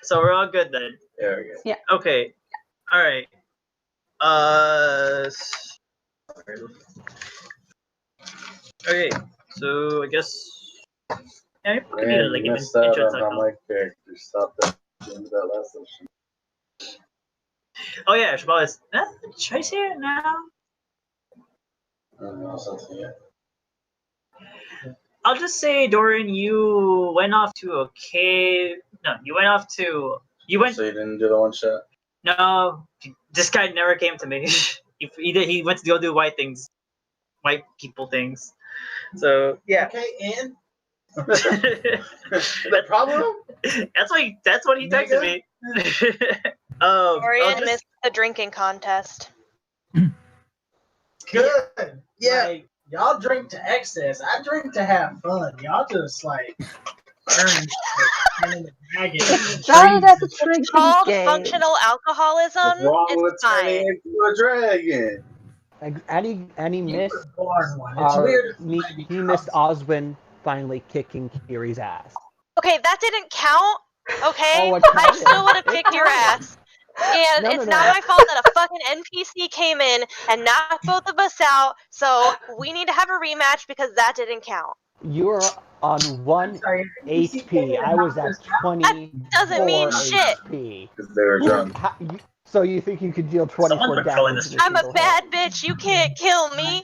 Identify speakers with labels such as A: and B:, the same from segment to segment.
A: So we're all good then.
B: There we go.
C: Yeah.
A: Okay. All right. Okay. So I guess. Yeah, you could
B: Man,
A: like
B: you
A: even
B: missed out
A: intro
B: on
A: something.
B: how my character stopped at the end of that last session.
A: Oh yeah, I should probably. Should I say it now?
B: I don't know, something yet.
A: I'll just say, Dorian, you went off to a cave. No, you went off to. You went.
B: So you didn't do the one shot?
A: No, this guy never came to me. he went to go do white people things. So yeah.
D: Okay, and
B: The problem?
A: That's what he texted me.
E: Dorian missed the drinking contest.
D: good.
A: Yeah.
D: Like, y'all drink to excess. I drink to have fun. Y'all just like burn shit, turn into dragons.
C: Started as a drinking
E: Called
C: game.
E: functional alcoholism.
B: What's wrong with
E: It's
B: turning
E: fine.
B: into a dragon?
F: And he
D: You
F: missed.
D: were born one. It's weird.
F: He missed Oswin finally kicking Kiri's ass.
E: Okay, that didn't count. Okay,
F: Oh, it
E: I
F: counted.
E: still would have
F: It
E: kicked your
F: counted.
E: ass. And
F: No,
E: it's
F: no,
E: not
F: no.
E: my fault that a fucking NPC came in and knocked both of us out. So we need to have a rematch because that didn't count.
F: You're on 1
D: Sorry,
F: HP. I was at 20.
E: Doesn't mean shit.
F: HP.
B: Because they were drunk.
F: So you think you could deal 24
A: Someone controlling
F: damage?
A: this.
F: in a
E: I'm a
F: single
E: bad
F: hit?
E: bitch. You can't kill me.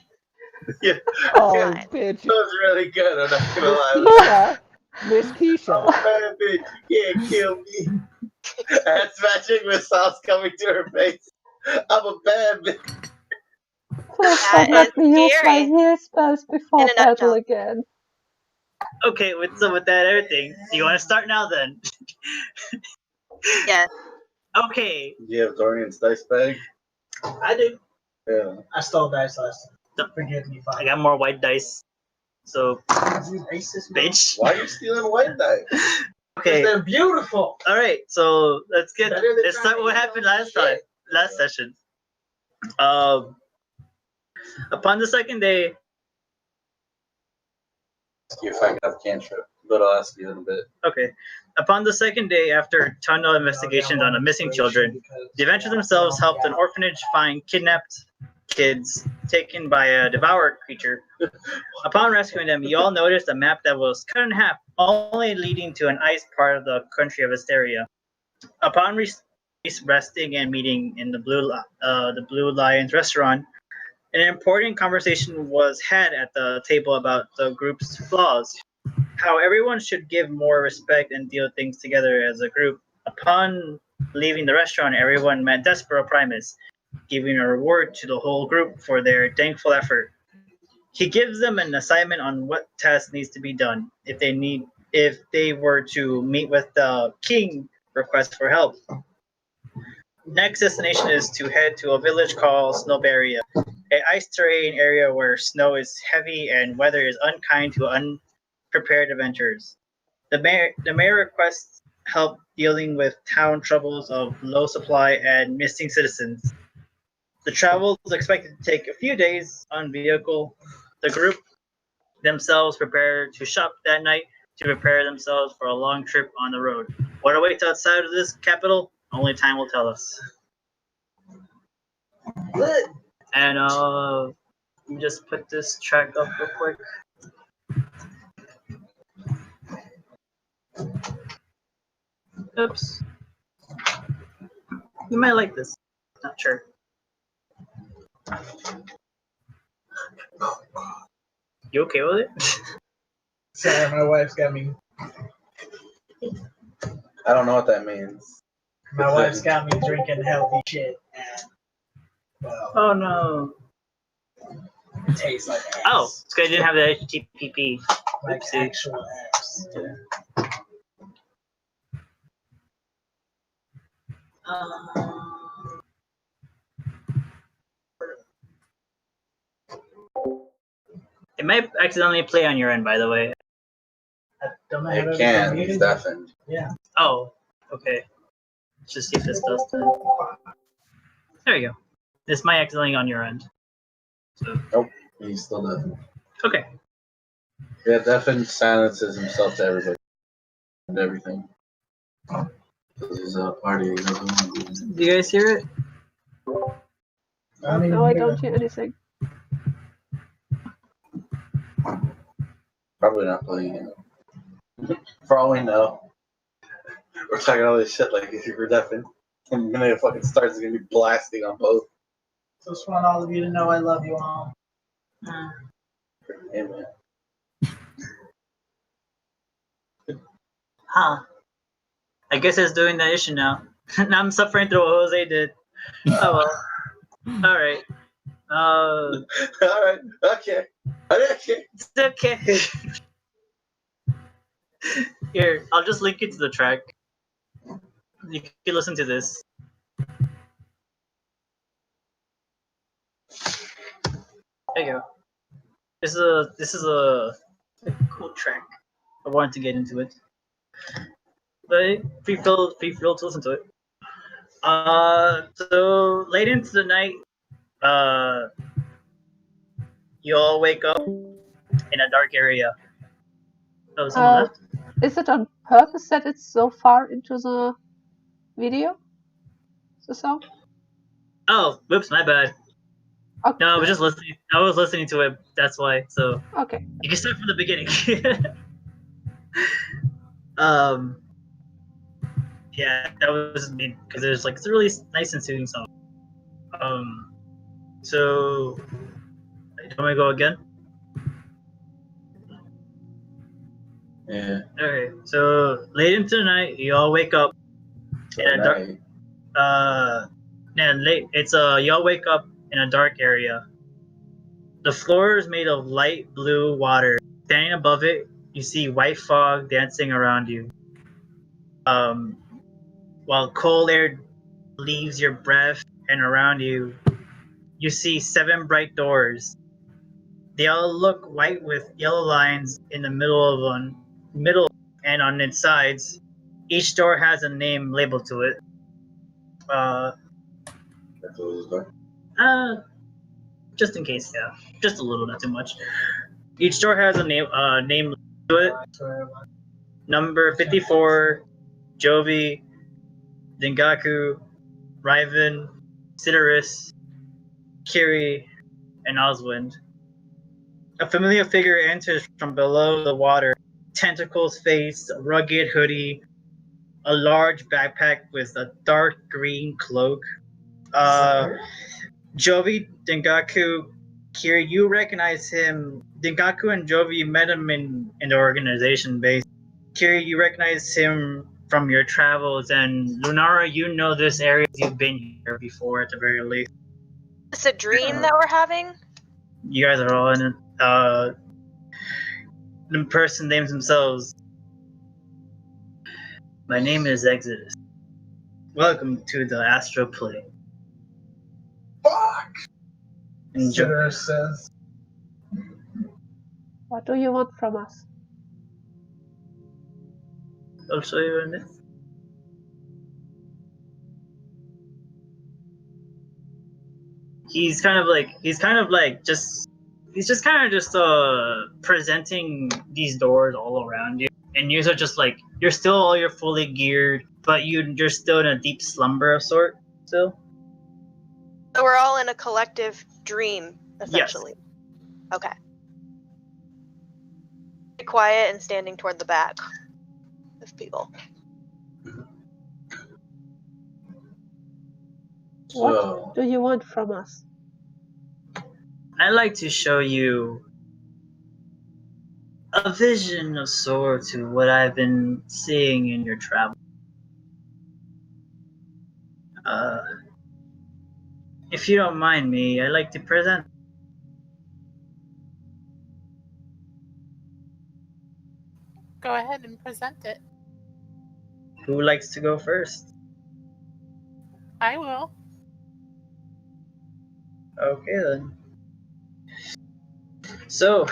B: Yeah.
F: Oh,
E: God.
F: bitch.
B: That was really good, I'm not gonna lie.
F: Miss Keisha.
B: I'm a bad bitch. You can't kill me. That's matching with sauce coming to her face. I'm a bad bitch.
C: Please
E: That
C: don't let
E: is
C: me use my
E: scary.
C: heal spells before
E: In a
C: battle
E: nutshell.
C: again.
A: Okay, with that everything, do you want to start now then?
E: Yes.
A: Okay.
B: Do you have Dorian's dice bag?
D: I do.
B: Yeah.
D: I stole dice last time.
A: Don't
D: Forgive me,
A: I
D: Father.
A: got more white dice. So,
D: You racist
A: bitch.
B: Why are you stealing white dice?
A: Okay.
D: They're beautiful.
A: All right. So let's
D: Better than
A: let's start
D: trying
A: what
D: to
A: happened
D: know
A: last
D: shit.
A: session. Upon the second day.
B: Ask you if I got cantrip, but I'll ask you in a bit.
A: Okay. Upon the second day, after a ton of investigations on the missing children, the adventurers themselves helped an orphanage find kidnapped kids taken by a devourer creature. Upon rescuing them, you all noticed a map that was cut in half, only leading to an ice part of the country of Astera. Upon resting and meeting in the Blue Lion's restaurant, an important conversation was had at the table about the group's flaws, how everyone should give more respect and deal things together as a group. Upon leaving the restaurant, everyone met Despero Primus, giving a reward to the whole group for their thankful effort. He gives them an assignment on what task needs to be done if they were to meet with the king request for help. Next destination is to head to a village called Snowberry, an ice terrain area where snow is heavy and weather is unkind to unprepared adventurers. The mayor requests help dealing with town troubles of low supply and missing citizens. The travel is expected to take a few days on vehicle. The group themselves prepare to shop that night to prepare themselves for a long trip on the road. What awaits outside of this capital? Only time will tell us.
D: Good.
A: And let me just put this track up real quick. Oops. You might like this. Not sure. You okay with it?
D: Sorry, my wife's got me.
B: I don't know what that means.
D: My wife's got me drinking healthy shit. And, well,
A: Oh no.
D: it tastes like ass.
A: Oh, it's because I didn't have the HTTP.
D: Like
A: Oopsie.
D: actual ass.
A: It might accidentally play on your end, by the way.
D: Don't I have
B: It
D: everything
B: can,
D: muted?
B: he's deafened.
D: Yeah.
A: Oh, okay. Let's just see if this does then. There you go. This might accidentally on your end. So,
B: Nope, he's still deafened.
A: okay.
B: Yeah, deafened silences himself to everybody and everything. There's a party.
A: Do you guys hear it?
D: I don't even
C: No, I
D: hear
C: don't
D: them.
C: hear anything.
B: Probably not playing it. For all we know, we're talking all this shit like if we're deafened. And the minute it fucking starts, it's gonna be blasting on both.
D: Just want all of you to know I love you all.
B: Hey, man.
A: Huh. I guess it's doing the issue now. Now I'm suffering through what Jose did. Oh well. Alright.
B: All right. Okay. Okay.
A: It's okay. Here, I'll just link you to the track. You can listen to this. There you go. This is a cool track. I wanted to get into it. But free feel to listen to it. So late into the night, you all wake up in a dark area. Oh, someone
C: Uh,
A: left?
C: Is it on purpose that it's so far into the video? The song?
A: Oh, whoops, my bad.
C: Okay.
A: No, I was just listening. I was listening to it. That's why. So
C: Okay.
A: you can start from the beginning. Yeah, that was me because it's like it's a really nice and soothing song. So do you want me to go again?
B: Yeah.
A: Okay, so late into the night, you all wake up in a dark. Late. It's you all wake up in a dark area. The floor is made of light blue water. Standing above it, you see white fog dancing around you. While cold air leaves your breath and around you, you see 7 bright doors. They all look white with yellow lines in the middle and on its sides. Each door has a name labeled to it. Just in case, yeah, just a little, not too much. Each door has a name to it. Number 54, Jovi, Dengaku, Riven, Citrus, Kiri, and Oswind. A familiar figure enters from below the water. Tentacles face, a rugged hoodie, a large backpack with a dark green cloak. Jovi, Dengaku, Kiri, you recognize him. Dengaku and Jovi met him in the organization base. Kiri, you recognize him from your travels, and Lunara, you know this area. You've been here before at the very least.
E: It's a dream that we're having.
A: You guys are all in it. The person names themselves. My name is Exodus. Welcome to the astral plane.
B: Fuck!
A: Enjoy.
D: Sitter says,
C: What do you want from us?
A: I'll show you in this. He's just presenting these doors all around you, and you're just like you're fully geared, but you're still in a deep slumber of sort still.
E: So we're all in a collective dream, essentially. Yes. Okay. Be quiet and standing toward the back of people.
C: What do you want from us?
A: I'd like to show you a vision of sorts to what I've been seeing in your travel. If you don't mind me, I'd like to present.
G: Go ahead and present it.
A: Who likes to go first?
G: I will.
A: Okay then. So,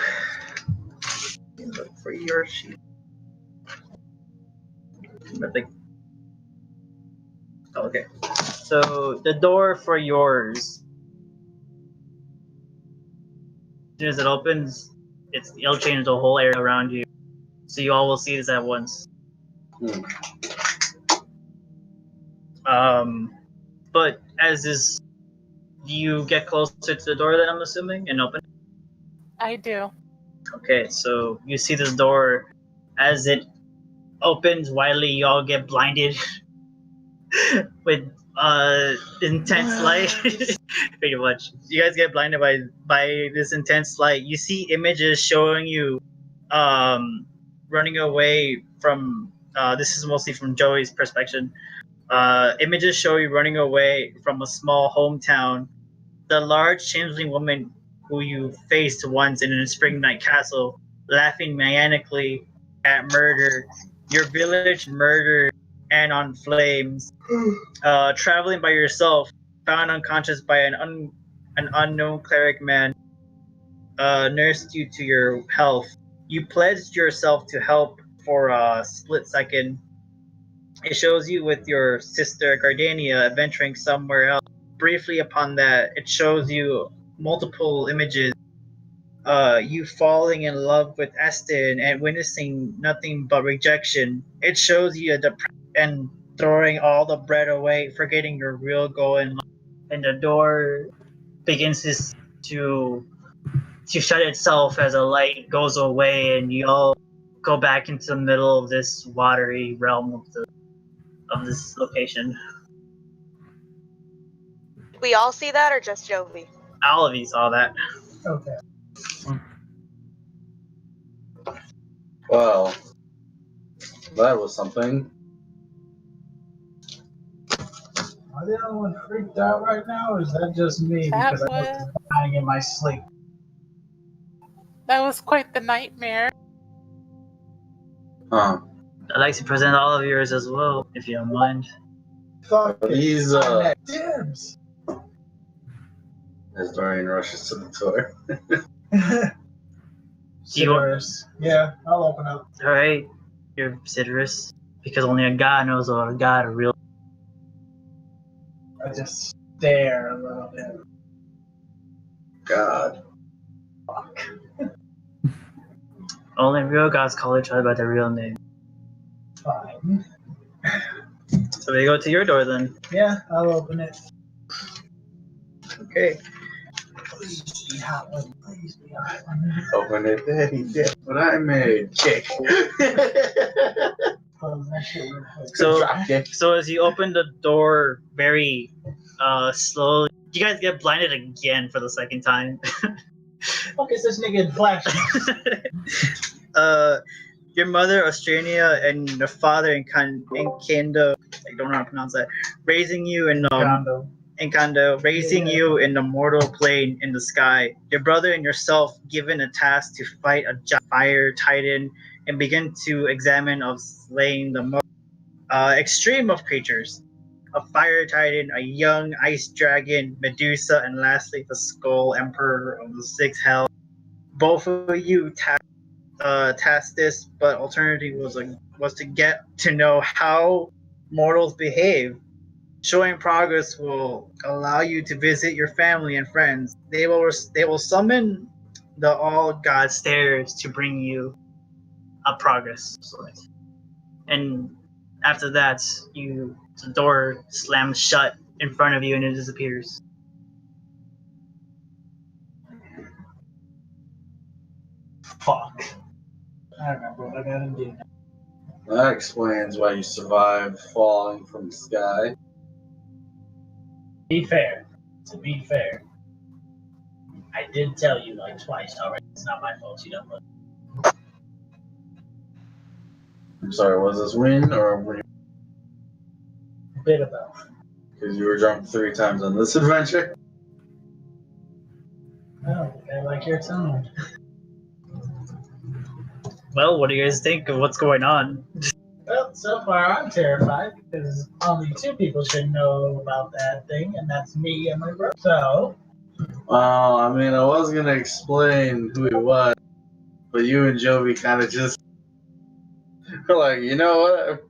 A: look for your sheet. Okay. So the door for yours. As soon as it opens, it'll change the whole area around you. So you all will see this at once. But you get closer to the door, then I'm assuming, and open.
G: I do.
A: Okay, so you see this door as it opens widely. You all get blinded with intense light. Pretty much, you guys get blinded by this intense light. You see images showing you running away from. This is mostly from Joey's perspective. Images show you running away from a small hometown. The large changeling woman who you faced once in a spring night castle, laughing maniacally at murder. Your village murdered and on flames. Traveling by yourself, found unconscious by an unknown cleric man, nursed you to your health. You pledged yourself to help for a split second. It shows you with your sister Gardania adventuring somewhere else. Briefly upon that, it shows you multiple images. You falling in love with Eston and witnessing nothing but rejection. It shows you a depression and throwing all the bread away, forgetting your real goal in life. And the door begins to shut itself as a light goes away, and you all go back into the middle of this watery realm of this location.
E: Did we all see that or just Jovi?
A: All of you saw that.
D: Okay.
B: Well, that was something.
D: Are the other one freaked out right now, or is that just me
G: That
D: because I was dying in my sleep?
G: That was quite the nightmare.
B: Huh.
A: I'd like to present all of yours as well, if you don't mind.
D: Fuck it.
B: These,
D: Dibs.
B: as Dorian rushes to the door.
D: Citrus. Yeah, I'll open up.
A: Alright, you're Citrus. Because only a god knows what a god real.
D: I just stare a little bit.
B: God.
D: Fuck.
A: Only real gods call each other by their real name.
D: Fine.
A: So we go to your door then.
D: Yeah, I'll open it.
A: Okay.
D: Please be hot one. Please be hot one.
B: Open it. Hey, that's what I made. Kick.
D: Close that shit real quick.
A: So,
B: Drop kick.
A: so as you open the door very slowly, you guys get blinded again for the second time.
D: Fuck is this nigga in flashing?
A: Your mother, Australia, and your father, Enkando, I don't know how to pronounce that, raising you in Enkando, raising you in the mortal plane in the sky. Your brother and yourself given a task to fight a fire titan and begin to examine of slaying the most extreme of creatures. A fire titan, a young ice dragon, Medusa, and lastly the Skull Emperor of the Sixth Hell. Both of you tasked this, but alternative was to get to know how mortals behave. Showing progress will allow you to visit your family and friends. They will summon the all god stairs to bring you a progress sort. And after that, the door slams shut in front of you and it disappears.
D: Fuck. I remember what I gotta do.
B: That explains why you survived falling from the sky.
D: To be fair, I did tell you like twice already. It's not my fault you don't look.
B: I'm sorry, was this win or were you?
D: A bit of both.
B: Because you were drunk 3 times on this adventure?
D: Oh, I like your tone.
A: Well, what do you guys think of what's going on?
D: Well, so far I'm terrified because only 2 people should know about that thing, and that's me and my brother. So,
B: Well, I mean, I was going to explain who he was, but you and Jovi kind of just were like, you know what?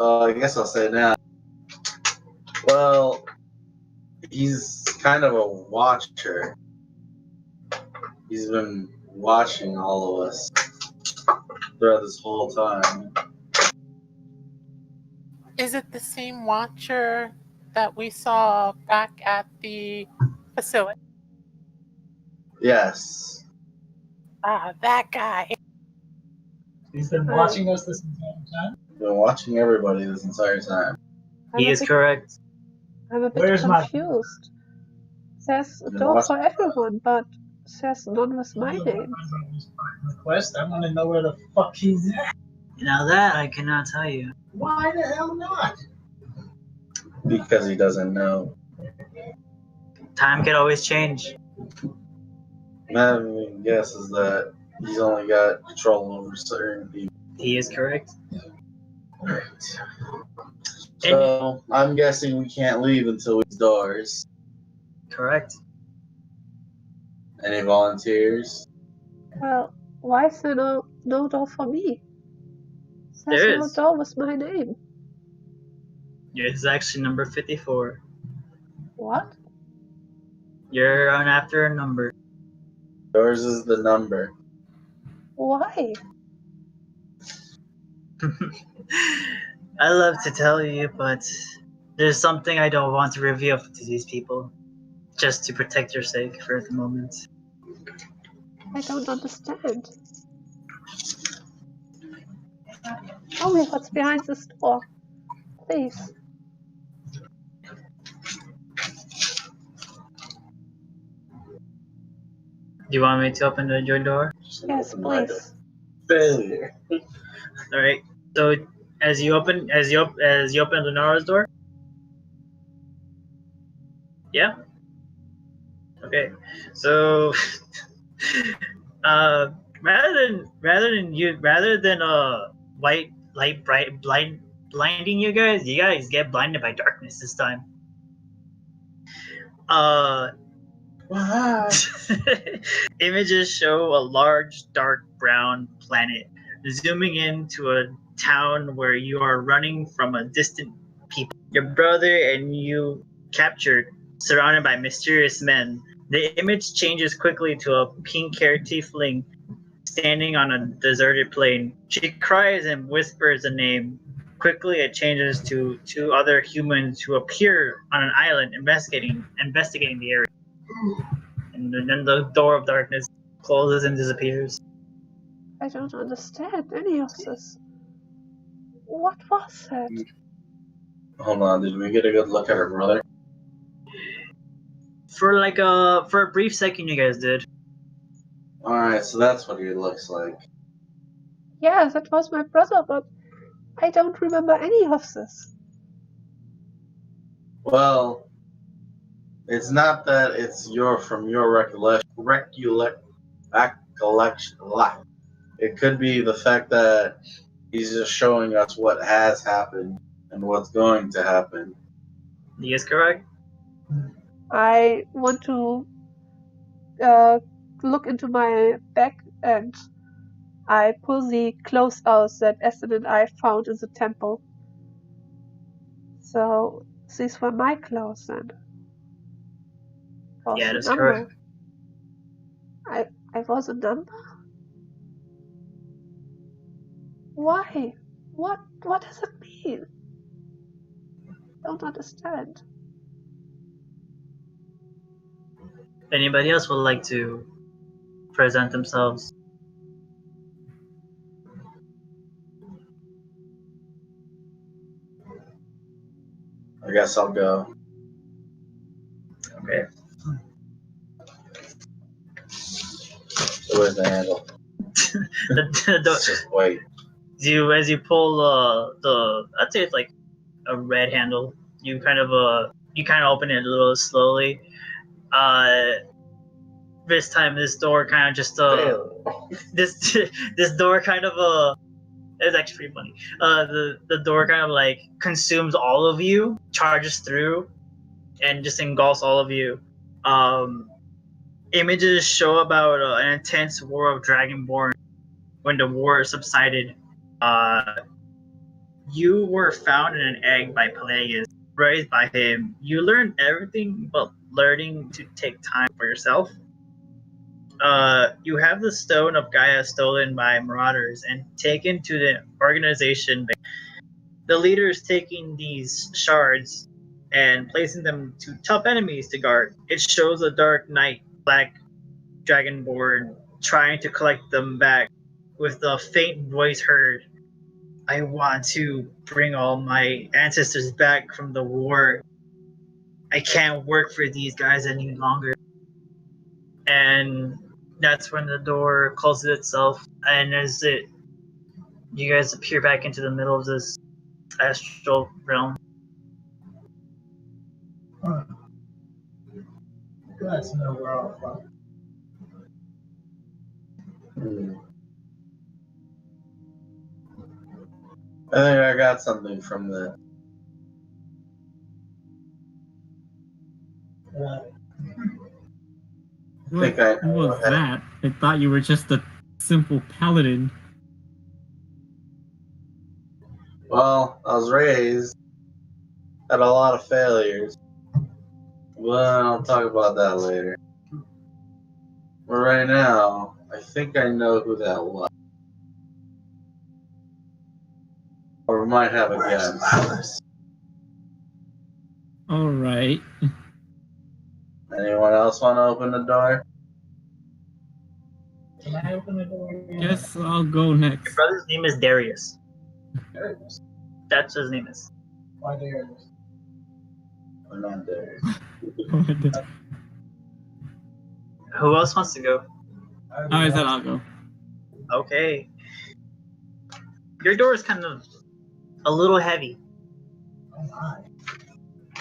B: I guess I'll say it now. Well, he's kind of a watcher. He's been watching all of us throughout this whole time.
G: Is it the same watcher that we saw back at the facility?
B: Yes.
G: Ah, that guy.
D: He's been watching us this entire time.
B: Been watching everybody this entire time.
A: He is correct.
C: I'm a bit
D: Where's my-
C: confused. There's a
B: Been
C: door
B: watching-
C: for everyone, but there's none with my name.
D: Request. I want to know where the fuck he's at.
A: Now that I cannot tell you.
D: Why the hell not?
B: Because he doesn't know.
A: Time can always change.
B: My guess is that he's only got control over certain people.
A: He is correct.
B: Right. So I'm guessing we can't leave until these doors.
A: Correct.
B: Any volunteers?
C: Well, why is there no door for me? There's
A: There
C: no
A: is.
C: door with my name.
A: It's actually number 54.
C: What?
A: You're on after a number.
B: Yours is the number.
C: Why?
A: I love to tell you, but there's something I don't want to reveal to these people. Just to protect your sake for the moment.
C: I don't understand. Tell me what's behind this door. Please.
A: Do you want me to open your door?
C: Yes, please.
B: Failure.
A: All right. So as you open Leonora's door. Yeah. Okay. So, rather than white light blinding you guys get blinded by darkness this time. Images show a large, dark brown planet zooming into a town where you are running from a distant people. Your brother and you captured, surrounded by mysterious men. The image changes quickly to a pink-haired tiefling standing on a deserted plain. She cries and whispers a name. Quickly, it changes to two other humans who appear on an island investigating the area. And then the door of darkness closes and disappears.
C: I don't understand any of this. What was that?
B: Hold on, did we get a good look at her brother?
A: For a brief second, you guys did.
B: Alright, so that's what he looks like.
C: Yeah, that was my brother, but I don't remember any of this.
B: Well, it's not that it's from your recollection. It could be the fact that he's just showing us what has happened and what's going to happen.
A: He is correct.
C: I want to look into my bag and I pull the clothes out that Esther and I found in the temple. So these were my clothes then. Was
A: Yeah,
C: a
A: that's
C: number.
A: correct.
C: I was a number? Why? What does it mean? Don't understand.
A: Anybody else would like to present themselves?
B: I guess I'll go.
A: Okay.
B: Where's the handle? Just wait.
A: As you pull I'd say it's like a red handle. You kind of open it a little slowly. This time this door kind of just this door kind of it's actually pretty funny. The door kind of like consumes all of you, charges through, and just engulfs all of you. Images show about an intense war of Dragonborn. When the war subsided, you were found in an egg by Pelagius, raised by him. You learned everything but learning to take time for yourself. You have the Stone of Gaia stolen by marauders and taken to the organization. The leader is taking these shards and placing them to tough enemies to guard. It shows a Dark Knight Black Dragonborn trying to collect them back with the faint voice heard. I want to bring all my ancestors back from the war. I can't work for these guys any longer. And that's when the door closes itself, and you guys appear back into the middle of this astral realm.
D: Glad to know where I'm from.
B: I think I got something from that.
D: What?
B: think I
H: What was
B: know
H: that? I thought you were just a simple paladin.
B: Well, I was raised, had a lot of failures. Well, I'll talk about that later. But right now, I think I know who that was. Or we might have a guess.
H: Alright.
B: Anyone else want to open the door?
D: Can I open the door?
H: Guess I'll go
A: Your
H: next.
A: brother's name is Darius.
D: Darius.
A: That's his name is.
D: Why Darius?
B: I'm not there.
A: Who else wants to go?
H: I said I'll go.
A: Okay. Your door is kind of a little heavy.
D: Oh my.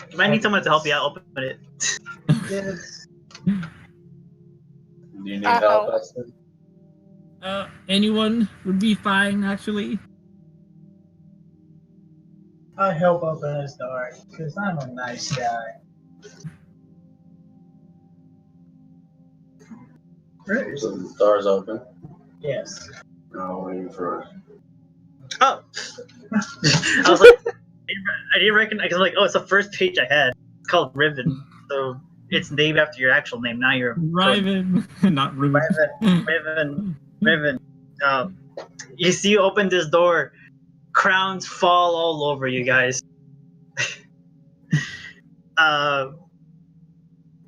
A: You might need someone to help you out open it.
D: Yes.
B: Do you need help, Austin?
H: Anyone would be fine, actually.
D: I help open this door because I'm a nice guy.
B: Right. So the door's open.
D: Yes.
B: No, waiting for it.
A: Oh! I was like, I didn't recognize, because like, oh, it's the first page I had. It's called Riven. So it's named after your actual name. Now you're
H: Riven. Not Ruben.
A: Riven. You see, you open this door, crowns fall all over you guys.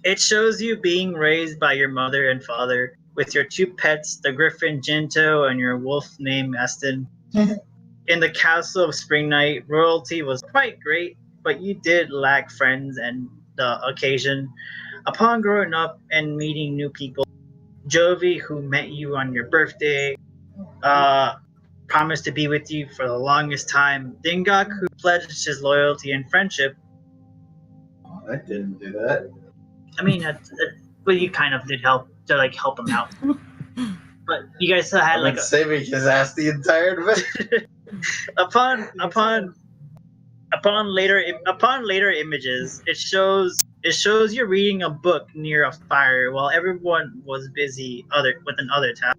A: It shows you being raised by your mother and father with your two pets, the griffin Jinto and your wolf named Aston. In the castle of Spring Night, royalty was quite great, but you did lack friends and the occasion. Upon growing up and meeting new people, Jovi, who met you on your birthday, promised to be with you for the longest time. Dingok, who pledged his loyalty and friendship.
B: I didn't do that.
A: I mean, well, you kind of did help to like help him out, but you guys still had
B: I've
A: like
B: been saving his ass the entire adventure.
A: upon later images, it shows you reading a book near a fire while everyone was busy with another task.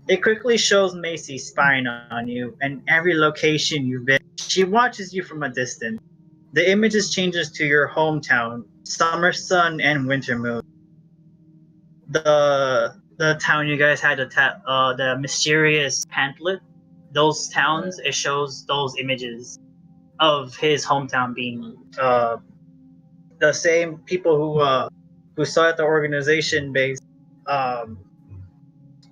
A: It quickly shows Macy spying on you, and every location you've been, she watches you from a distance. The images changes to your hometown, Summer Sun and Winter Moon. The town you guys had the mysterious pamphlet. Those towns, it shows those images of his hometown being the same people who saw at the organization base,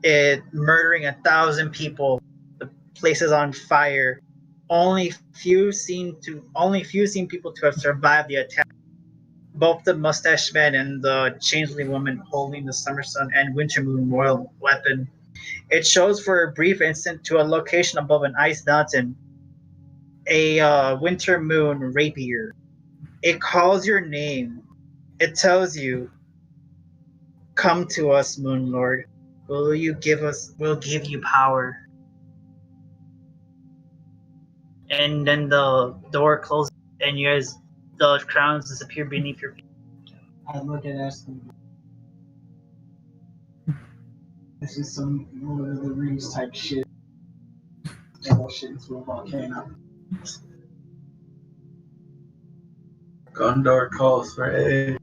A: it murdering 1,000 people, the place is on fire. Only few seem people to have survived the attack. Both the mustache man and the changeling woman holding the Summer Sun and Winter Moon royal weapon. It shows for a brief instant to a location above an ice mountain, a Winter Moon rapier. It calls your name. It tells you, "Come to us, Moon Lord. We'll give you power." And then the door closes, and the crowns disappear beneath your feet.
D: I look at Aston. This is some Lord of the Rings type shit. That shit into a volcano.
B: Gondor calls for aid.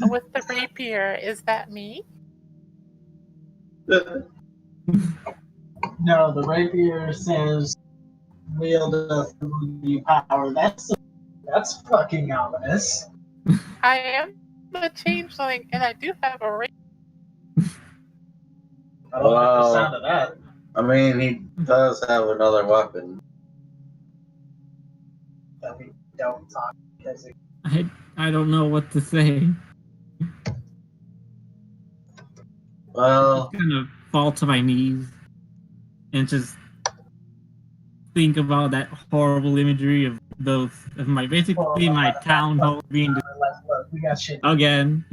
G: With the rapier, is that me?
D: No, the rapier says wield of you power. That's fucking ominous.
G: I am a changeling, and I do have a ring.
D: I don't like the
B: Wow.
D: sound of that.
B: I mean, he does have another weapon.
D: That we don't talk because it,
H: I don't know what to say.
B: Well,
H: Just kind of fall to my knees and just think about that horrible imagery of basically my town hall being
D: look, we got shit.
H: again.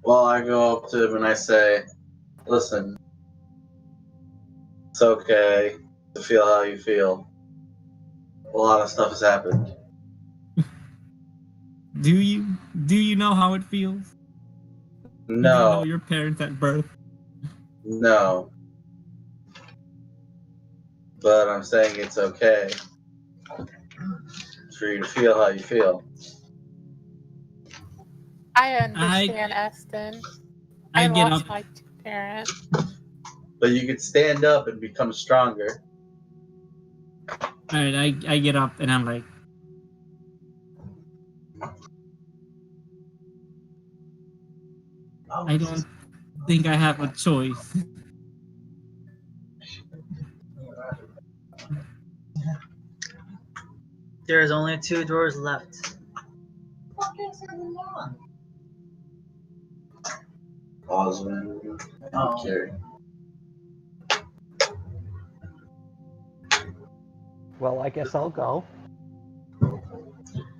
B: well, I go up to him and I say, "Listen, it's okay to feel how you feel. A lot of stuff has happened.
H: Do you know how it feels? Do you know
B: No,
H: your parents at birth?
B: no. But I'm saying it's okay for you to feel how you feel.
G: I understand, Eston.
H: I
G: I
H: get
G: lost
H: up.
G: my two parents.
B: But you could stand up and become stronger."
H: Alright, I get up and I'm like, I don't think I have a choice.
A: There's only 2 doors left.
B: Osmond,
D: Oh.
B: Carrie.
F: Well, I guess I'll go.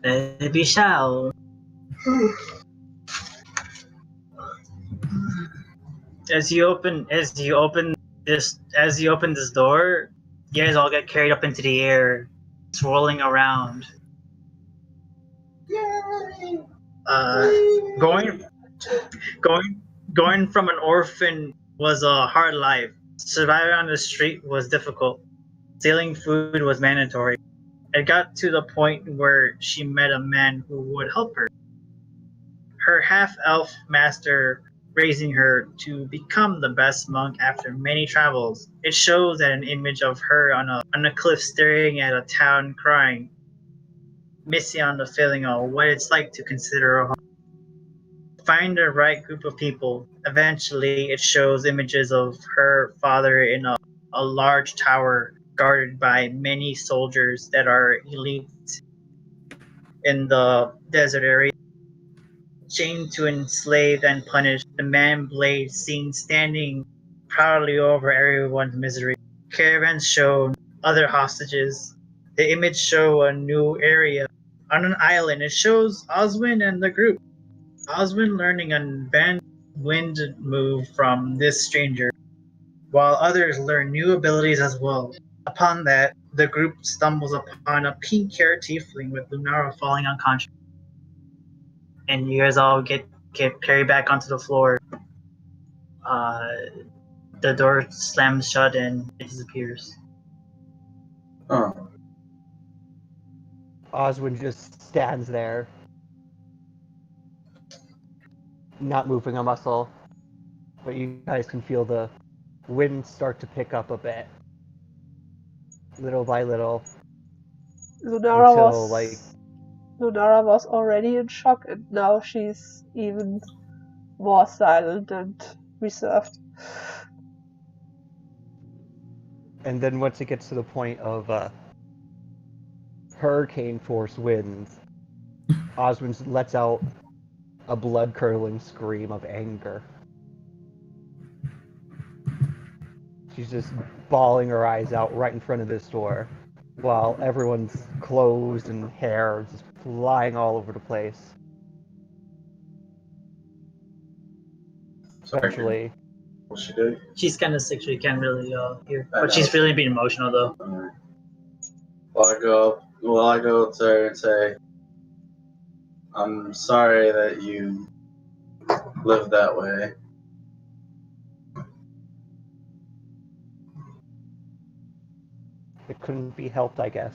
A: Maybe shall. As you open this door, you guys all get carried up into the air, swirling around. Going from an orphan was a hard life. Surviving on the street was difficult. Stealing food was mandatory. It got to the point where she met a man who would help her. Her half-elf master raising her to become the best monk after many travels. It shows that an image of her on a cliff staring at a town crying, missing on the feeling of what it's like to consider a home. Find the right group of people. Eventually, it shows images of her father in a large tower guarded by many soldiers that are elite in the desert area. Chained to enslave and punish, the man blade seen standing proudly over everyone's misery. Caravans show other hostages. The image show a new area. On an island, it shows Oswin and the group. Oswin learning a bend wind move from this stranger, while others learn new abilities as well. Upon that, the group stumbles upon a pink-haired tiefling with Lunara falling unconscious. And you guys all get carried back onto the floor. The door slams shut and it disappears.
B: Oh,
F: Oswin just stands there, not moving a muscle, but you guys can feel the wind start to pick up a bit, little by little,
C: Lunara
F: until like
C: was already in shock, and now she's even more silent and reserved.
F: and then once it gets to the point of hurricane force winds, Oswin lets out a blood-curdling scream of anger. She's just bawling her eyes out right in front of this door, while everyone's clothes and hair are just flying all over the place. Eventually,
B: what's she doing?
A: She's kind of sick, so you can't really hear. But she's really being emotional, though.
B: Alright. Well, I go to her and say, "I'm sorry that you lived that way.
F: it couldn't be helped, I guess.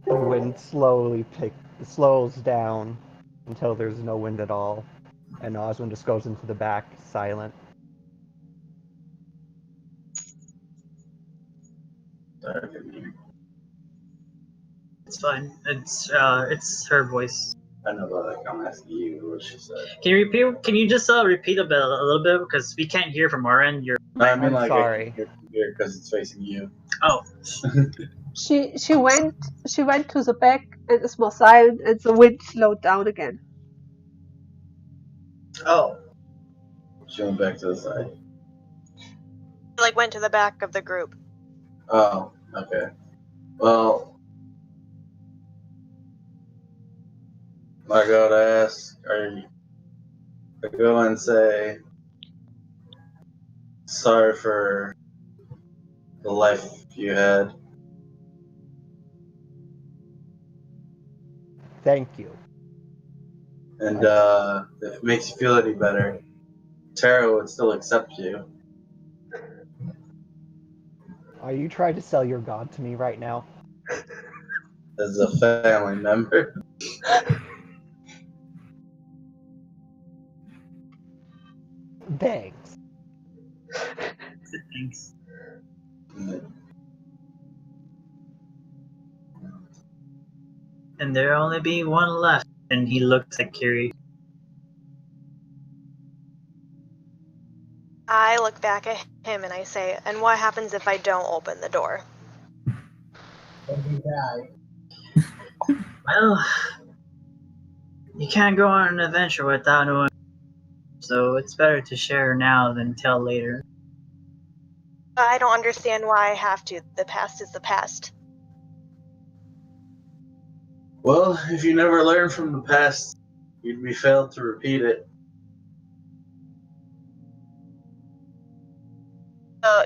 F: The wind slows down until there's no wind at all, and Oswin just goes into the back, silent.
B: Sorry, I couldn't hear.
A: It's fine. It's her voice.
B: I know, but like, I'm asking you what she said.
A: Can you repeat? Can you just repeat a little bit because we can't hear from our end.
B: No, I mean,
F: I'm
B: like,
F: sorry.
B: I can hear because it's facing you.
A: Oh,
C: She went to the back and is more silent, and the wind slowed down again.
A: oh.
B: She went back to the side.
E: Like went to the back of the group.
B: Oh, okay. Well, I go to ask, I go and say, sorry for the life you had.
F: Thank you.
B: And if it makes you feel any better, Tara would still accept you.
F: Are you trying to sell your god to me right now?
B: As a family member.
F: Thanks.
A: Thanks. And there'll only be one left. And he looks at Kiri.
E: I look back at him and I say, and what happens if I don't open the door?
D: Then you die.
A: Well, you can't go on an adventure without knowing. So it's better to share now than tell later.
E: I don't understand why I have to. The past is the past.
B: Well, if you never learn from the past, you'd be failed to repeat it.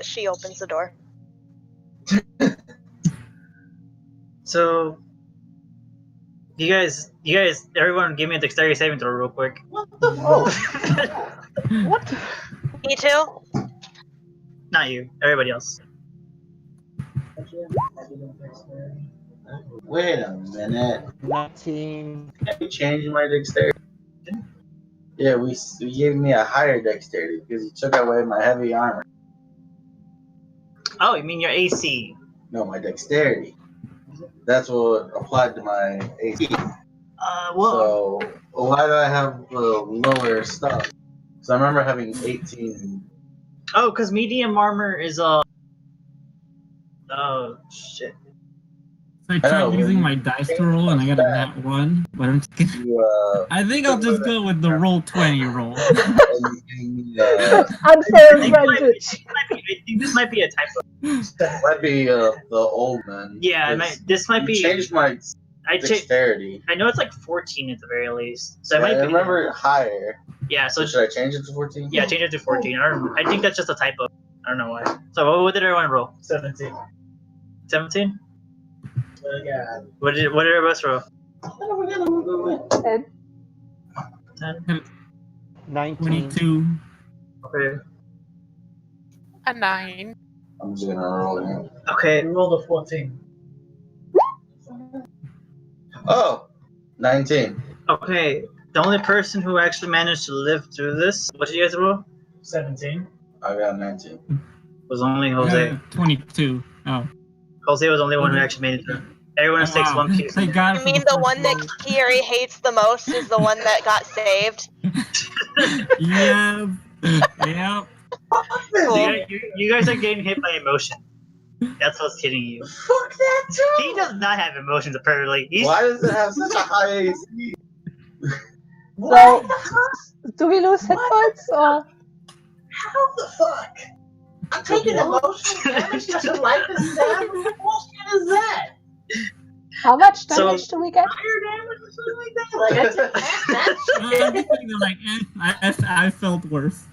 E: She opens the door.
A: So, you guys, everyone, give me a dexterity saving throw real quick.
C: What? What?
E: Me too?
A: Not you, everybody else.
B: Wait a minute.
F: 19.
B: Can we change my dexterity? Yeah, you gave me a higher dexterity because you took away my heavy armor.
A: Oh, you mean your AC?
B: No, my dexterity. That's what applied to my AC.
A: Well,
B: So why do I have the lower stuff? So I remember having 18.
A: oh, because medium armor is oh shit.
H: So I
B: I
H: tried
B: know,
H: using
B: when
H: my
B: you
H: dice
B: change
H: to roll and I got a
B: that,
H: nat 1, but I'm just kidding.
B: You
H: I think I'll just go with the roll 20 roll.
B: and you gave me
C: Unfair
A: I think
C: advantage.
A: I think this might be a typo.
B: might be the old man.
A: Yeah, this might
B: You
A: be.
B: changed my dexterity.
A: I know it's like 14 at the very least. So
B: Yeah,
A: it might
B: I
A: be.
B: remember it higher.
A: Yeah, so
B: So should I change it to 14?
A: yeah, change it to 14. I think that's just a typo. I don't know why. So what did everyone roll?
D: 17.
A: 17?
D: Yeah.
A: What did everybody else roll?
C: And
A: 10.
F: 19.
H: 22.
A: Okay.
G: A 9.
B: I'm just gonna roll it.
A: Okay.
D: You rolled a 14.
B: Oh, 19.
A: Okay. The only person who actually managed to live through this, what did you guys roll?
D: 17.
B: I got 19.
A: Was only Jose.
H: 22. Oh.
A: Jose was the only one who
H: Okay.
A: actually made it through. Everyone else takes
H: Wow.
A: one piece.
H: Thank God
E: You
H: for
E: mean the
H: first
E: one that
H: roll.
E: Kiri hates the most is the one that got saved?
H: Yes. Yep.
E: Cool.
A: You guys are getting hit by emotion. That's what's hitting you.
B: Fuck that too!
A: He does not have emotions, apparently.
B: Why does it have such a high AC?
C: so, do we lose hit points or?
D: How the fuck? I'm taking emotional damage just to life and stab? What bullshit is that?
C: How much
A: So-
C: damage do we get?
D: Fire damage or something like that? Like, I took half that
H: I'm
D: shit.
H: just thinking like, I felt worse.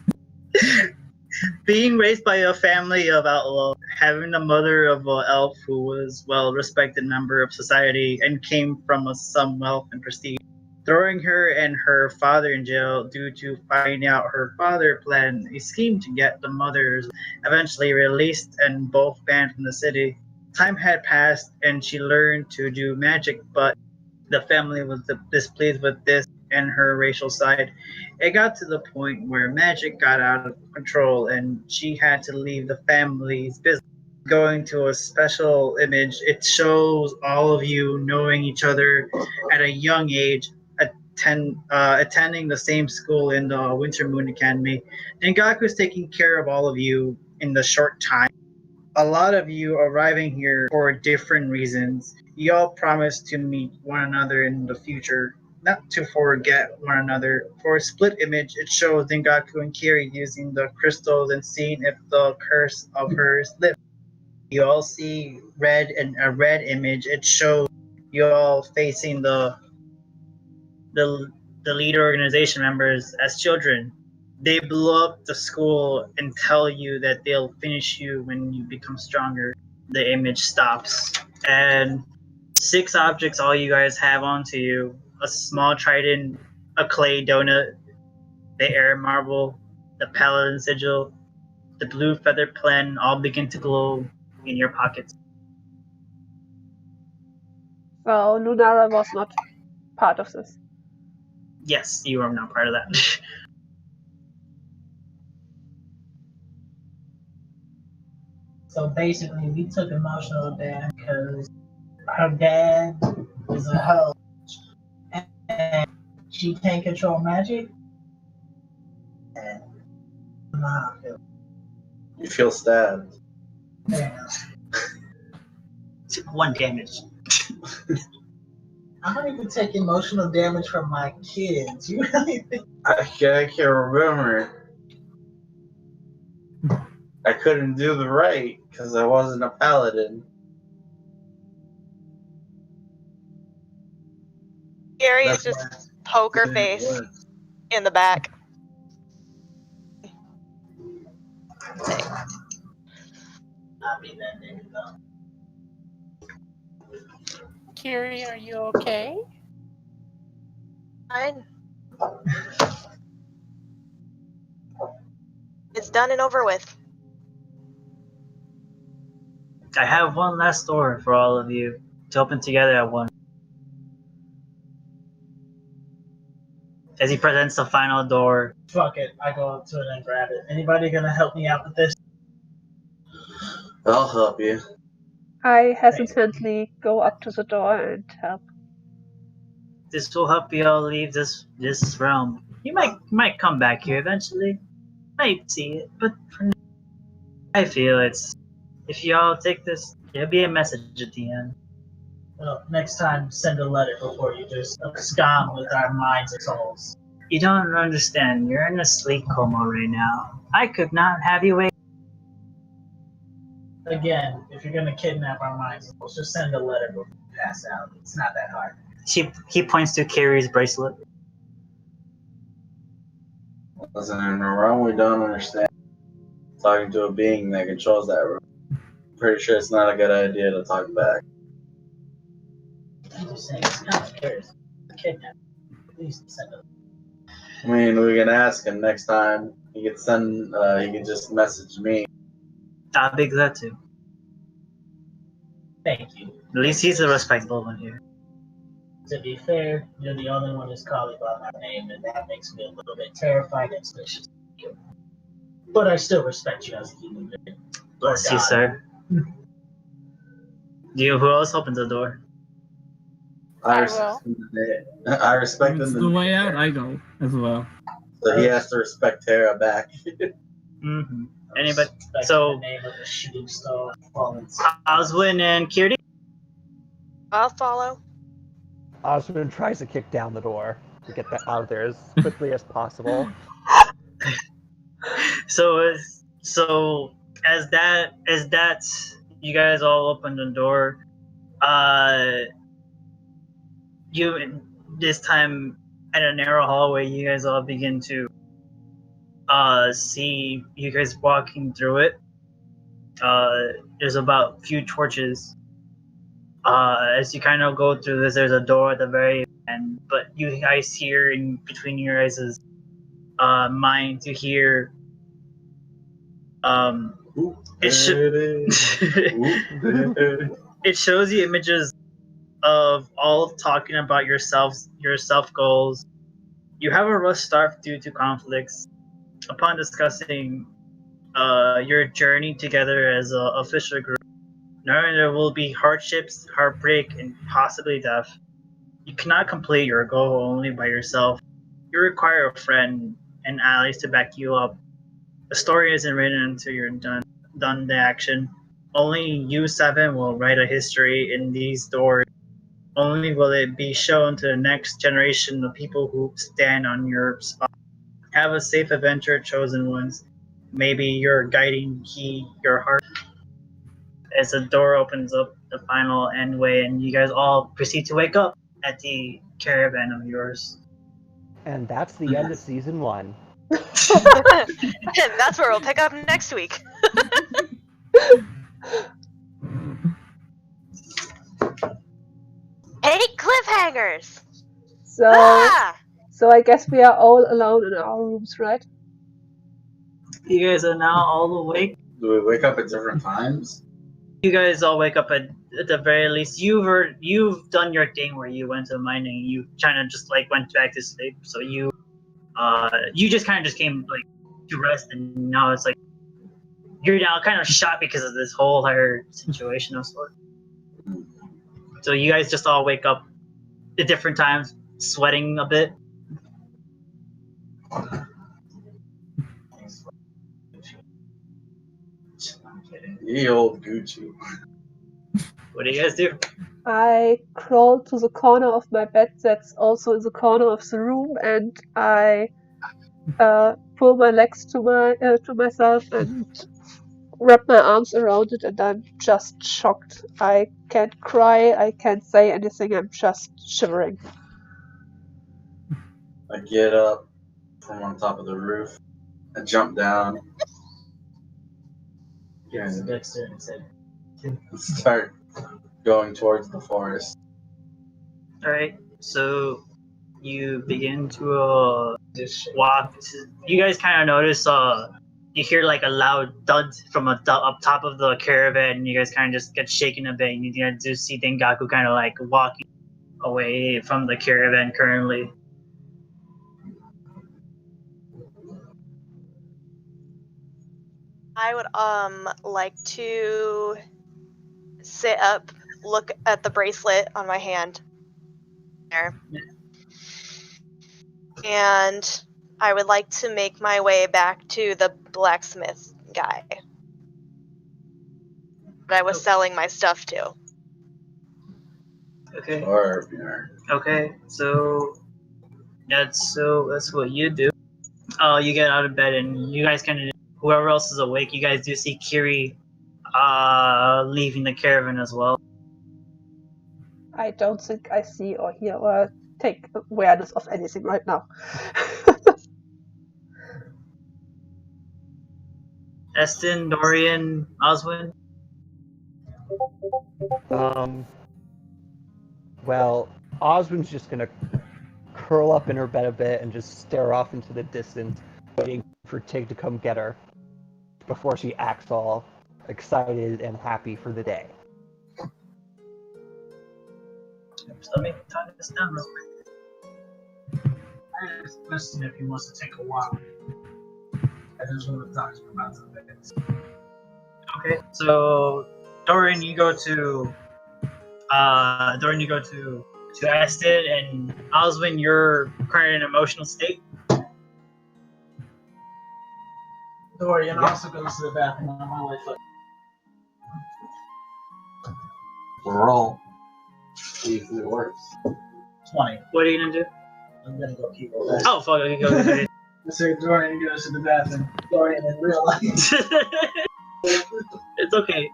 A: Being raised by a family of outlaws, having a mother of an elf who was well-respected member of society and came from some wealth and prestige, throwing her and her father in jail due to finding out her father planned a scheme to get the mothers eventually released and both banned from the city. Time had passed and she learned to do magic, but the family was displeased with this and her racial side. It got to the point where magic got out of control and she had to leave the family's business. going to a special image. It shows all of you knowing each other at a young age, attending the same school in the Winter Moon Academy. And Gaku's taking care of all of you in the short time. A lot of you arriving here for different reasons. You all promise to meet one another in the future, not to forget one another. For a split image, it shows Dengaku and Kiri using the crystals and seeing if the curse of hers lifts. You all see red and a red image. It shows you all facing the leader organization members as children. They blow up the school and tell you that they'll finish you when you become stronger. The image stops. And 6 objects all you guys have onto you: a small trident, a clay donut, the air marble, the paladin sigil, the blue feather pen all begin to glow in your pockets.
C: So Lunara was not part of this.
A: Yes, you are now part of that.
D: So basically, we took emotional damage because her dad is a hoe and she can't control magic. And I don't know how I feel.
B: You feel stabbed.
D: Damn.
A: Took 1 damage.
D: I don't even take emotional damage from my kids. You really think?
B: I can't remember. I couldn't do the right because I wasn't a paladin.
E: Gary is
B: That's
E: just poker
B: why it
E: face
B: was.
E: in the back.
D: I mean, that nigga though.
G: Kiri, are you okay?
E: Fine. It's done and over with.
A: I have one last door for all of you to open together at once. As he presents the final door,
D: Fuck it, I go up to it and grab it. Anybody gonna help me out with this?
B: I'll help you.
C: I hesitantly go up to the door and help.
A: this will help you all leave this realm. You might come back here eventually. Might see it, but for now, I feel it's if y'all take this, there'll be a message at the end.
D: Well, next time, send a letter before you just abscond with our minds and souls.
A: You don't understand. You're in a sleep coma right now. I could not have you wait.
D: Again, if you're gonna kidnap our minds and souls, just send a letter before you pass out. It's not that hard.
A: He points to Carrie's bracelet.
B: Listen, in a realm we don't understand. Talking to a being that controls that realm. Pretty sure it's not a good idea to talk back.
D: I'm just saying, it's kind of curious. Kidnap. Please send a
B: I mean, we can ask him next time. He can send. He can just message me.
A: I'll be glad to.
D: thank you.
A: At least he's a respectable one here.
D: To be fair, you're the only one who's calling by my name, and that makes me a little bit terrified and suspicious of you. But I still respect you as a human being.
A: Bless you, sir. Who else opens the door?
B: I
G: I
B: respect him. I respect
H: It's
B: him.
H: the way out. I go as well.
B: So he has to respect Tara back.
A: Mm-hmm. Anybody?
D: Respect
A: So-
D: the name of the shooting star fallen.
A: Oswin and Kirti?
E: I'll follow.
F: Osmond tries to kick down the door to get that out of there as quickly as possible.
A: So as that you guys all open the door, you this time at a narrow hallway, you guys all begin to see you guys walking through it. There's about a few torches. As you kind of go through this, there's a door at the very end, but you guys hear in between your guys' mind to hear it shows you images of all talking about your self goals. You have a rough start due to conflicts. Upon discussing your journey together as an official group, knowing there will be hardships, heartbreak, and possibly death. You cannot complete your goal only by yourself. You require a friend and allies to back you up. The story isn't written until you're done the action. Only you seven will write a history in these stories. Only will it be shown to the next generation of people who stand on your spot. Have a safe adventure, chosen ones. Maybe your guiding key, your heart. As the door opens up, the final end way, and you guys all proceed to wake up at the caravan of yours.
F: And that's the end of season 1.
E: And that's where we'll pick up next week. Hate cliffhangers!
C: So,
E: Ah!
C: so I guess we are all alone in our rooms, right?
A: You guys are now all awake.
B: Do we wake up at different times?
A: You guys all wake up at the very least. You've done your thing where you went to mining. You kind of just like went back to sleep. So you just kind of just came like to rest, and now it's like you're now kind of shocked because of this whole entire situation of sort. So you guys just all wake up at different times, sweating a bit.
B: Ye old Gucci.
A: What do you guys do?
C: I crawl to the corner of my bed that's also in the corner of the room, and I pull my legs to myself and wrap my arms around it, and I'm just shocked. I can't cry, I can't say anything, I'm just shivering.
B: I get up from on top of the roof. I jump down.
A: Here's a Dexter and said,
B: And start going towards the forest.
A: Alright, so you begin to walk. You guys kind of notice you hear like a loud thud from up top of the caravan, and you guys kind of just get shaken a bit, and you guys do see Dengaku kind of like walking away from the caravan currently.
E: I would like to sit up, look at the bracelet on my hand there. And I would like to make my way back to the blacksmith guy that I was selling my stuff to.
A: Okay.
B: Or, yeah.
A: Okay, so that's what you do. You get out of bed, and you guys kind of, whoever else is awake, you guys do see Kiri leaving the caravan as well.
C: I don't think I see or hear or take awareness of anything right now.
A: Eston, Dorian, Oswin.
F: Well, Oswin's just gonna curl up in her bed a bit and just stare off into the distance, waiting for Tig to come get her before she acts all excited and happy for the day.
A: Just let me type this down real quick. I asked Eston if he wants to take a while. I just want to talk to him about some things. Okay, so Dorian, you go to Aston, and Oswin, your current emotional state.
D: Dorian also goes to the bathroom on my way foot.
B: Roll. See if it works.
D: 20.
A: What are you gonna do?
D: I'm gonna go keep all that.
A: Oh, fuck, okay, go ahead.
D: I say Dorian goes to the bathroom. Dorian in real life.
A: It's okay.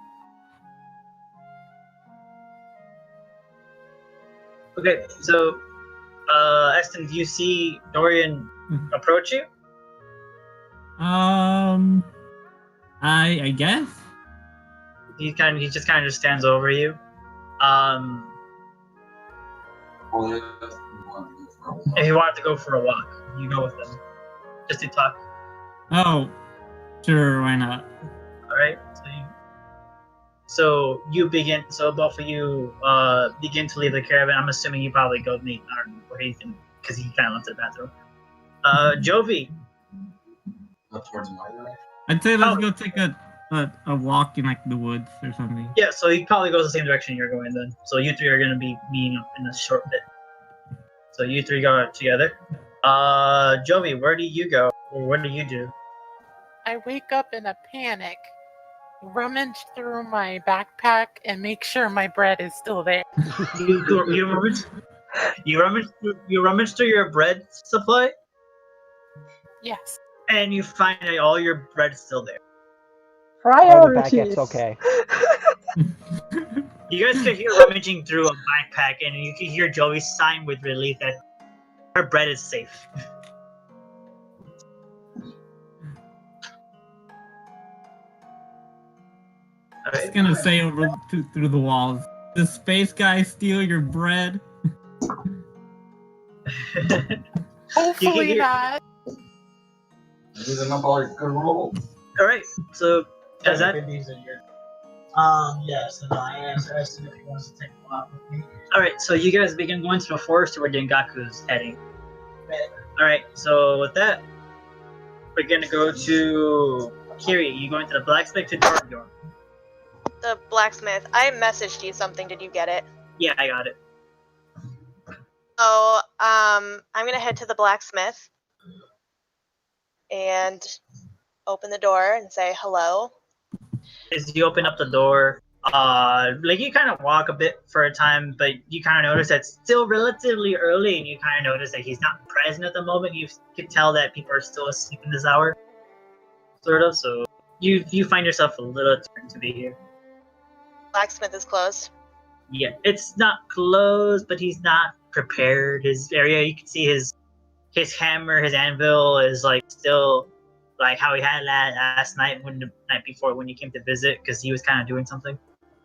A: Okay, so, Eston, do you see Dorian approach you?
H: I guess.
A: He just kind of stands over you. If you wanted to go for a walk, you go with them. Just to talk.
H: Oh, sure, why not?
A: Alright, so both of you begin to leave the caravan. I'm assuming you probably go meet Arden, or Ethan, because he kind of left the bathroom. Jovi.
B: Up towards my right.
H: I'd say let's go take a walk in like the woods or something.
A: Yeah, so he probably goes the same direction you're going then. So you three are gonna be meeting up in a short bit. So you three go out together. Joey, where do you go? Or what do you do?
G: I wake up in a panic, rummage through my backpack, and make sure my bread is still there.
A: You rummage through your bread supply,
G: Yes.
A: and you find that all your bread's still there.
F: All the
C: Priorities.
F: baguette's okay.
A: You guys could hear rummaging through a backpack, and you can hear Joey sigh with relief that her bread is safe.
H: Just gonna say over through the walls. The space guy steal your bread?
G: Hopefully not.
B: Using up all your good rolls.
A: Alright, so as that
D: These are your. Yes, and I asked Ashton if he wants to take a walk with me.
A: alright, so you guys begin going to the forest to where Dengaku's heading.
D: Right.
A: Alright, so with that, we're gonna go to Kiri. You going to the blacksmith to Torbjorn?
E: The blacksmith. I messaged you something. Did you get it?
A: Yeah, I got it.
E: So, I'm gonna head to the blacksmith and open the door and say hello.
A: As you open up the door, like you kind of walk a bit for a time, but you kind of notice that it's still relatively early, and you kind of notice that he's not present at the moment. You can tell that people are still asleep in this hour, sort of. So you find yourself a little turned to be here.
E: Blacksmith is closed.
A: Yeah, it's not closed, but he's not prepared. His area, you can see his hammer, his anvil is like still like how he had last night, the night before when you came to visit, because he was kind of doing something.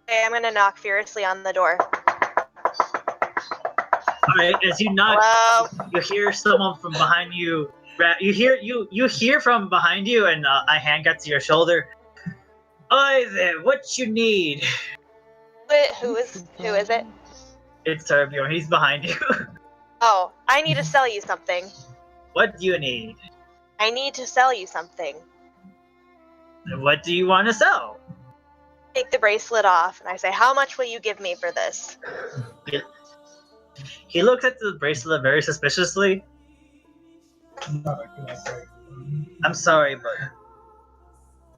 E: Okay, I'm gonna knock furiously on the door.
A: All right, as you knock,
E: Hello?
A: you hear someone from behind you. You hear from behind you, and a hand gets to your shoulder. Oi there, what you need?
E: Who is it?
A: It's Torbjorn. He's behind you.
E: Oh, I need to sell you something.
A: What do you need?
E: I need to sell you something.
A: What do you want to sell?
E: Take the bracelet off, and I say, how much will you give me for this?
A: He looks at the bracelet very suspiciously. I'm sorry, but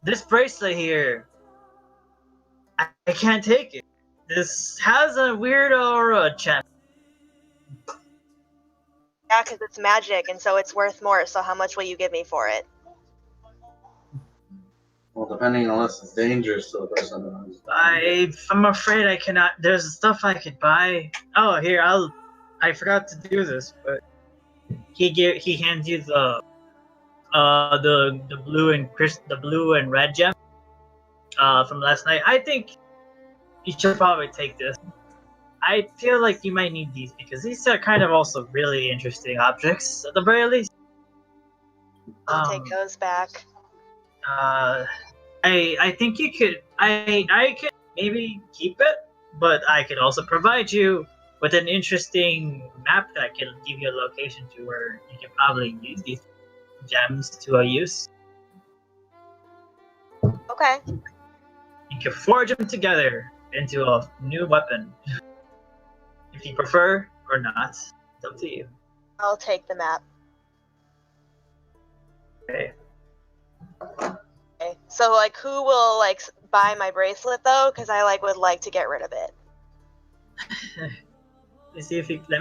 A: this bracelet here, I can't take it. This has a weird aura, champ.
E: Yeah, because it's magic, and so it's worth more, so how much will you give me for it?
B: Well, depending on unless it's dangerous to the person.
A: I'm afraid I cannot. There's stuff I could buy. Oh, here, I forgot to do this, but he hands you the blue and red gem from last night. I think you should probably take this. I feel like you might need these because these are kind of also really interesting objects at the very least.
E: I'll take those back.
A: I think you could. I could maybe keep it, but I could also provide you with an interesting map that can give you a location to where you can probably use these gems to a use.
E: Okay.
A: You can forge them together into a new weapon. If you prefer or not, it's up to you.
E: I'll take the map.
A: Okay.
E: Okay. So, like, who will, like, buy my bracelet, though? Because I, like, would like to get rid of it.
A: Let me see if you can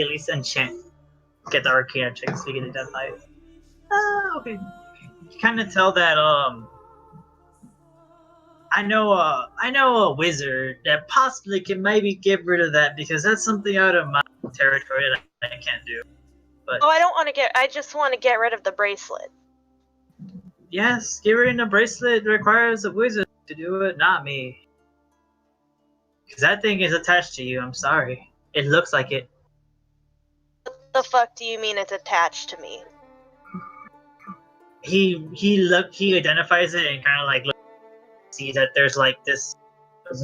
A: at least enchant. Get the arcana check so you can identify it. Okay. You kind of tell that, I know a wizard that possibly can maybe get rid of that because that's something out of my territory that I can't do. But
E: Oh, I just want to get rid of the bracelet.
A: yes, getting a bracelet requires a wizard to do it, not me. Because that thing is attached to you, I'm sorry. It looks like it.
E: What the fuck do you mean it's attached to me?
A: He identifies it and kind of like see that there's like this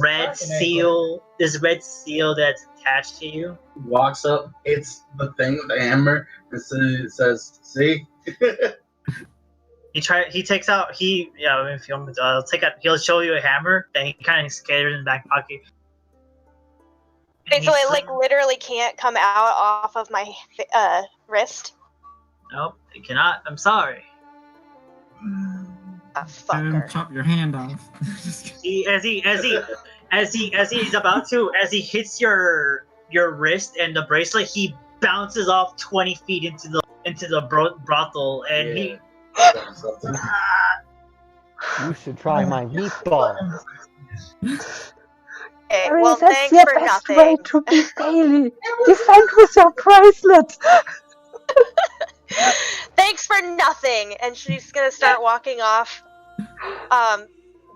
A: red seal that's attached to you.
B: Walks up, hits the thing with the hammer, and so it says, "See."
A: He takes out. If you want me to, he'll show you a hammer that he kind of scatters in his back pocket.
E: Wait, so it like literally can't come out off of my wrist?
A: Nope, it cannot. I'm sorry.
E: A
H: Have him
E: fucker.
H: chop your hand off.
A: As he hits your wrist and the bracelet, he bounces off 20 feet into the brothel, and he.
F: You should try my meatball.
E: Okay,
C: Harry,
E: well,
C: that's
E: thanks
C: your
E: for
C: best
E: nothing.
C: way to beat Bailey. Defend with your bracelet.
E: Thanks for nothing. And she's gonna start walking off,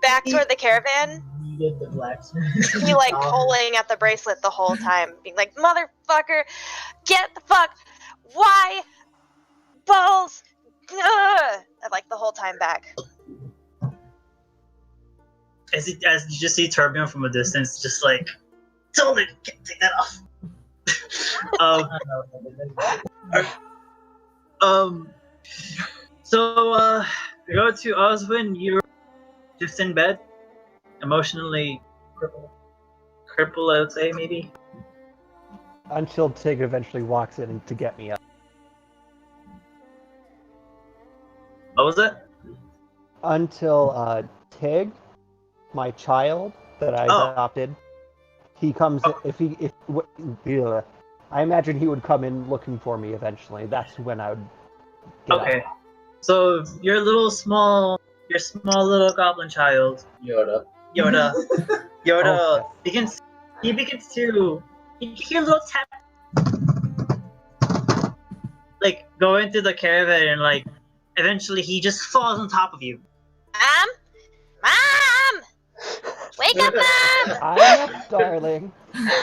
E: back toward the caravan.
D: Needed the blacksmith.
E: He like pulling at the bracelet the whole time, being like, "Motherfucker, get the fuck! Why? Balls! Ugh!" And, like the whole time back.
A: As you just see Tourbillon from a distance, just like, tell me, take that off. So we go to Oswin. You're just in bed, emotionally crippled, I would say, maybe.
F: Until Tig eventually walks in to get me up.
A: What was it?
F: Until Tig, my child that I adopted, he comes. I imagine he would come in looking for me eventually. That's when I would. Get up.
A: So your small little goblin child,
B: Yoda.
F: Oh,
A: begins. He begins to. You hear a little tap. Like go into the caravan and like. Eventually, he just falls on top of you.
E: Mom! Wake up, Mom!
F: I'm up, darling. He's not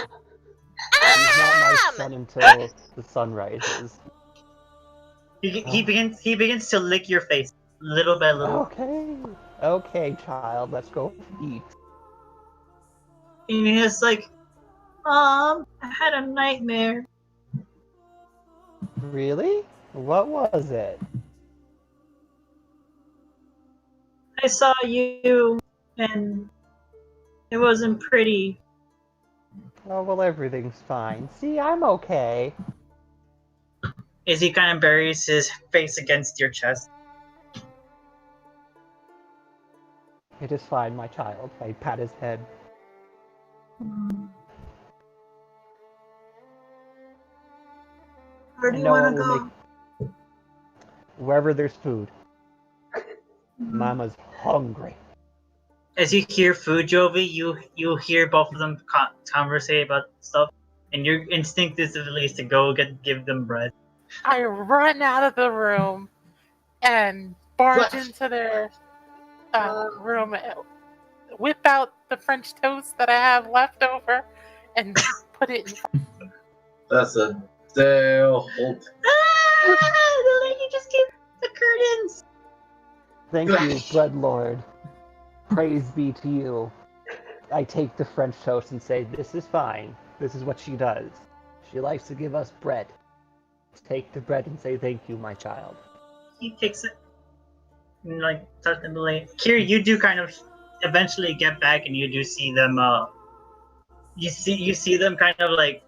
F: my son until the sun rises.
A: He begins to lick your face, little by little.
F: Okay, child. Let's go eat.
A: And he's like, Mom, I had a nightmare.
F: Really? What was it?
A: I saw you, and it wasn't pretty.
F: Oh, well, everything's fine. See, I'm okay.
A: As he kind of buries his face against your chest.
F: It is fine, my child. I pat his head.
A: Where do you want to go?
F: Wherever there's food. Mama's hungry.
A: As you hear food, Jovi, you hear both of them conversate about stuff, and your instinct is to go give them bread.
G: I run out of the room and barge into their room, whip out the French toast that I have left over, and put it in.
B: That's a Dale.
A: The lady just gave the curtains.
F: Thank you, bread lord. Praise be to you. I take the French toast and say, this is fine. This is what she does. She likes to give us bread. Take the bread and say thank you, my child.
A: He takes it and like touch them. Kira, you do kind of eventually get back, and you do see them. You see them kind of like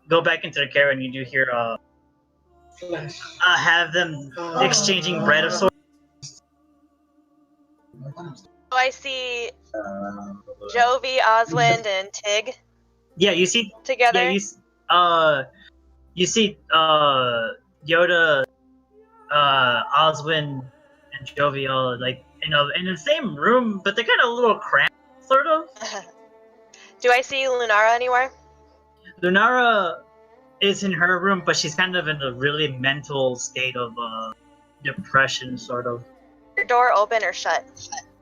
A: go back into the caravan. And you do hear have them exchanging bread of sorts.
E: So I see Jovi, Oswind, and Tig.
A: Yeah, you see
E: together.
A: Yeah, you see Yoda, Oswin, and Jovi all like in the same room, but they're kind of a little cramped, sort of.
E: Do I see Lunara anywhere?
A: Lunara is in her room, but she's kind of in a really mental state of depression, sort of.
E: Your door open or shut?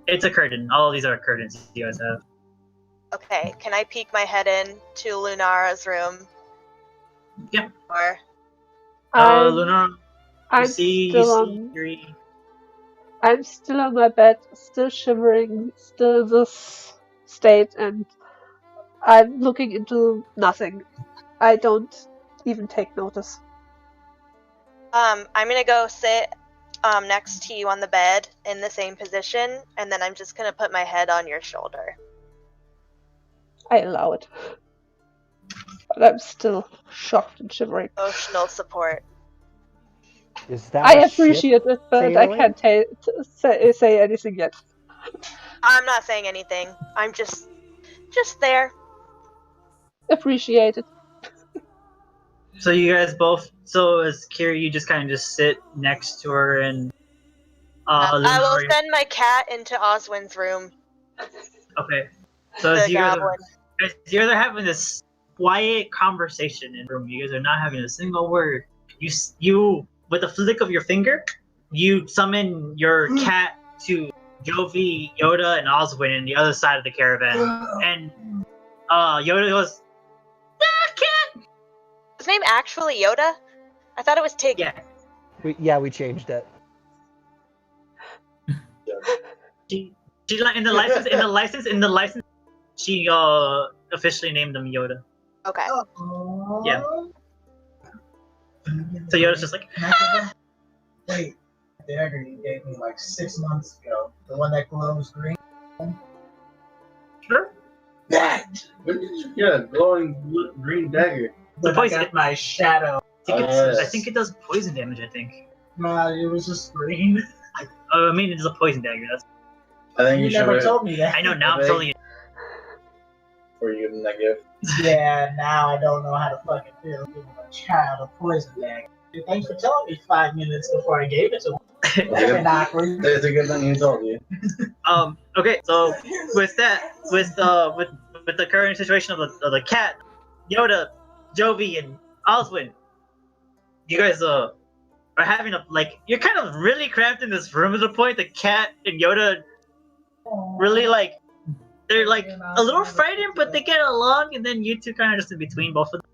A: It's a curtain. All of these are curtains you guys have.
E: Okay, can I peek my head in to Lunara's room?
A: Yeah.
E: Or
A: Lunara,
C: I'm still on my bed, still shivering, still in this state, and I'm looking into nothing. I don't even take notice.
E: I'm gonna go sit next to you on the bed in the same position, and then I'm just gonna put my head on your shoulder.
C: I allow it. But I'm still shocked and shivering.
E: Emotional support.
F: Is that
C: I
F: a ship
C: appreciate it, but I
F: sailing?
C: can't say anything yet.
E: I'm not saying anything. I'm just there.
C: Appreciate it.
A: So you guys both. So as Kira, you just kind of just sit next to her and.
E: I will
A: Lunari-
E: send my cat into Oswin's room.
A: Okay. So
E: The
A: as you guys
E: goblin.
A: are having this quiet conversation in the room. You guys are not having a single word. You with a flick of your finger, you summon your cat to Jovi, Yoda, and Oswin in the other side of the caravan. And Yoda goes, "Ah, cat!"
E: His name actually Yoda? I thought it was Tig.
A: Yeah.
F: We changed it.
A: She like in the license she officially named him Yoda.
E: Okay.
A: Yeah. So Yoda's just like,
D: Wait, the dagger you gave me like 6 months ago, the one that glows green.
A: sure.
B: That! When did you get a glowing green dagger?
D: But I got my shadow.
A: I think it does poison damage. I think.
D: Nah, it was just green.
A: I mean, it's a poison dagger. That's.
B: I think
D: You
B: you
D: never
B: should
D: told me that.
A: I know now. I'm telling you.
B: for you in that gift.
D: Yeah, now I don't know how to fucking feel giving a child a poison dagger. Thanks for telling me 5 minutes before I gave it to him. That's been awkward.
B: It's a good thing he told you.
A: Okay. So with that, with the current situation of the cat, Yoda, Jovi, and Oswin, you guys are having you're kind of really cramped in this room at the point. The cat and Yoda really they're like a little frightened, but they get along, and then you two kind of just in between both of them.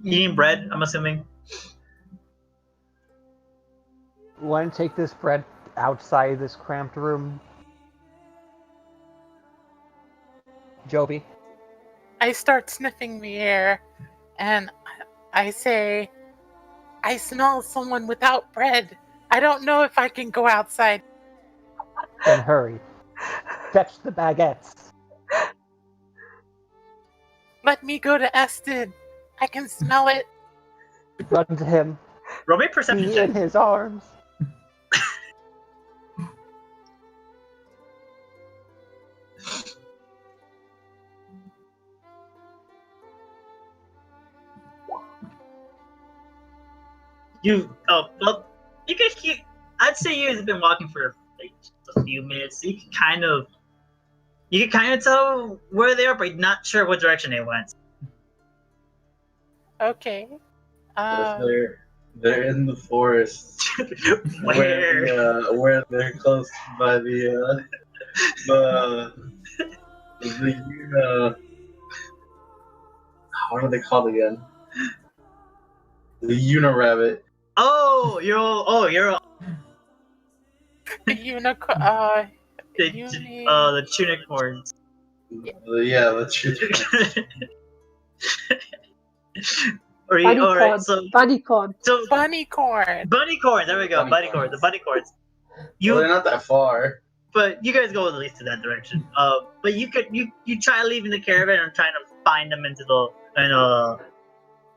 A: Eating bread, I'm assuming.
F: Want to take this bread outside this cramped room? Joby?
G: I start sniffing the air, and I say, I smell someone without bread. I don't know if I can go outside.
F: Then hurry. Fetch the baguettes.
G: Let me go to Eston. I can smell it.
F: Run to him.
A: Roll me a perception
F: Be
A: check.
F: in his arms.
A: You I'd say you guys have been walking for like just a few minutes. So you can kind of tell where they are, but you're not sure what direction they went.
G: Okay.
B: They're in the forest. Where they're close by the what are they called again? The Unirabbit.
A: You're
G: The unicorn.
A: the tunicorns.
B: The Tunicorn.
A: Alright, so
C: Bunnycorn.
G: Bunnycorn.
A: Bunnycorn, there we go.
B: Bunnycorns.
A: The bunnycorns.
B: Well, they're not that far.
A: But you guys go at least to that direction. But you try leaving the caravan and trying to find them into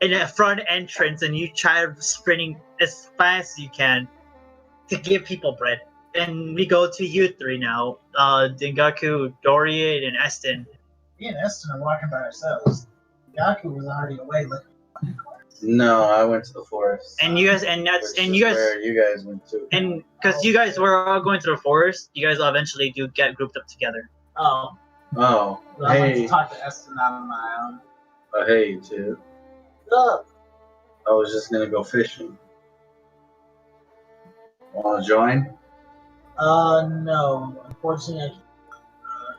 A: in the front entrance, and you try sprinting as fast as you can to give people bread. And we go to you three now. Dengaku, Dorian, and Eston.
D: Me and Eston are walking by ourselves. Yaku was already away looking.
B: No, I went to the forest.
A: And you guys,
B: Where you guys went to.
A: and because you guys were all going to the forest, you guys eventually do get grouped up together.
D: Oh.
B: Oh,
D: Well, I went
B: hey.
D: to talk to Eston on my own.
B: Hey, too.
D: Look.
B: I was just gonna go fishing. Wanna join?
D: No. Unfortunately, I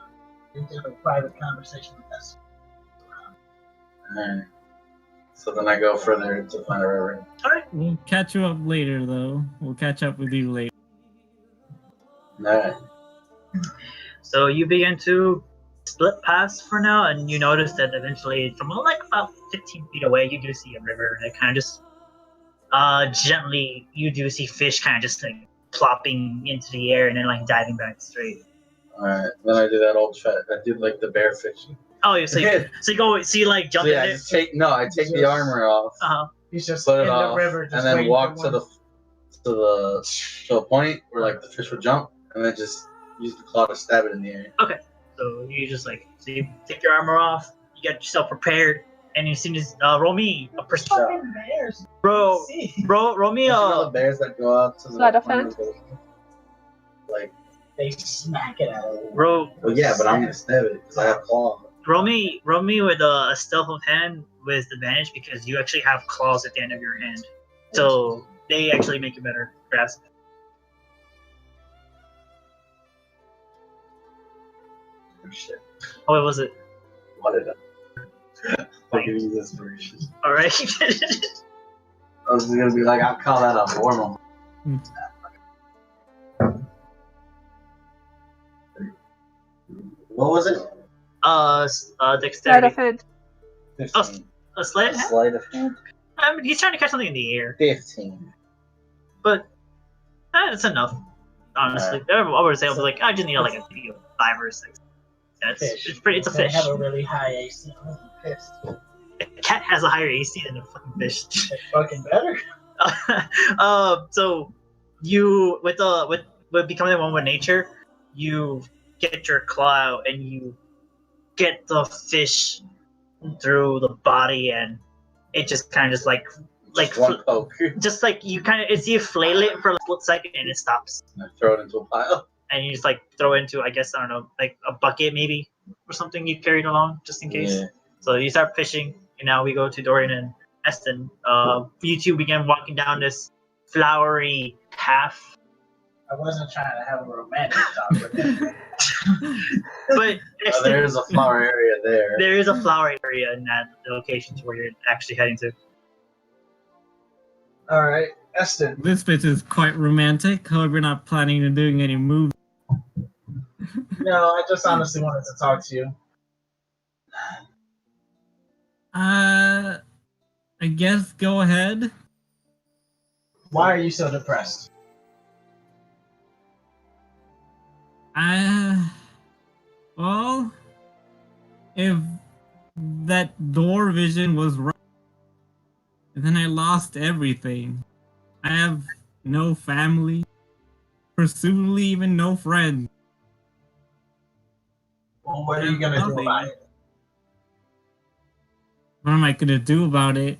D: didn't have a private conversation with Eston.
B: Alright. So then I go further to find a river.
H: We'll catch you up later, though. We'll catch up with you later.
B: Alright.
A: So you begin to split paths for now, and you notice that eventually, from about 15 feet away, you do see a river that kind of just gently you do see fish kind of just like plopping into the air and then like diving back straight.
B: Alright, then I do that old shot. I did like the bear fishing.
A: Oh, so you like jump in
B: I
A: there.
B: just take the armor off,
D: He's just
B: put
D: in
B: it
D: the
B: off,
D: river, just
B: and then
D: waiting
B: walk
D: for
B: to
D: one.
B: a point where like the fish would jump, and then just use the claw to stab it in the air.
A: Okay, so you just like you take your armor off, you get yourself prepared, and as soon as roll me a perception.
D: Fucking bears.
A: Roll me
B: Don't you know the bears that go out to the
C: Sleight of
B: corner
C: hand?
B: of the- like,
D: They smack it out of the
A: roll
B: well, yeah, but I'm gonna stab it because I have claw.
A: roll me with a stealth of hand with advantage because you actually have claws at the end of your hand, so they actually make a better grasp.
B: Oh, shit.
A: Oh, what was it?
B: What did I'll give you this inspiration.
A: All right.
B: I was gonna be like, I'll call that a normal. What was it?
C: Sleight
A: Dexterity.
C: of hand.
B: 15.
A: A sleight.
B: Sleight of hand?
A: I mean, he's trying to catch something in the air,
B: 15.
A: but that's enough. Honestly, I would say I was like, I just need like a 5 or 6. That's
D: fish.
A: it's a
D: They
A: fish.
D: have a really high AC. I'm pissed.
A: A cat has a higher AC than a fucking fish.
D: It's fucking better.
A: So you with becoming one with nature, you get your claw out and you get the fish through the body, and it just kind of just like
B: One poke.
A: just like you kind of it's you flail it for a split second and it stops,
B: I throw it into a pile.
A: and you just like throw it into, I guess, I don't know, like a bucket maybe or something you carried along just in case.
B: Yeah.
A: So you start fishing, and now we go to Dorian and Eston. You two begin walking down this flowery path.
D: I wasn't trying to have a romantic talk with him.
A: But Eston,
B: There's a flower area there.
A: there is a flower area in that location to where you're actually heading to.
D: All right, Eston.
H: This bit is quite romantic. However, we're not planning on doing any moves.
D: No, I just honestly wanted to talk to you.
H: I guess go ahead.
D: Why are you so depressed?
H: Well, if that door vision was right, then I lost everything. I have no family, presumably even no friends.
D: Well, what are you gonna do
H: Nothing.
D: about it?
H: What am I gonna do about it?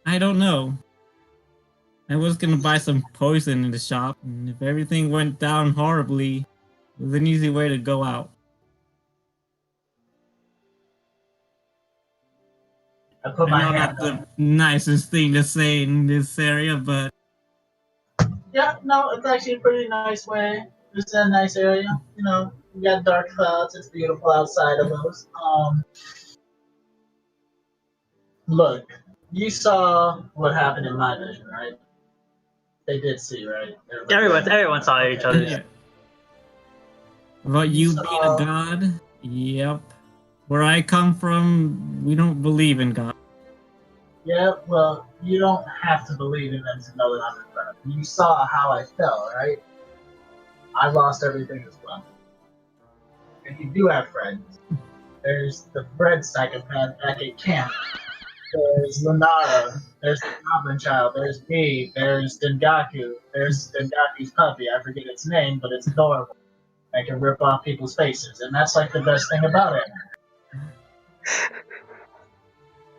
H: I don't know. I was gonna buy some poison in the shop, and if everything went down horribly, it was an easy way to go out.
D: I put
H: I
D: my
H: know
D: hand
H: not
D: on.
H: the nicest thing to say in this area, but
D: Yeah, no, it's actually a pretty nice way. It's a nice area. You know, you got dark clouds. It's beautiful outside of those. Look, you saw what happened in my vision, right? They did see, right?
A: Everyone saw each other.
H: yeah. About you
D: So-
H: being a god? Yep. Where I come from, we don't believe in God.
D: Yeah, well, you don't have to believe in them to know that I'm in front of you. You saw how I fell, right? I lost everything as well. And you do have friends. There's the Fred psychopath back at camp. There's Lunara. There's the Goblin Child. There's me. There's Dengaku. There's Dengaku's puppy. I forget its name, but it's adorable. I can rip off people's faces, and that's like the best thing about it.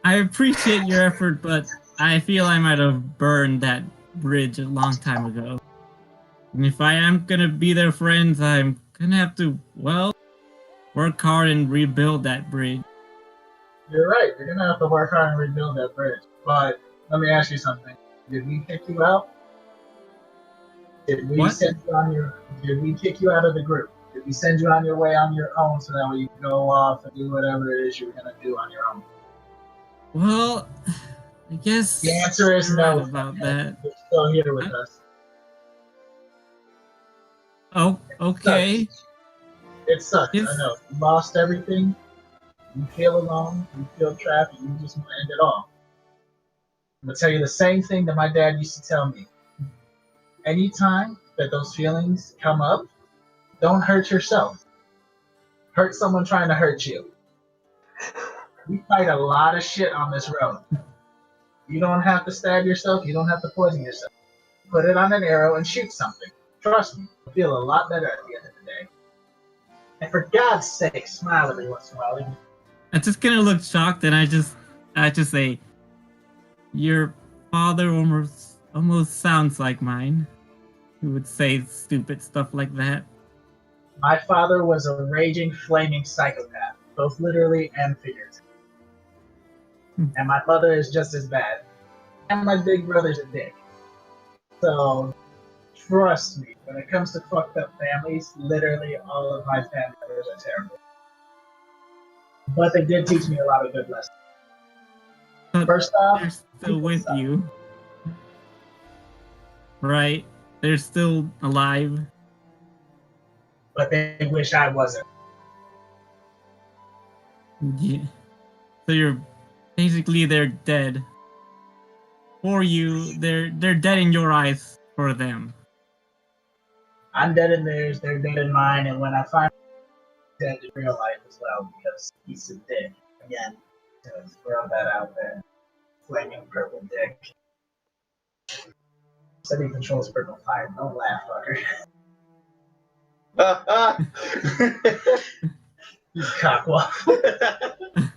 H: I appreciate your effort, but I feel I might have burned that bridge a long time ago. And if I am gonna be their friends, I'm gonna have to, well, work hard and rebuild that bridge.
D: You're right. You're gonna have to work hard and rebuild that bridge. But let me ask you something. Did we kick you out? Did we
H: What?
D: send you on your? Did we kick you out of the group? Did we send you on your way on your own so that way you can go off and do whatever it is you were gonna do on your own?
H: Well, I guess
D: The answer is
H: you're
D: no.
H: right about that.
D: You're still here with us.
H: Oh, okay.
D: It sucks.
H: Yes.
D: I know. You lost everything. You feel alone. You feel trapped. And you just want to end it all. I'm gonna tell you the same thing that my dad used to tell me. Anytime that those feelings come up, don't hurt yourself. Hurt someone trying to hurt you. We fight a lot of shit on this road. You don't have to stab yourself. You don't have to poison yourself. Put it on an arrow and shoot something. Trust me, you'll feel a lot better at the end of the day. And for God's sake, smile every once in a while.
H: I'm just gonna look shocked, and I just say, your father almost sounds like mine. Who would say stupid stuff like that?
D: My father was a raging, flaming psychopath, both literally and figuratively. And my mother is just as bad. And my big brother's a dick. So, trust me, when it comes to fucked up families, literally all of my family members are terrible. But they did teach me a lot of good lessons.
H: But
D: First off,
H: they're still with you. Right? They're still alive.
D: But they wish I wasn't.
H: Yeah. So you're basically they're dead. For you, they're dead in your eyes for them.
D: I'm dead in theirs, they're dead in mine, and when I find dead in real life as well, because he's a dick. Again, to throw that out there. Flaming purple dick. Said he controls purple fire. Don't laugh, fucker. You cockwaffle.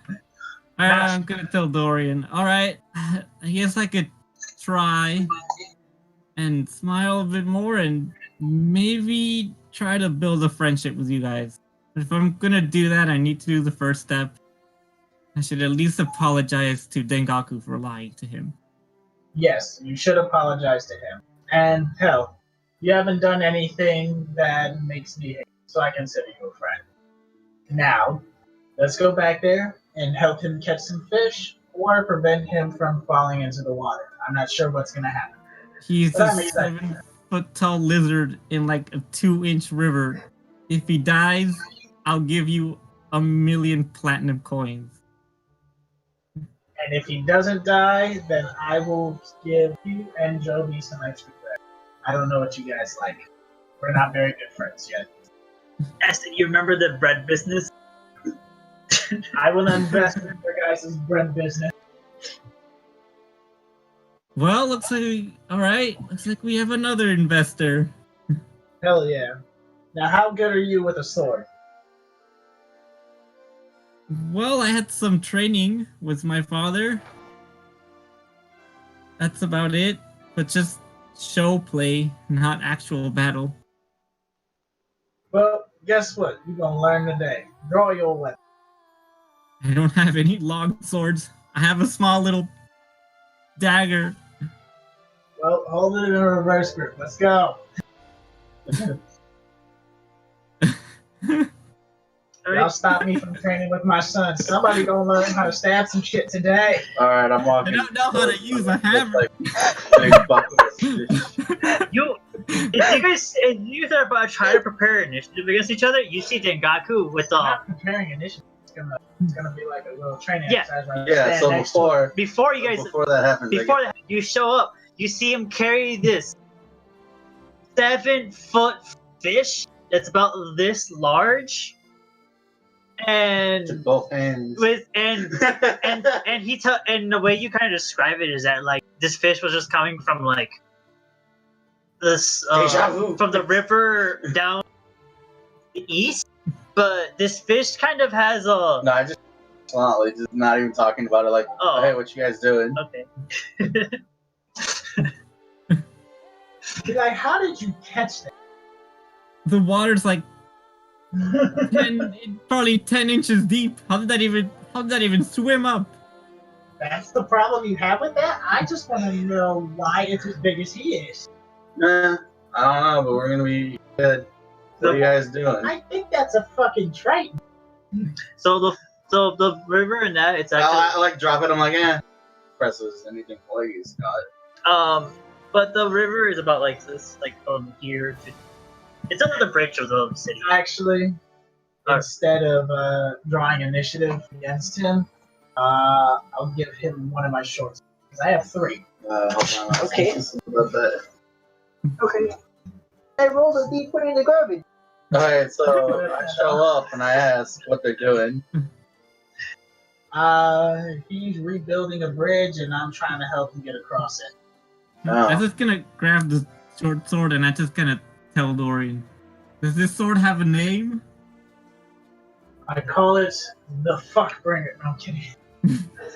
H: I'm gonna tell Dorian. Alright, I guess I could try and smile a bit more and maybe try to build a friendship with you guys. But if I'm gonna do that, I need to do the first step. I should at least apologize to Dengaku for lying to him.
D: Yes, you should apologize to him. And hell, you haven't done anything that makes me hate, so I consider you a friend. Now, let's go back there and help him catch some fish or prevent him from falling into the water. I'm not sure what's going to happen.
H: He's
D: But
H: a
D: I'm excited.
H: 7-foot tall lizard in like a 2-inch river. If he dies, I'll give you 1,000,000 platinum coins.
D: And if he doesn't die, then I will give you and Joby some extra bread. I don't know what you guys like. We're not very good friends yet.
A: Aston, you remember the bread business?
D: I will invest in your guys' bread business.
H: Well, looks like we have another investor.
D: Hell yeah. Now, how good are you with a sword?
H: Well, I had some training with my father. That's about it. But just show play, not actual battle.
D: Well, guess what? You're gonna learn today. Draw your weapon.
H: I don't have any long swords. I have a small little dagger.
D: Well, hold it in a reverse grip. Let's go. Y'all stop me from training with my son. Somebody gonna learn how to stab some shit today.
B: Alright, I'm
H: I
B: walking.
H: don't know how to use a hammer.
B: Big bucket of fish.
A: If you guys are about to try to prepare initiative against each other, you see Dengaku with
D: I'm not preparing initiative. It's gonna be like a little training exercise right
B: Yeah,
D: there.
B: so
D: Stand next to it.
A: before you guys
B: before that happens,
A: before that, you show up, you see him carry this 7-foot fish that's about this large, and
B: both hands.
A: and the way you kind of describe it is that like this fish was just coming from like this
B: Deja vu.
A: from the river down the east, but this fish kind of has a
B: No, I just not even talking about it. Like,
A: Oh.
B: hey, what you guys doing?
A: okay.
D: Be like, how did you catch that?
H: The water's like probably 10 inches deep. How did that even swim up?
D: That's the problem you have with that? I just want to know why it's as big as he is.
B: Nah, I don't know, but we're gonna be good. What are you guys doing?
D: I think that's a fucking triton.
A: So the river and that it's
B: I
A: actually
B: like drop it. I'm like, presses anything for you, Scott.
A: but the river is about like this, like from here to it's under the bridge of the city.
D: Actually, instead of drawing initiative against him, I'll give him one of my shorts. 'Cause I have 3.
B: Hold on.
D: Okay.
B: About that.
D: Okay. I rolled a D20 in the garbage.
B: Alright, so I show up and I ask what they're doing.
D: He's rebuilding a bridge, and I'm trying to help him get across it.
H: I'm just gonna grab the short sword and I just gonna tell Dorian. Does this sword have a name?
D: I call it the fuck bringer. No, I'm kidding.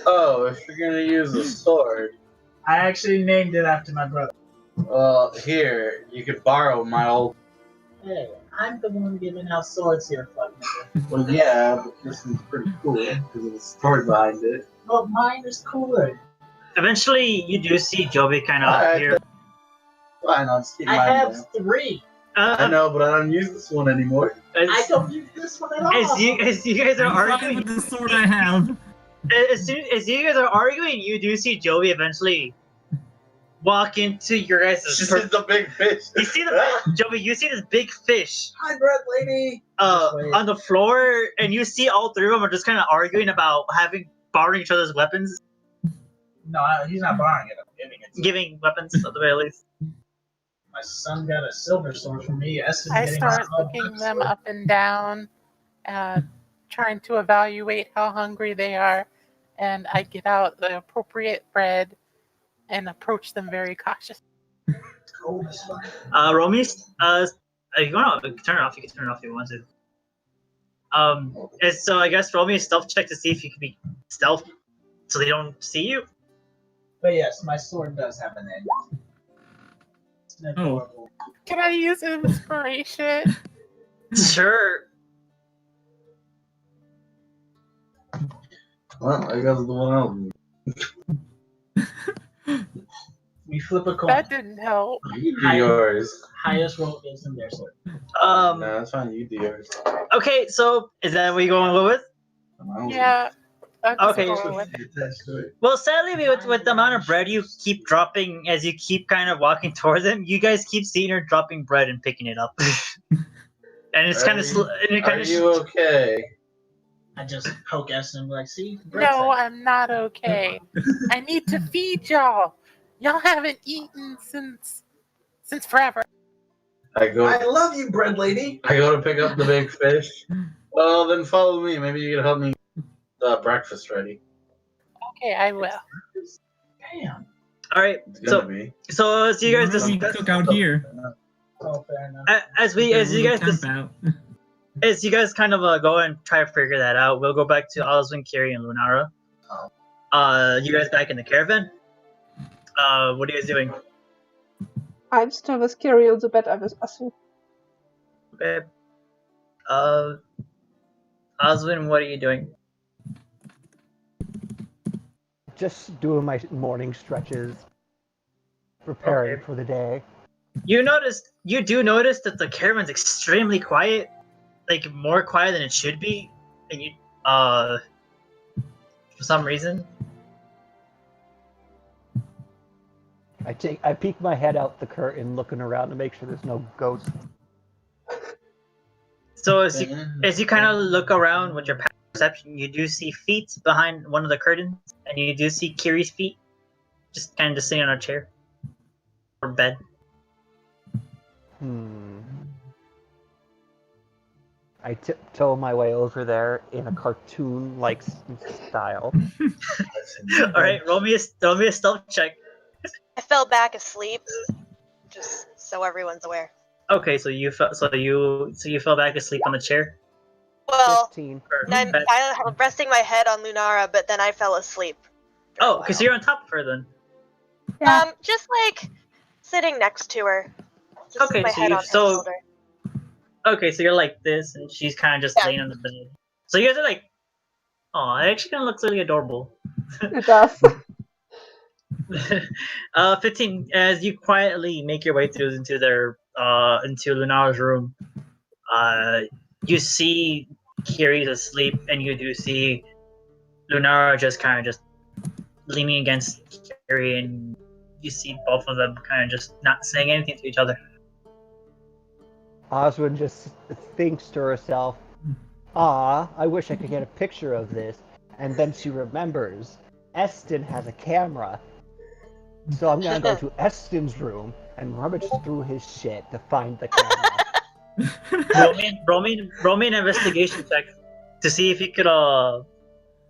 B: Oh, if you're gonna use a sword,
D: I actually named it after my brother.
B: well, here, you could borrow my old.
D: Hey, I'm the one giving out swords here, fuck nigga.
B: Well, yeah, but this one's pretty cool because of the story behind it.
D: But mine is cooler.
A: Eventually, you do see Joby kind of appear.
B: Fine, I'll just keep
D: I
B: mine
D: have
B: now.
D: 3.
B: I know, but I don't use this one anymore.
D: I don't use this one at all.
A: As you guys are
H: I'm fine
A: arguing,
H: with the sword I have.
A: as soon as you guys are arguing, you do see Joby eventually walk into your guys'
B: This is the big fish.
A: You see Joby, you see this big fish
D: Hi, bread lady.
A: on the floor, and you see all 3 of them are just kind of arguing about borrowing each other's weapons,
D: No, he's not borrowing it. I'm giving it to him.
A: giving weapons at the very least.
D: My son got a silver sword from me.
G: I start looking them up and down, trying to evaluate how hungry they are, and I get out the appropriate bread and approach them very cautiously.
A: Romy, if you want to turn it off, you can turn it off if you want to. So I guess roll me a stealth check to see if you can be stealth, so they don't see you.
D: But yes, my sword does have a name. It's adorable.
G: Can I use inspiration?
A: Sure.
B: Well, I guess the one else.
D: We flip a coin.
G: That didn't help.
B: You do yours.
D: Highest roll gives them their sword.
B: No, that's fine. You do yours.
A: Okay, so is that what you're going with?
G: Yeah. I'm just
A: Okay.
G: going with it.
A: Well, sadly, with the amount of bread you keep dropping as you keep kind of walking towards them, you guys keep seeing her dropping bread and picking it up. And it's kind of
B: Are you okay?
D: I just poke at him like, see?
G: No, I'm not okay. I need to feed y'all. Y'all haven't eaten since forever.
B: I
D: love you, bread lady.
B: I go to pick up the big fish. Well, then follow me. Maybe you can help me get breakfast ready.
G: Okay, I will.
D: Damn.
A: All right.
B: It's gonna be.
A: So as you guys
H: What do we cook out here?
D: Oh, fair enough.
A: As you guys kind of go and try to figure that out, we'll go back to Oswin, Kiri, and Lunara. You guys back in the caravan? What are you guys doing?
C: I'm still with Kiri on the bed. I was asleep.
A: Okay. Oswin, what are you doing?
F: Just doing my morning stretches, preparing for the day.
A: You do notice that the caravan's extremely quiet, like more quiet than it should be, and you, for some reason.
F: I peek my head out the curtain, looking around to make sure there's no ghosts.
A: So as you kind of look around with your perception, you do see feet behind one of the curtains, and you do see Kiri's feet, just kind of just sitting on a chair or bed.
F: I tiptoe my way over there in a cartoon-like style.
A: All right, roll me a stealth check.
E: I fell back asleep, just so everyone's aware.
A: Okay, so you fell back asleep on the chair.
E: Well,
F: 15.
E: I was resting my head on Lunara, but then I fell asleep.
A: Oh, okay, so you're on top of her then.
C: Yeah.
E: Just like sitting next to her. Just
A: Okay,
E: my
A: so
E: head on her shoulder.
A: Okay, so you're like this, and she's kind of just laying on the bed. So you guys are like, oh, it actually kind of looks really adorable.
C: It does.
A: 15. As you quietly make your way through into Lunara's room, you see Kiri's asleep, and you do see Lunara just leaning against Kiri, and you see both of them kind of just not saying anything to each other.
F: Oswin just thinks to herself, I wish I could get a picture of this. And then she remembers, Eston has a camera. So I'm gonna go to Eston's room and rummage through his shit to find the camera.
A: Roll me an investigation check to see if you could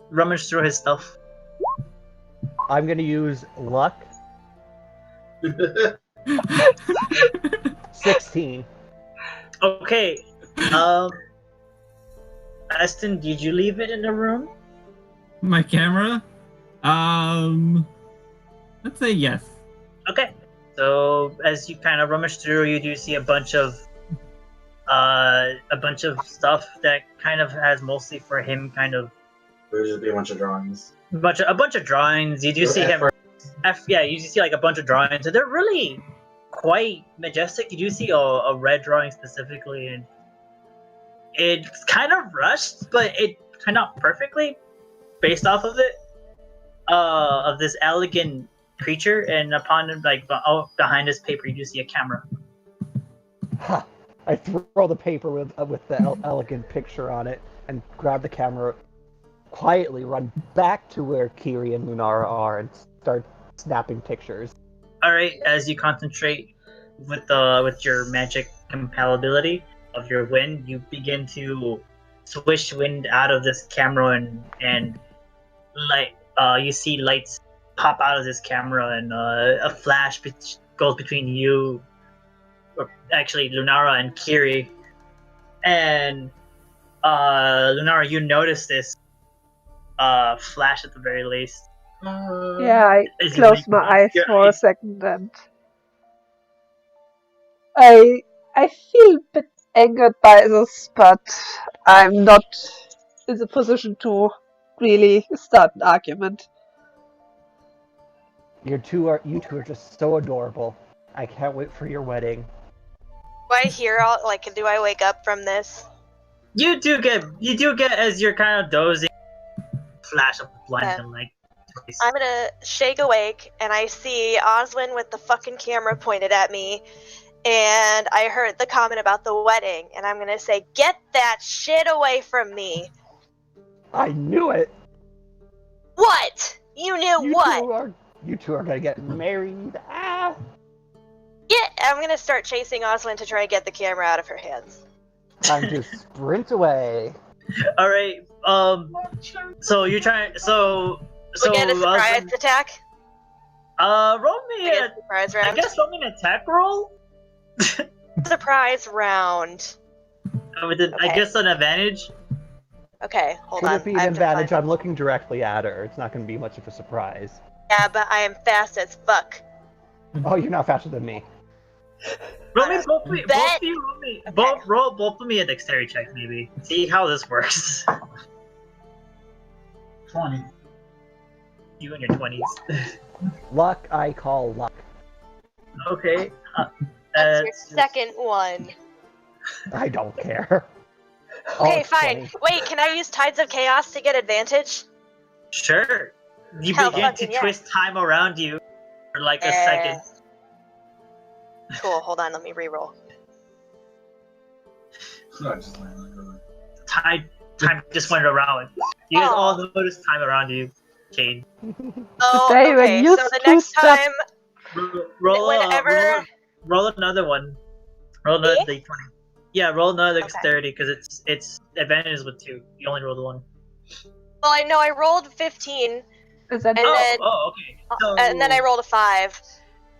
A: rummage through his stuff.
F: I'm gonna use luck. 16.
A: Okay. Aston, did you leave it in the room?
H: My camera? Let's say yes.
A: Okay. So as you kind of rummage through, you do see a bunch of stuff that kind of has mostly for him kind of
B: There's just be a bunch of drawings.
A: a bunch of drawings. You do see him. You see like a bunch of drawings, and they're really quite majestic. You do see a red drawing specifically, and it's kind of rushed, but it turned out perfectly based off of it. Of this elegant creature, and upon him, like behind this paper, you do see a camera.
F: Ha! I throw the paper with the elegant picture on it and grab the camera. Quietly run back to where Kiri and Lunara are and start snapping pictures.
A: All right, as you concentrate with your magic compatibility of your wind, you begin to swish wind out of this camera, and light. You see lights pop out of this camera, and a flash goes between you, or actually Lunara and Kiri. And Lunara, you notice this flash at the very least.
C: Yeah, I
A: As you
C: close
A: blink
C: my eyes
A: your
C: for a
A: eyes.
C: second and I feel a bit angered by this, but I'm not in the position to really start an argument.
F: You two are just so adorable. I can't wait for your wedding.
E: Do I hear all, like, do I wake up from this?
A: You do get as you're kind of dozing, flash of light
E: Yeah.
A: and like.
E: I'm gonna shake awake, and I see Oswin with the fucking camera pointed at me, and I heard the comment about the wedding, and I'm gonna say, get that shit away from me!
F: I knew it!
E: What? You knew what?
F: You two are gonna get married. Ah!
E: Yeah, I'm gonna start chasing Oswin to try and get the camera out of her hands.
F: Time to sprint away.
A: All right. So you're trying. So
E: We'll get a surprise attack.
A: Roll me
E: We get a surprise round.
A: I guess roll me an attack roll.
E: Surprise round.
A: With I
E: Okay.
A: guess an advantage.
E: Okay, hold
F: Should
E: on.
F: it be
E: I
F: an
E: have to find-
F: advantage? I'm looking directly at her. It's not gonna be much of a surprise.
E: Yeah, but I am fast as fuck.
F: Oh, you're not faster than me.
A: Roll me both of you.
E: Bet.
A: Both of you roll me.
E: Okay.
A: Roll both of me a dexterity check, maybe. See how this works.
D: 20.
A: You in your 20s.
F: Luck, I call luck.
A: Okay.
E: That's your second one.
F: I don't care.
E: Okay,
F: it's
E: fine.
F: 20.
E: Wait, can I use Tides of Chaos to get advantage?
A: Sure. You
E: Hell
A: begin to
E: fucking yeah.
A: twist time around you for like a second.
E: Cool, hold on, let me reroll.
B: No, just like that.
A: Time just went around. You guys all noticed time around you, Kane.
E: Oh,
C: Today when
E: okay,
C: you
E: so the
C: two
E: next
C: stop-
E: time,
A: Roll another one. Roll another
E: Me?
A: d20. Yeah, roll another
E: Okay.
A: dexterity because it's advantage with 2. You only rolled 1.
E: well, I know I rolled 15,
C: Is that
E: And then-
A: okay. So,
E: and then I rolled a 5.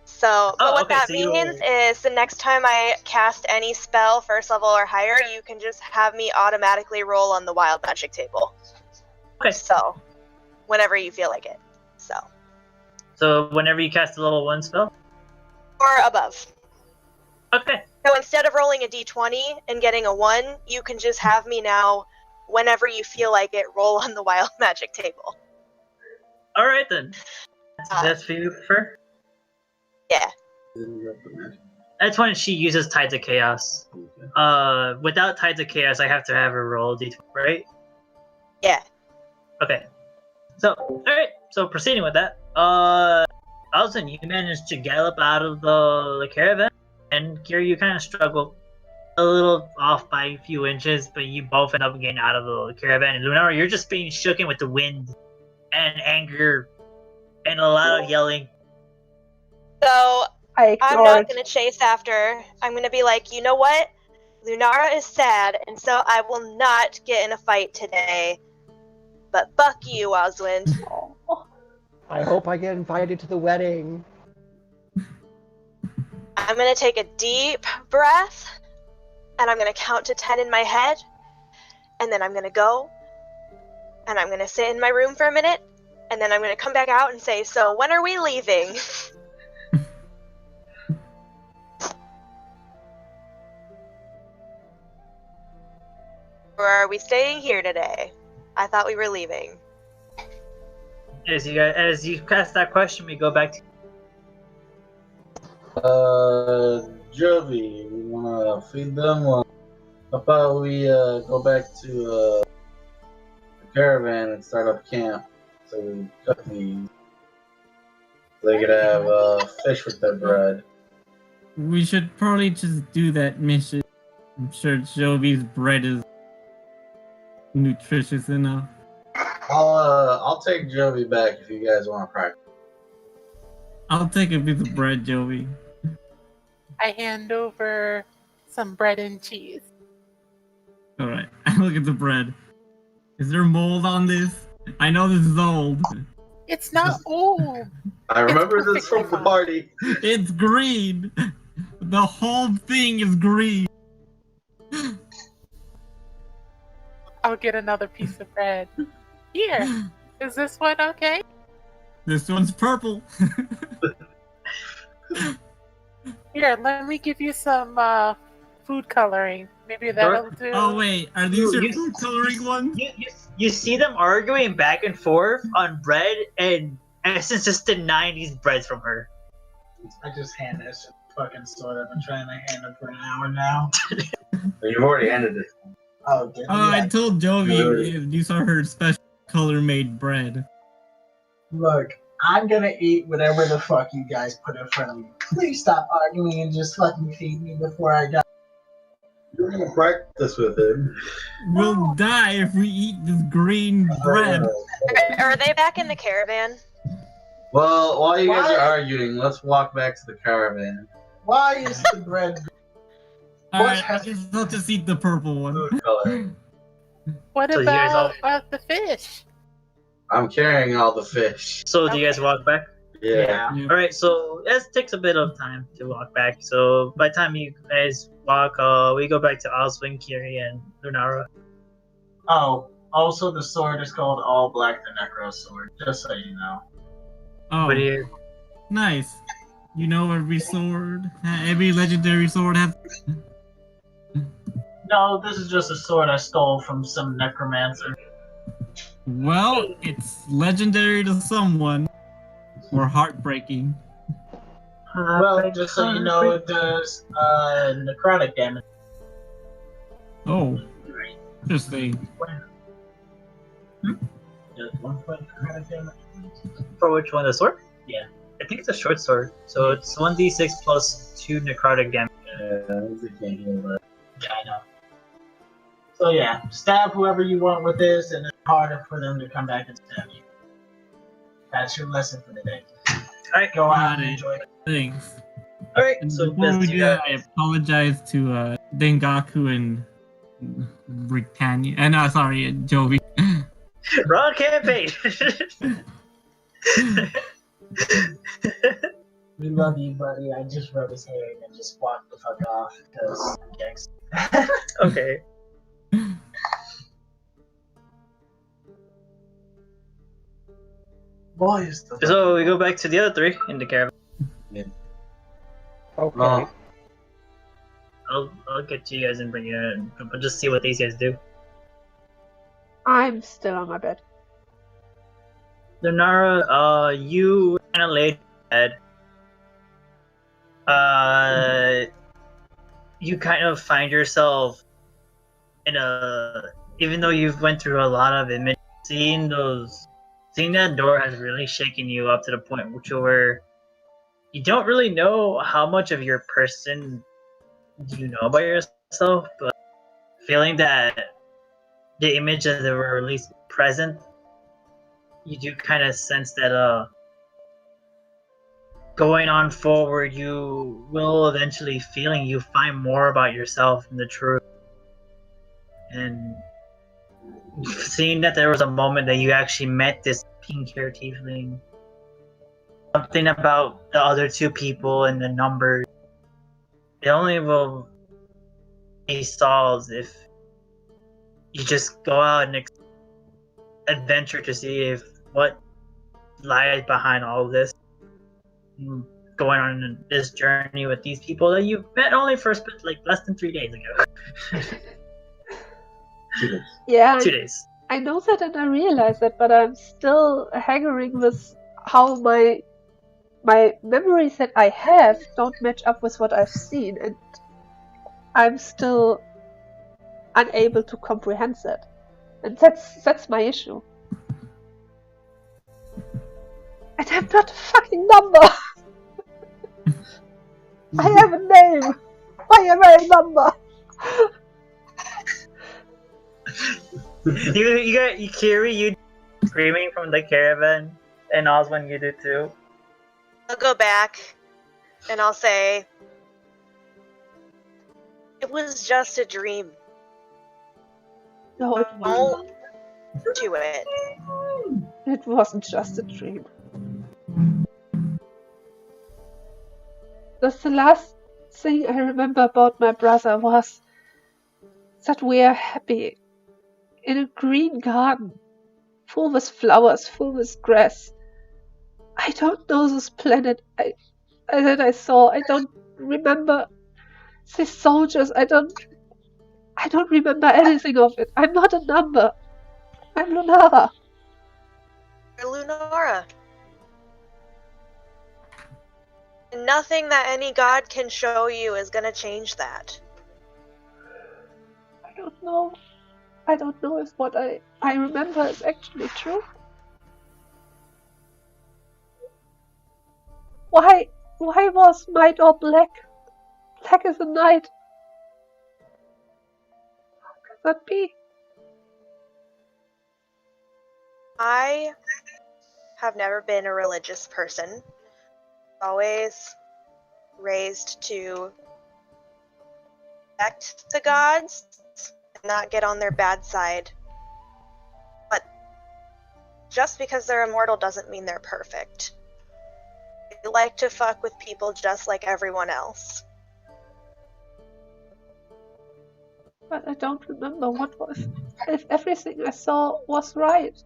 E: So, but
A: Oh,
E: what
A: okay,
E: that
A: so you-
E: means is the next time I cast any spell, first level or higher, you can just have me automatically roll on the wild magic table.
A: Okay.
E: So, whenever you feel like it.
A: So whenever you cast a level 1 spell.
E: Or above.
A: Okay.
E: So instead of rolling a d20 and getting a 1, you can just have me now, whenever you feel like it, roll on the wild magic table.
A: All right then. That's what you prefer.
E: Yeah.
A: That's when she uses Tides of Chaos. Without Tides of Chaos, I have to have her roll d20, right?
E: Yeah.
A: Okay. So, alright. So, proceeding with that. Alton, you managed to gallop out of the caravan, and Kira, you kind of struggle. A little off by a few inches, but you both end up getting out of the caravan. And Lunara, you're just being shooken with the wind and anger and a lot of yelling.
E: So
C: I
E: I'm
C: ignore
E: not
C: it.
E: gonna chase after. I'm gonna be like, you know what? Lunara is sad, and so I will not get in a fight today. But fuck you, Oswind.
C: Oh,
F: I hope I get invited to the wedding.
E: I'm gonna take a deep breath, and I'm gonna count to 10 in my head, and then I'm gonna go, and I'm gonna sit in my room for a minute, and then I'm gonna come back out and say, so when are we leaving? Or are we staying here today? I thought we were leaving.
A: As you ask that question, we go back to
B: Jovi, we wanna feed them. How about we go back to the caravan and start up camp so we cook these. They could have fish with their bread.
H: We should probably just do that mission. I'm sure Jovi's bread is nutritious enough.
B: I'll take Jovi back if you guys want to practice.
H: I'll take a piece of bread, Jovi.
G: I hand over some bread and cheese.
H: Alright, I look at the bread. Is there mold on this? I know this is old.
G: It's not old.
B: I remember
G: It's
B: this from the
G: perfectly
B: party.
H: It's green! The whole thing is green!
G: I'll get another piece of bread. Here. Is this one okay?
H: This one's purple.
G: Here, let me give you some food coloring. Maybe that'll do.
H: Oh wait, are these your
A: You-
H: food coloring ones?
A: you see them arguing back and forth on bread, and Essence just denying these breads from her.
D: I just hand this fucking sword. I've been trying to hand it for an hour now.
B: You've already ended it.
D: Oh, did
H: Oh,
D: we?
H: I told Jovi
B: Really?
H: if you saw her special color-made bread.
D: Look, I'm gonna eat whatever the fuck you guys put in front of me. Please stop arguing and just fucking feed me before I die.
B: You're gonna practice with him.
H: We'll die if we eat this green bread.
E: Are they back in the caravan?
B: Well, while you guys
D: Why?
B: are arguing, let's walk back to the caravan.
D: Why is the bread
H: Alright, I guess I'll just eat the purple one.
B: Food coloring.
G: What
A: So you guys
G: about the fish?
B: I'm carrying all the fish.
A: So do you guys walk back?
B: Yeah.
H: Yeah.
A: All right. So it takes a bit of time to walk back. So by the time you guys walk, we go back to Oswin, Kiri, and Lunara.
D: Oh, also the sword is called All Black the Necro Sword, just so you know.
H: Oh,
A: But you,
H: nice. You know every sword, every legendary sword has.
D: No, this is just a sword I stole from some necromancer.
H: Well, it's legendary to someone, or heartbreaking.
D: Well, just so you know, it does necrotic damage.
H: Oh, interesting.
D: Does 1 point necrotic damage.
A: for which one? The sword?
D: Yeah.
A: I think it's a short sword. So it's 1d6 plus 2 necrotic damage.
B: We can't heal that.
D: Yeah, I know. So yeah, stab whoever you want with this, and it's harder for them to come back and stab you. That's your lesson for the day.
A: Alright,
D: Go out
H: Got
D: and
H: it.
D: enjoy it.
H: Thanks.
A: Alright,
H: And
A: so
H: before we
A: let's
H: do
A: do
H: that,
A: that.
H: I apologize to Dengaku and Britannia. And sorry, Jovi.
A: Wrong campaign!
D: We love you, buddy. I just rubbed his hair and just walked the fuck off because gangs.
A: Okay.
D: Boy, is the
A: So we go back to the other three in the caravan.
F: Okay.
B: Well,
A: I'll get to you guys and bring you in. But just see what these guys do.
C: I'm still on my bed.
A: Lunara, you kind of laid in bed. You kind of find yourself in a, even though you've went through a lot of it, seeing that door has really shaken you up to the point where you don't really know how much of your person you know about yourself, but feeling that the image that they were at least present, you do kind of sense that going on forward, you will eventually feeling you find more about yourself and the truth. And seeing that there was a moment that you actually met this pink-haired tiefling, something about the other two people and the numbers, it only will be solved if you just go out and adventure to see if what lies behind all of this. Going on this journey with these people that you met only for like less than 3 days ago.
B: 2 days.
C: Yeah,
A: 2 days.
C: I know that and I realize that, but I'm still haggling with how my memories that I have don't match up with what I've seen, and I'm still unable to comprehend that. And that's my issue. And I'm not a fucking number! I have a name! Why am I a number?
A: you Kiri, you screaming from the caravan, and Oswin, you do too.
E: I'll go back and I'll say, it was just a dream.
C: No, it wasn't.
E: Don't do it.
C: It wasn't just a dream. That's the last thing I remember about my brother was that we are happy in a green garden, full with flowers, full with grass. I don't know this planet that I saw. I don't remember the soldiers. I don't remember anything of it. I'm not a number. I'm Lunara.
E: You're Lunara. And nothing that any god can show you is gonna change that.
C: I don't know. I don't know if what I remember is actually true. Why was my door black? Black as the night. How can that be?
E: I have never been a religious person. Always raised to respect the gods and not get on their bad side. But just because they're immortal doesn't mean they're perfect. They like to fuck with people just like everyone else.
C: But I don't remember what was. If everything I saw was right.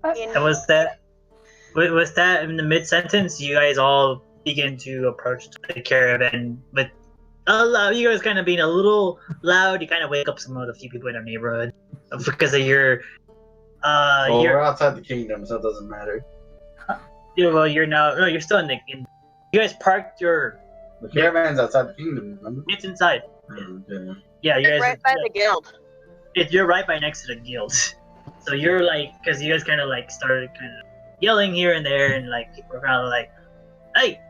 A: And was that in the mid-sentence? You guys all begin to approach the caravan, but you guys kind of being a little loud. You kind of wake up some of the few people in our neighborhood because of your.
B: Well, we're outside the kingdom, so it doesn't matter.
A: Yeah, well, you're now. No, you're still in the. You guys parked your.
B: The caravan's outside the kingdom, remember?
A: It's inside.
B: Okay.
A: Yeah, you
E: You're
A: guys.
E: right by the guild.
A: You're right by next to the guild. So you're like, because you guys kind of like started kind of yelling here and there, and like people are kind of like, "Hey,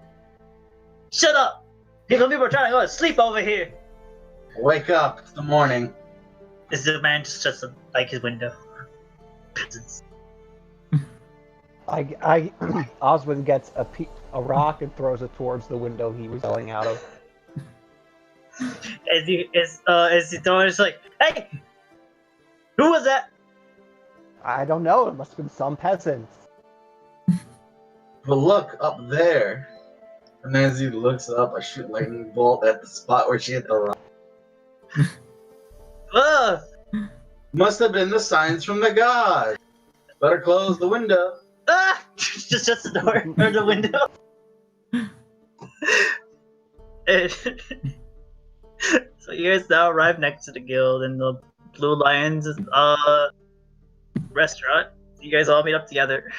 A: shut up! People are trying to go to sleep over here."
B: Wake up! It's the morning.
A: Is the man just like his window? Peasants.
F: Oswin gets a rock and throws it towards the window he was yelling out of.
A: As he throwing, it's like, "Hey, who was that?"
F: I don't know. It must have been some peasants.
B: But look up there. And as he looks up, I shoot lightning bolt at the spot where she hit the rock. Must have been the signs from the gods. Better close the window.
A: Ah! just the door or the window. So you guys now arrive next to the guild in the Blue Lions restaurant. You guys all meet up together.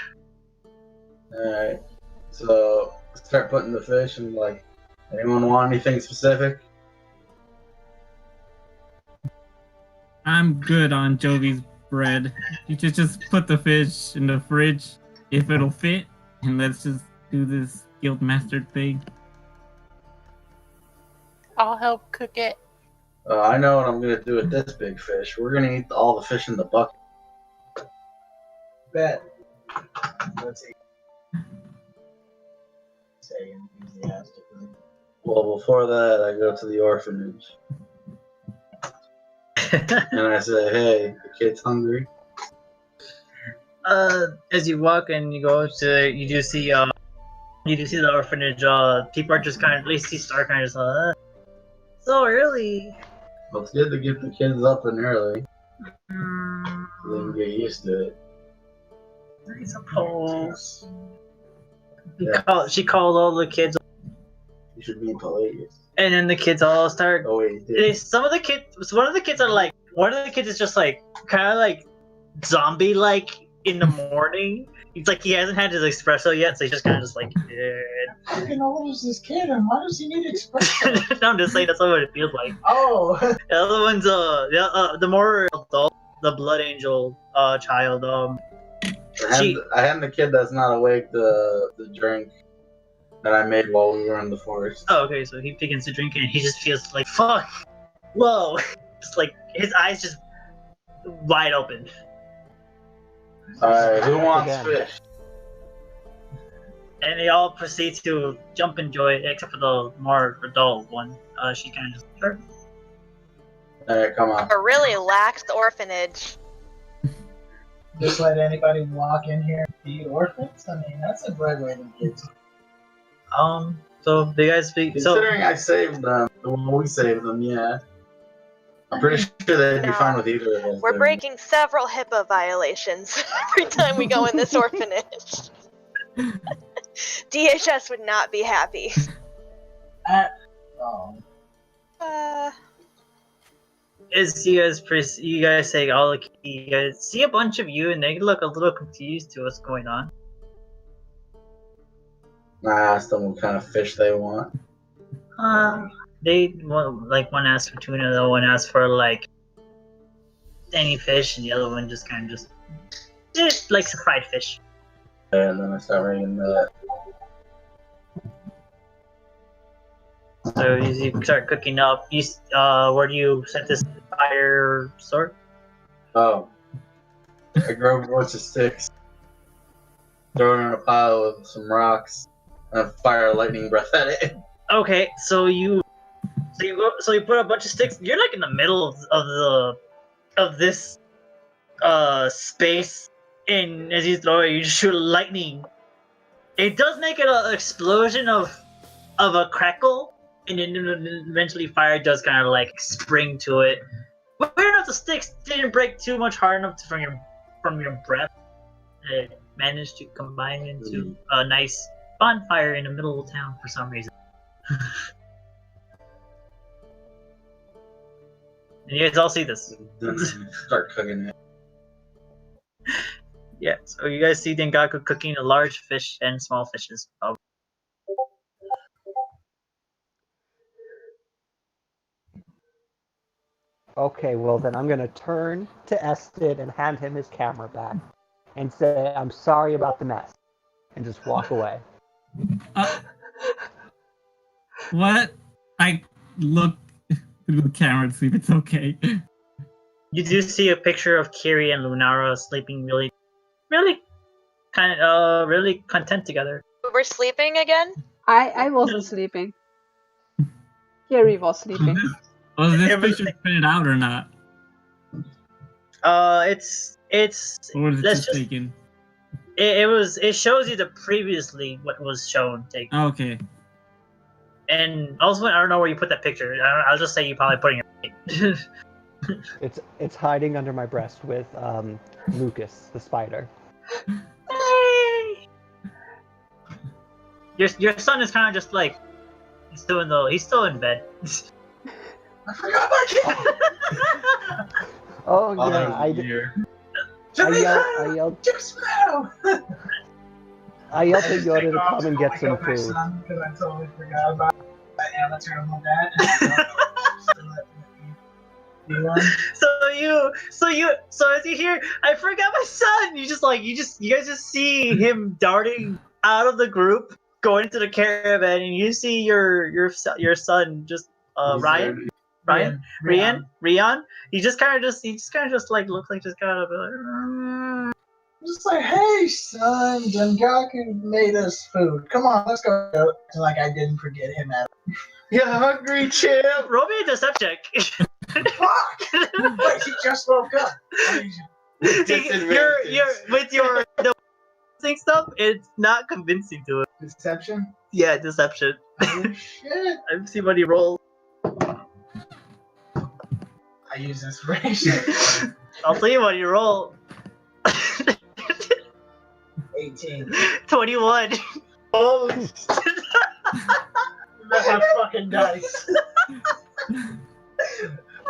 B: Alright. So start putting the fish and like, anyone want anything specific?
H: I'm good on Jovi's bread. You should just put the fish in the fridge if it'll fit, and let's just do this guild master thing.
G: I'll help cook it.
B: I know what I'm gonna do with this big fish. We're gonna eat all the fish in the bucket. Bet. Let's eat.
D: say enthusiastically.
B: Well, before that, I go to the orphanage and I say, "Hey, the kid's hungry."
A: As you walk and you go to, you do see the orphanage. People are just kind of, at least you start kind of just, so early.
B: Well, it's good to get the kids up and early
A: Mm,
B: so they can get used to it.
A: I suppose.
B: Yeah.
A: She called all the kids,
B: You should be polite.
A: and then the kids all start.
B: Oh wait, you did.
A: Some of the kids, one of the kids are like, one of the kids is just like, kind of like zombie-like in the morning. He's like, he hasn't had his espresso yet, so he's just kind of just like,
D: Fucking old is this kid, and why does he need espresso?
A: No, I'm just saying that's what it feels like.
D: Oh,
A: The other one's the more adult, the blood angel child.
B: I hand the kid that's not awake the drink that I made while we were in the forest.
A: Oh, okay, so he begins to drink it and he just feels like, fuck, whoa, just like his eyes just wide open.
B: Alright, who wants
F: Again.
B: fish?
A: And they all proceed to jump in joy, except for the more adult one. She kind of just, sure.
B: Alright, come on.
E: A really lax orphanage.
D: just let anybody walk in here and be orphans? I mean, that's a great way to get to.
A: So the guys speak. So
B: Considering I saved them, well, we saved them, yeah. I'm pretty sure they'd be fine with either of us.
E: We're breaking several HIPAA violations every time we go in this orphanage. DHS would not be happy.
D: Oh.
A: as you guys say all the you guys see a bunch of you and they look a little confused to what's going on.
B: I asked them what kind of fish they want.
A: One asks for tuna, the other one asks for like any fish, and the other one just kind of just likes a fried fish.
B: And then I start ringing that.
A: So you start cooking up. Where do you set this fire sword?
B: Oh. I grab a bunch of sticks, throw it in a pile with some rocks, and fire a lightning breath at it.
A: Okay, so you put a bunch of sticks. You're like in the middle of this space, and as you throw it, you just shoot lightning. It does make it an explosion of a crackle, and then eventually fire does kind of like spring to it. But weird enough, the sticks didn't break too much hard enough from your breath. It managed to combine into a nice bonfire in the middle of town for some reason. And you guys all see this.
B: Then start cooking it.
A: Yeah, so you guys see Dengaku cooking a large fish and small fishes.
F: Okay, well then I'm gonna turn to Ested and hand him his camera back and say, I'm sorry about the mess, and just walk away.
H: What? I look through the camera to see if it's okay.
A: You do see a picture of Kiri and Lunara sleeping really content together.
E: We're sleeping again?
C: I wasn't sleeping. Gary was sleeping.
H: Was this picture printed out or not?
A: It's
H: Or was it
A: let's
H: just
A: just-
H: taken?
A: it shows you the previously what was shown taken.
H: Okay.
A: And also, I don't know where you put that picture. I'll just say you probably put it in your
F: It's hiding under my breast with Lucas, the spider.
A: Your son is kind of just like he's still in bed.
B: I forgot my kid!
F: Oh
B: Oh,
F: yeah,
B: that was weird.
F: I yelled
D: Just now!
F: I yelled
D: I
F: to
D: just
F: Yoda
D: take
F: to
D: off
F: come and
D: to
F: get
D: wake
F: some
D: up my
F: food.
D: son, 'cause I totally forgot about that amateur of my dad.
A: So as you hear, I forgot my son. You guys just see him darting out of the group, going into the caravan, and you see your son just Rian. He just kind of just like looks like just kind of like.
D: just like, hey, son, Dengaku made us food. Come on, let's go. And like, I didn't forget him at all.
B: You're hungry, champ.
A: Roll me a deception check.
D: Fuck! Wait, he just woke up.
A: You're with your the stuff. It's not convincing to him.
D: Deception?
A: Yeah, deception.
D: Oh, shit.
A: I've seen what he rolled.
D: I use inspiration.
A: I'll tell you what he rolled.
D: 18.
A: 21.
D: Oh, that's my fucking dice.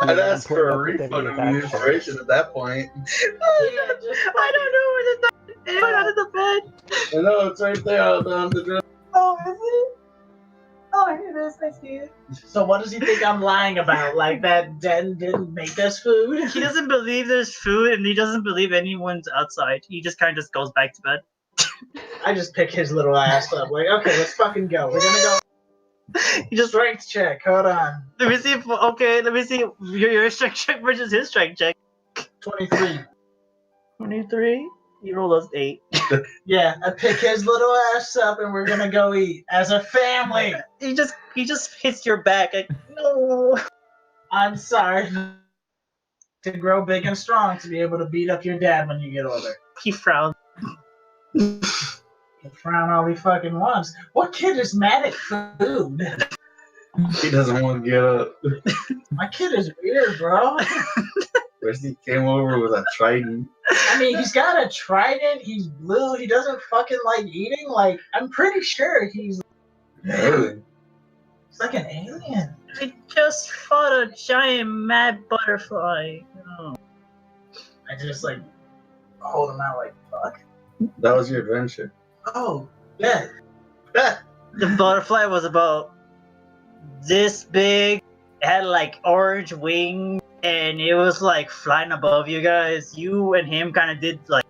B: I'd
F: Yeah,
B: ask for a
F: I'm putting up
B: refund
F: with
B: of
F: any
B: the
F: of that
B: inspiration at that point.
A: I don't know where the it went under the bed.
B: I know, it's right there on the drum.
A: Oh, is it? Oh, here it is. I see it.
D: So what does he think I'm lying about? Like that Den didn't make us food?
A: He doesn't believe there's food, and he doesn't believe anyone's outside. He just kind of just goes back to bed.
D: I just pick his little ass up. Like, okay, let's fucking go. We're gonna go.
A: He just
D: Strength check. Hold on.
A: let me see. Let me see your strength check versus his strength check.
D: 23.
A: 23. He rolled us 8.
D: Yeah, I pick his little ass up and we're gonna go eat as a family.
A: He just hits your back. Like, no.
D: I'm sorry. To grow big and strong to be able to beat up your dad when you get older.
A: He frowns.
D: You frown all he fucking wants. What kid is mad at food?
B: He doesn't want to get up.
D: My kid is weird, bro.
B: First he came over with a trident.
D: I mean, he's got a trident. He's blue. He doesn't fucking like eating. Like, I'm pretty sure he's
B: Really?
D: like an alien.
A: I just fought a giant mad butterfly. Oh.
D: I just like hold him out like fuck.
B: That was your adventure.
D: Oh, yeah.
A: The butterfly was about this big. It had like orange wings, and it was like flying above you guys. You and him kind of did like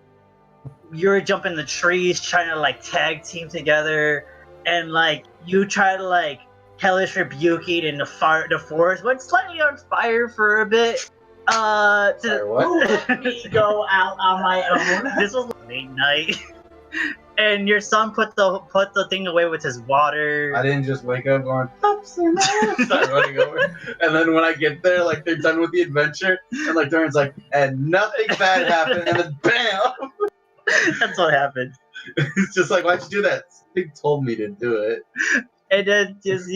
A: you were jumping the trees, trying to like tag team together, and like you try to like hellish rebuke it, and the forest went slightly on fire for a bit.
B: Sorry, what?
D: Let me go out on my own.
A: This was late night, and your son put the thing away with his water.
B: I didn't just wake up going, start running over. And then when I get there, like they're done with the adventure, and like Darren's like, and nothing bad happened, and then bam!
A: That's what happened.
B: It's just like, why'd you do that? Pig told me to do it.
A: And then just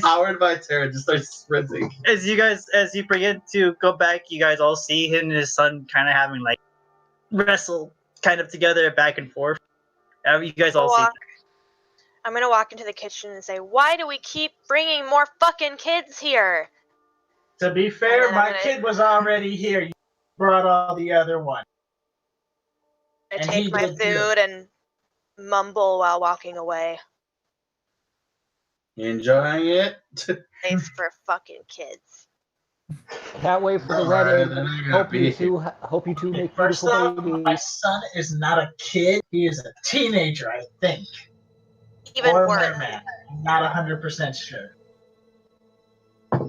B: Powered by terror, just starts sprinting.
A: as you begin to go back, you guys all see him and his son kind of having like wrestle kind of together back and forth. You guys all see.
E: I'm gonna walk into the kitchen and say, "Why do we keep bringing more fucking kids here?"
D: To be fair,
E: And then
D: my kid was already here. You brought all the other one.
E: I
D: And
E: take
D: he
E: my
D: did too.
E: food and mumble while walking away.
B: You enjoying it?
E: Thanks for fucking kids.
F: Can't wait for the
B: Alright,
F: wedding.
B: then I gotta
F: Hope
B: be
F: you
B: here.
F: two make
D: First
F: beautiful
D: off, my
F: babies.
D: son is not a kid. He is a teenager, I think.
E: Even
D: or a
E: worse.
D: merman. I'm not 100% sure. I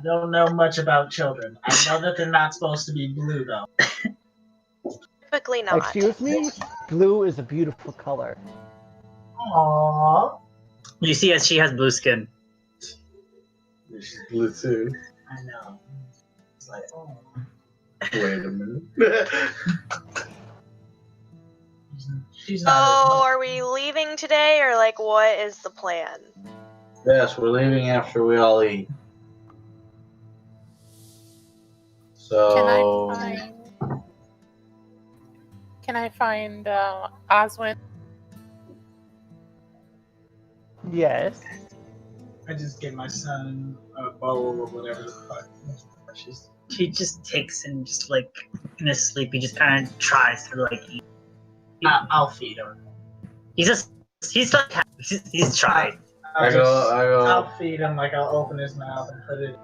D: don't know much about children. I know that they're not supposed to be blue, though.
E: Typically not.
F: Excuse me? Blue is a beautiful color.
D: Aww.
A: You see, as she has blue skin.
B: She's blue too.
D: I know. It's like, oh.
B: Wait a minute.
D: She's
E: So,
D: not.
E: are we leaving today, or like, what is the plan?
B: Yes, we're leaving after we all eat. So.
G: Can I find Oswin?
F: Yes.
D: I just gave my son a bowl or whatever the fuck. She's
A: He just takes and just like in his sleep, he just kind of tries to like eat.
D: I'll feed him.
A: He's like he's tried.
B: I go.
D: I'll feed him. Like I'll open his mouth and put it.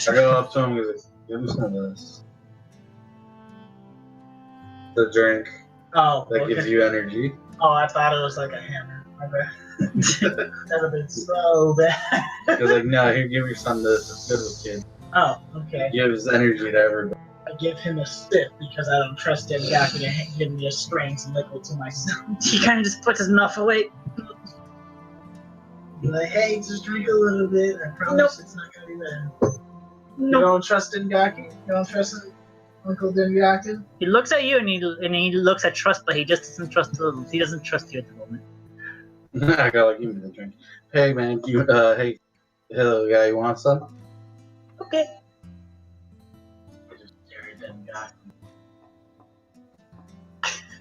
B: I go up to him and go, give me some of this. The drink
D: Oh,
B: that
D: okay.
B: gives you energy.
D: Oh, I thought it was like a hammer. My bad. That would have been so bad.
B: Because like, no, here, give your son this. It's good with kids.
D: Oh, okay.
B: It gives energy to everybody.
D: I give him a stiff because I don't trust him Yaku to give me a strange liquid to myself.
A: He kind of just puts his mouth away.
D: Be like, hey, just drink a little bit. I promise it's not gonna be bad. You don't trust Ngaki? You don't trust Uncle Denyaku?
A: He looks at you and he looks at Trust, but he just doesn't trust you at the moment.
B: I gotta give me the drink. Hey man, hey, hello guy, you want some?
A: Okay.
D: I just stare at Denyaku.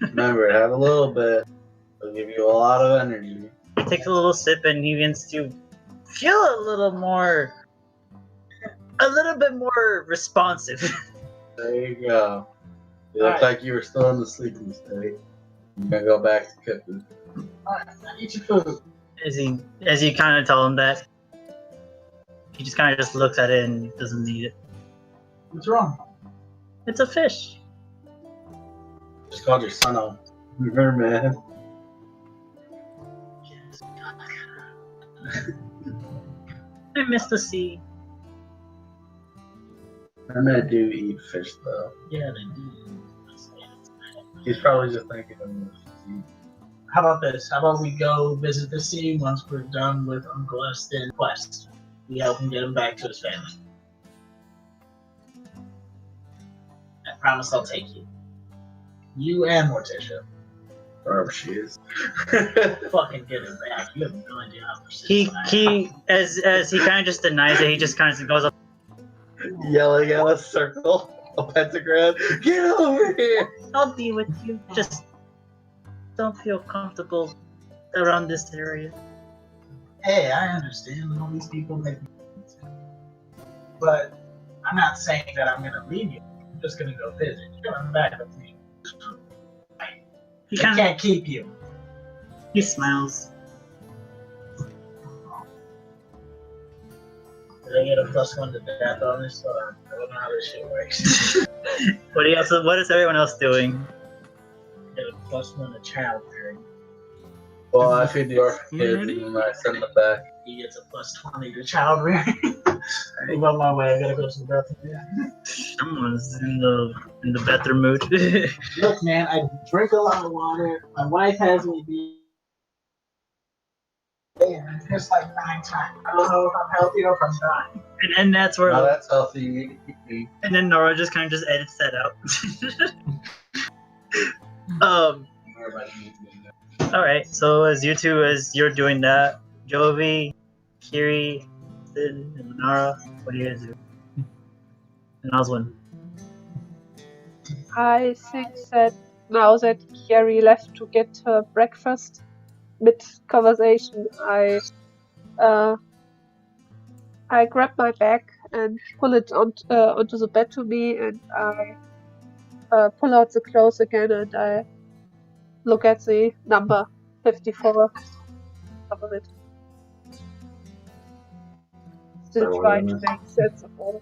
B: Remember, have a little bit. It'll give you a lot of energy.
A: He takes a little sip and he begins to feel a little bit more responsive.
B: There you go. You look like you were still in the sleeping state. You're gonna go back to cooking.
D: Alright, eat your food.
A: As you kind of tell him that, he just kind of just looks at it and doesn't eat it.
D: What's wrong?
A: It's a fish.
B: Just called your son a merman.
A: I miss the sea.
B: Mermen do eat fish though.
D: Yeah, they do.
B: He's probably just thinking of this.
D: How about this? How about we go visit the sea once we're done with Uncle Eston's quest? We help him get him back to his family. I promise I'll take you. You and Morticia.
B: Wherever she is.
D: Fucking get him back. You have no idea how persistent
A: As he kind of just denies it, he just kind of goes up.
B: Yelling at a circle, a pentagram. Get over here!
A: I'll be with you. Just don't feel comfortable around this area.
D: Hey, I understand all these people make me, but I'm not saying that I'm gonna leave you. I'm just gonna go visit. You're coming back with me.
A: He
D: I can't keep you.
A: He smiles.
D: Did I get a +1 to death on this? Or I don't know how this shit works.
A: What is everyone else doing?
D: Get a +1 to childbearing.
B: Well, I feed the orphan kids and I send them back.
D: He gets a +20 to childbearing. Move on my way. I gotta go to the bathroom.
A: Someone's in the bathroom mood.
D: Look, man, I drink a lot of water. My wife has me be. Damn, it's like 9 times. I don't know if I'm healthy or if I'm dying.
A: And that's where.
B: Oh, that's healthy.
A: And then Nora just kind of just edits that out. All right. So as you're doing that, Jovi, Kiri, Sid, and Nara, what do you guys do? And Oswin.
C: I think that now that Kieri left to get her breakfast, mid-conversation, I grab my bag and pull it onto the bed to me, and I pull out the clothes again, and I look at the number 54 of it. Still trying to make sense of all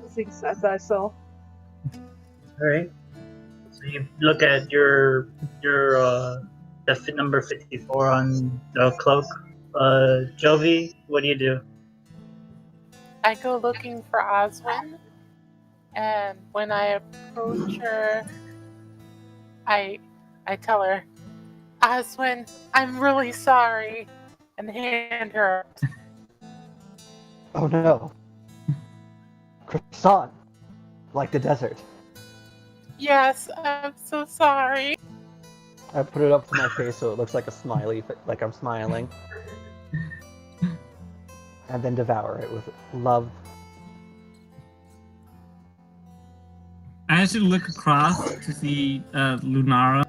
C: the things that I saw.
A: All right. So you look at your the number 54 on the cloak. Jovi, what do you do?
G: I go looking for Oswin, and when I approach her, I tell her, Oswin, I'm really sorry, and hand her.
F: Oh no. Croissant. Like the desert.
G: Yes, I'm so sorry.
F: I put it up to my face so it looks like a smiley, like I'm smiling. And then devour it with love.
H: I actually look across to see Lunara,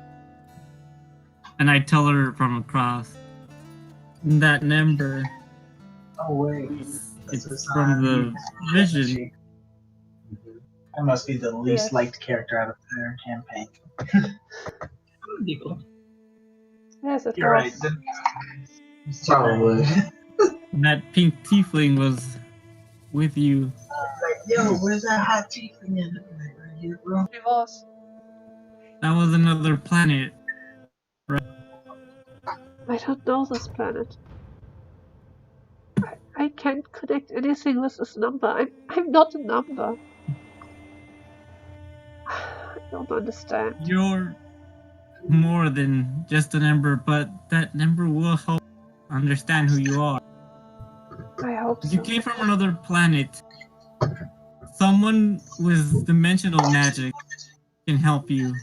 H: and I tell her from across that number.
D: Oh wait,
H: It's from the vision.
D: I must be the least liked character out of their campaign.
C: Yes, it
D: You're
C: was.
D: right.
B: Probably.
H: That pink tiefling was with you.
D: Like, yo, where's that hot tiefling in it, bro?
C: It was.
H: That was another planet.
C: I don't know this planet. I can't connect anything with this number. I'm not a number. don't understand.
H: You're more than just a number, but that number will help understand who you are.
C: I hope
H: You
C: so.
H: came from another planet. Someone with dimensional magic can help you.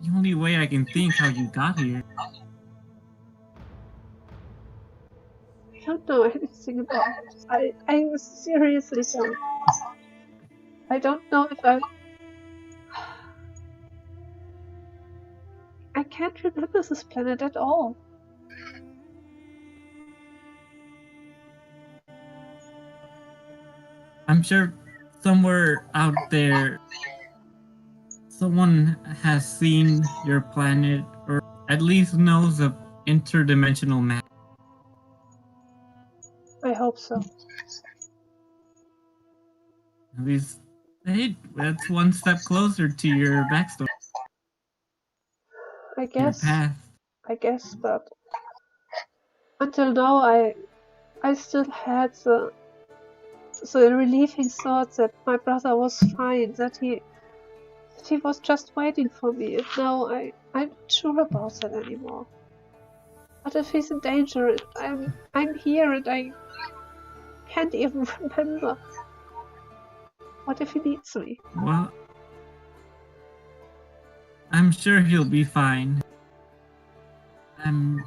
H: The only way I can think how you got here.
C: I don't know anything about it. I seriously don't. I don't know if I can't remember this planet at all.
H: I'm sure somewhere out there, someone has seen your planet, or at least knows of interdimensional magic.
C: I hope so.
H: At least, hey, that's one step closer to your backstory,
C: I
H: your
C: guess.
H: path.
C: I guess, but until now I still had the relieving thought that my brother was fine, that he was just waiting for me, and now I'm not sure about that anymore. What if he's in danger and I'm here and I can't even remember? What if he needs me?
H: Well, I'm sure he'll be fine. I'm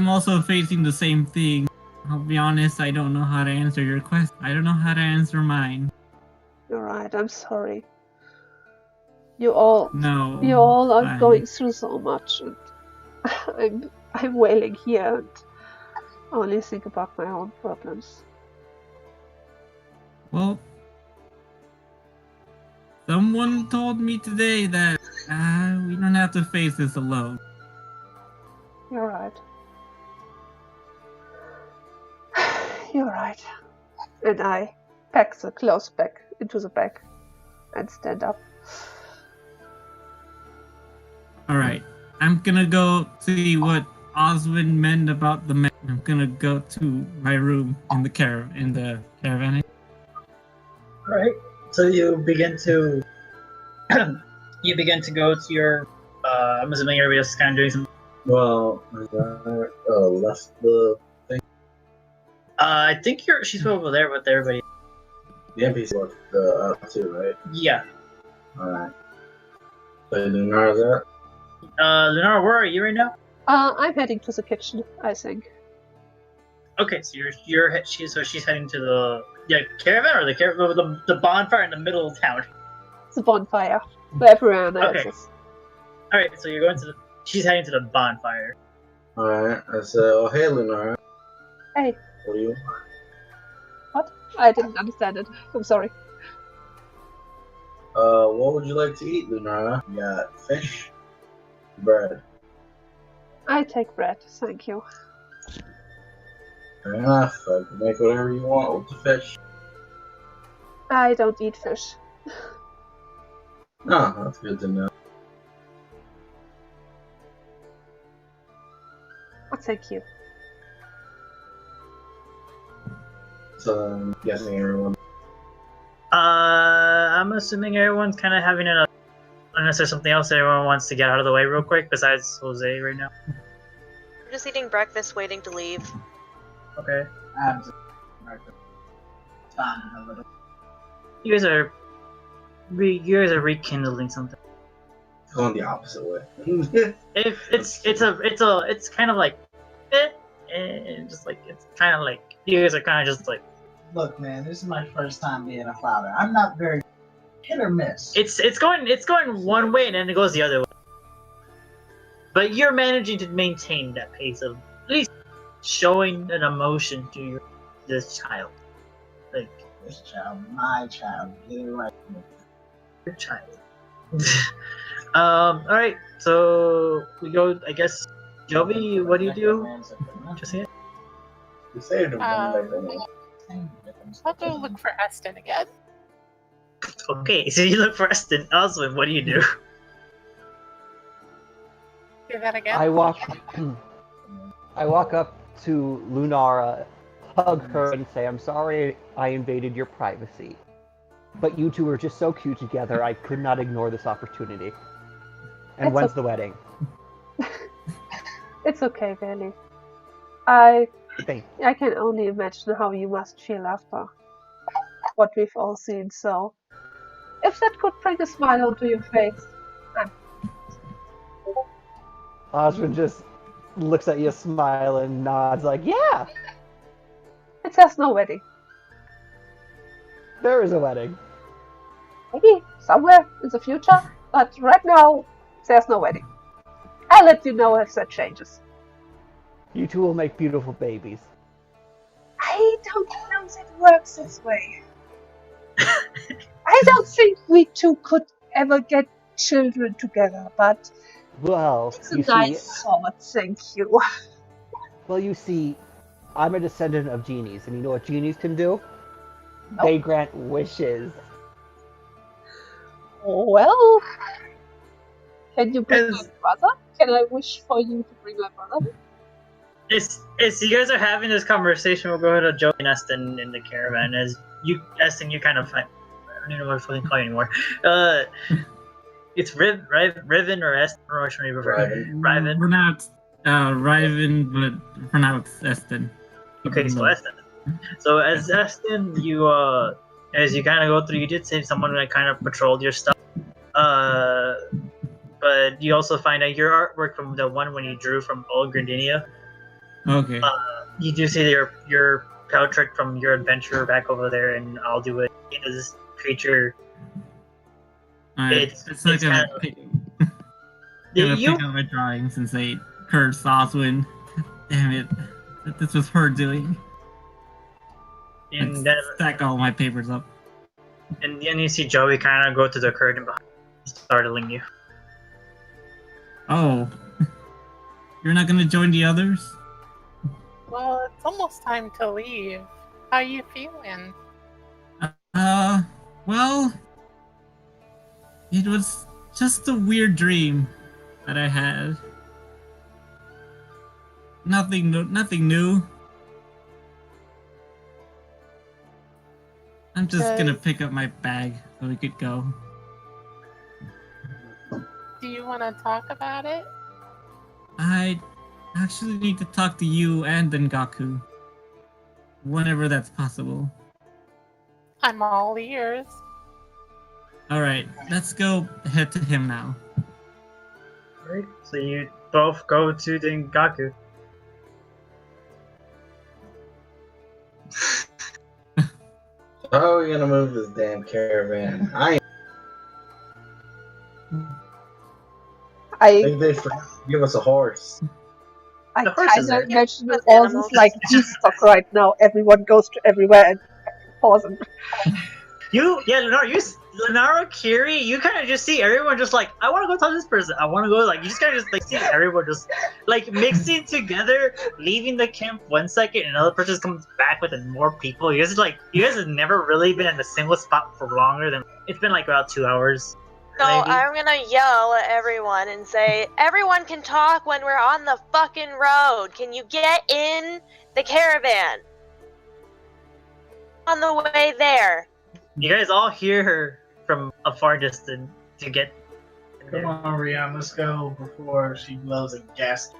H: also facing the same thing. I'll be honest, I don't know how to answer your question. I don't know how to answer mine.
C: You're right, I'm sorry. You all
H: No.
C: are
H: fine.
C: going through so much, and I'm wailing here and only think about my own problems.
H: Well, someone told me today that we don't have to face this alone.
C: You're right. You're right. And I pack the clothes back into the bag and stand up.
H: Alright, I'm gonna go see what Oswin meant about the man. I'm gonna go to my room in the caravan.
A: Right. So you begin to go to your. I'm assuming you're just kind of doing some.
B: Well, left the thing.
A: I think she's over there with everybody.
B: The NPC left the too, right?
A: Yeah.
B: Alright. So Lunara's there?
A: Lunara, where are you right now?
C: I'm heading to the kitchen, I think.
A: Okay, so she's heading to the caravan or the bonfire in the middle of town.
C: The bonfire, where everyone else
A: Okay.
C: is.
A: All right, so you're going to she's heading to the bonfire.
B: Alright, I said, oh hey Lunara.
C: Hey.
B: What do you want?
C: What? I didn't understand it. I'm sorry.
B: What would you like to eat, Lunara? You got fish? Bread.
C: I take bread, thank you.
B: Fair enough. I can make whatever you want with the fish.
C: I don't eat fish.
B: No, that's good to know.
C: Oh, thank you.
B: So I'm guessing everyone.
A: I'm assuming everyone's kind of having unless there's something else that everyone wants to get out of the way real quick besides Jose right now.
E: We're just eating breakfast, waiting to leave.
A: Okay.
D: I'm just fine a little.
A: You guys are rekindling something.
B: Going the opposite way.
A: It's kind of like just like it's kind of like you guys are kind of just like.
D: Look, man, this is my first time being a father. I'm not very hit or miss.
A: It's going one way and then it goes the other way. But you're managing to maintain that pace of at least showing an emotion to this child. Like
D: This child, my child, get it right.
A: your child. Alright, so we go I guess Joby, what do you do? Just say it.
B: You say it
G: I'll go look for Eston again.
A: Okay, so you look for Eston. Oswin, what do you do?
G: Do that again.
F: I walk up to Lunara, hug her and say, I'm sorry I invaded your privacy. But you two are just so cute together, I could not ignore this opportunity. And
C: It's
F: when's the wedding?
C: It's okay, Bailey. I
F: Thank
C: can only imagine how you must feel after what we've all seen, so if that could bring a smile onto your face.
F: Osmond just looks at you, smile, and nods like, yeah,
C: It says no wedding.
F: there is a wedding.
C: Maybe somewhere in the future, but right now there's no wedding. I'll let you know if that changes.
F: You two will make beautiful babies.
C: I don't know that it works this way. I don't think we two could ever get children together, but
F: Well,
C: it's a
F: you
C: nice
F: see,
C: thought, thank you.
F: well, you see, I'm a descendant of genies, and you know what genies can do?
C: Nope.
F: They grant wishes.
C: Well, can you bring my
A: As,
C: brother? Can I wish for you to bring my brother?
A: as you guys are having this conversation, we'll go ahead to Joey and Eston in the caravan. As you, Eston, you kind of find, I don't even know what to fucking call you anymore. It's Riven or Eston, or which one you prefer? Riven.
H: Pronounced Riven, but pronounced Eston.
A: Okay, so Eston. So as Eston, you as you kind of go through, you did say someone that kind of patrolled your stuff. But you also find out your artwork from the one when you drew from Old Grandinia.
H: Okay.
A: You do see your portrait from your adventure back over there, and I'll do it. This creature. It's
H: not gonna
A: kind of,
H: pick
A: you
H: up my drawing since they cursed Oswin. Damn it. This was her doing.
A: and then
H: Stack all my papers up.
A: and then you see Joey kind of go to the curtain behind, startling you.
H: Oh. You're not gonna join the others?
G: Well, it's almost time to leave. How you feeling?
H: Well, it was just a weird dream that I had. Nothing new. I'm just gonna pick up my bag so we could go.
G: Do you want to talk about it?
H: I actually need to talk to you and Dengaku. Whenever that's possible.
G: I'm all ears.
H: Alright, let's go head to him now.
A: Alright, so you both go to Dengaku.
B: How are we gonna move this damn caravan? I
C: I
B: think they forgot to give us a horse.
A: The horse is
C: kind of
A: there.
C: imagine
E: With
C: all
E: animals.
C: this like stock right now. Everyone goes to everywhere and pause and
A: Lenaro, Kiri, you kind of just see everyone just like, I want to go talk to this person. I want to go, like, you just kind of just like see everyone just like mixing together, leaving the camp 1 second, and another person comes back with more people. You guys have never really been in a single spot for longer than, it's been like about 2 hours.
E: So
A: maybe.
E: I'm gonna yell at everyone and say, everyone can talk when we're on the fucking road. Can you get in the caravan? On the way there.
A: You guys all hear her from a far distance to get in
D: Come
A: there.
D: on, Rihanna, let's go before she blows a gasket.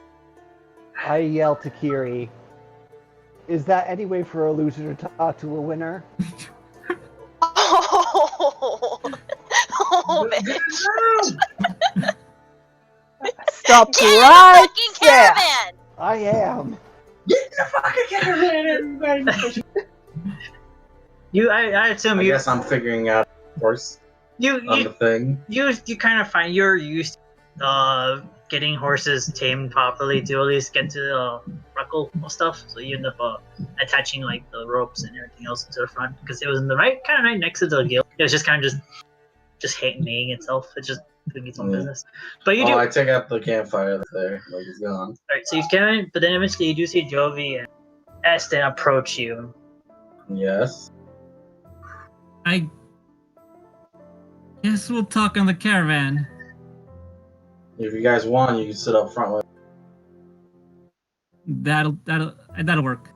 F: I yell to Kiri, is that any way for a loser to talk to a winner?
E: Oh, bitch.
C: stop
E: Get in the
C: right
E: fucking
C: there.
E: caravan!
F: I am.
D: Get in the fucking caravan, everybody!
A: I assume
B: I
A: you
B: guess I'm figuring out a horse on the
A: you
B: thing.
A: you kind of find you're used to getting horses tamed properly to at least get to the ruckle stuff. So you end up attaching like the ropes and everything else to the front because it was in the right next to the gill. It was just kind of just neighing itself. It's just doing its own business. But you do.
B: I take out the campfire that's there, like it's gone.
A: Alright, so you can, but then eventually you do see Jovi and Aston approach you.
B: Yes.
H: I guess we'll talk on the caravan.
B: If you guys want, you can sit up front with.
H: That'll work.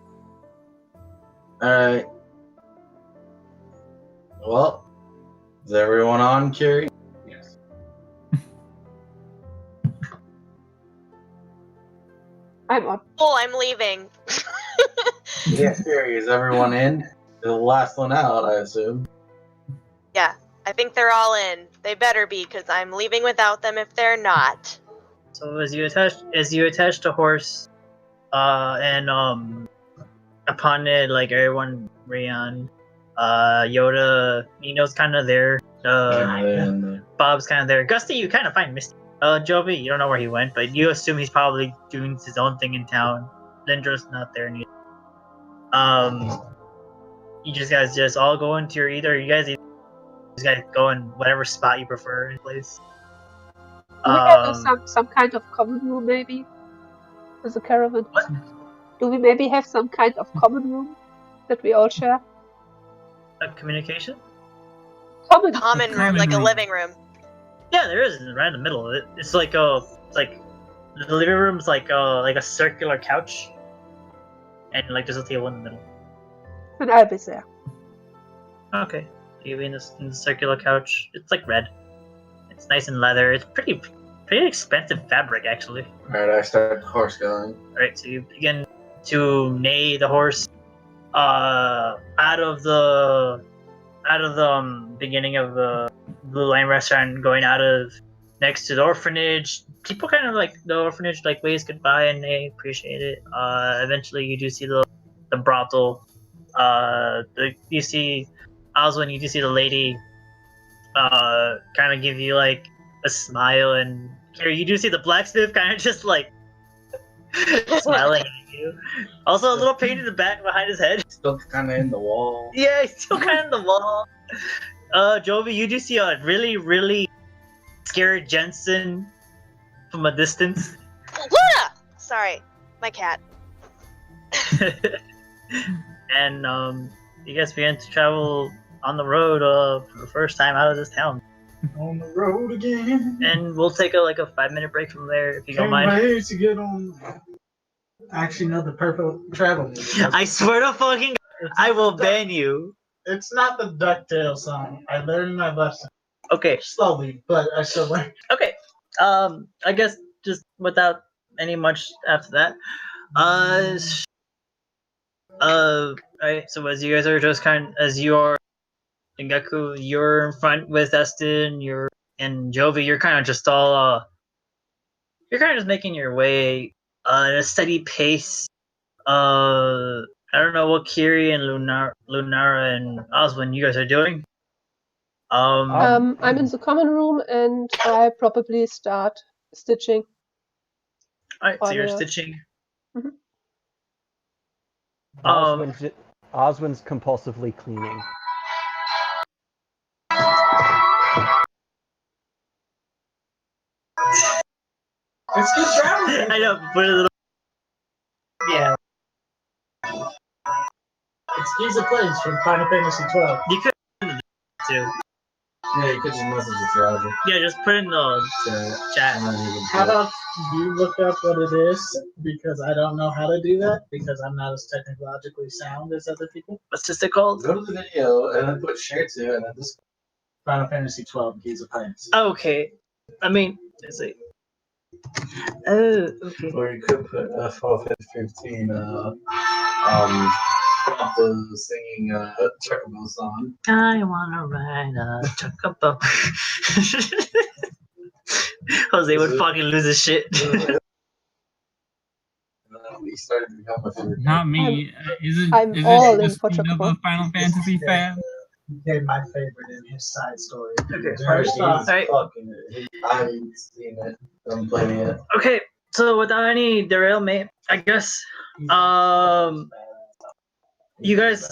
B: Alright. Well, is everyone on, Curie?
I: Yes.
C: I'm on.
E: Oh, I'm leaving.
B: Yeah, Curie, is everyone in? The last one out, I assume.
E: Yeah, I think they're all in. They better be, because I'm leaving without them if they're not.
A: So as you attach the horse, and upon it, like everyone, Rayon, Yoda, Nino's kind of there. Bob's kind of there. Gusty, you kind of find Misty. Jovi, you don't know where he went, but you assume he's probably doing his own thing in town. Lindra's not there neither. You guys just all go into your you guys go in whatever spot you prefer in place.
C: Do we have some kind of common room, maybe? As a caravan?
A: What?
C: Do we maybe have some kind of common room that we all share?
A: Communication?
E: Common room,
H: Common
E: like a
H: room.
E: living room.
A: Yeah, there is right in the middle of it. It's like the living room's like a circular couch, and like there's a table in the middle.
C: Then I'll be there.
A: Okay, you'll be in the circular couch. It's like red. It's nice and leather. It's pretty expensive fabric actually.
B: Alright, I start the horse going.
A: Alright, so you begin to neigh the horse out of the beginning of the Blue Line restaurant, going out of next to the orphanage. People kind of like the orphanage, like waves goodbye and they appreciate it. Eventually you do see the brothel. You see Oswin, you do see the lady kind of give you like a smile, and here you do see the blacksmith kind of just like smiling at you. Also a little pain in the back behind his head.
B: Still kind of in the wall.
A: Yeah, he's still kind of in the wall. Jovi, you do see a really, really scared Jensen from a distance.
E: Luna! Sorry, my cat.
A: And you guys begin to travel on the road for the first time out of this town.
I: On the road again.
A: And we'll take a 5-minute break from there if you don't
I: Can't
A: mind.
I: wait to get on. I actually know the perfect travel music.
A: I swear to fucking I will ban you.
I: It's not the DuckTales song. I learned my lesson
A: Okay.
I: slowly, but I still learned.
A: Okay. I guess just without any much after that. Alright, so as you guys are just as you are Dengaku, you're in front with Estin, and Jovi, you're kind of just all you're kind of just making your way at a steady pace. I don't know what Kiri and Lunara and Oswin you guys are doing.
C: I'm in the common room and I probably start stitching.
A: Alright, so you're
C: Fire.
A: stitching.
C: Mhm.
F: Oswin's compulsively cleaning.
I: It's good traveling.
A: I know, put a little.
I: Yeah. It's Keys of Plays from Final Fantasy 12.
A: You could too.
B: Yeah, you could just message it to Roger.
A: Yeah, just put in the chat.
B: And then he can
I: How about you look up what it is? Because I don't know how to do that, because I'm not as technologically sound as other people.
A: What's this called?
B: go to the video and then put share to and then just
I: Final Fantasy 12, Keys of Plays.
A: Okay. I mean, let's see. Oh, okay.
B: or you could put Final Fantasy 15 the singing Chocobo song.
A: I wanna ride a chocobo. Jose would fucking lose his shit.
B: He started to become a favorite.
H: Not me.
C: I'm
H: Is
C: all
H: it
C: in
H: just
C: for
H: Speed of a
C: Chocobo.
H: Final Fantasy fan?
I: They're my favorite in his side story.
A: Okay.
I: First off,
A: Alright.
B: Fucking I've seen it. I'm playing it.
A: Okay, so without any derailment, I guess you guys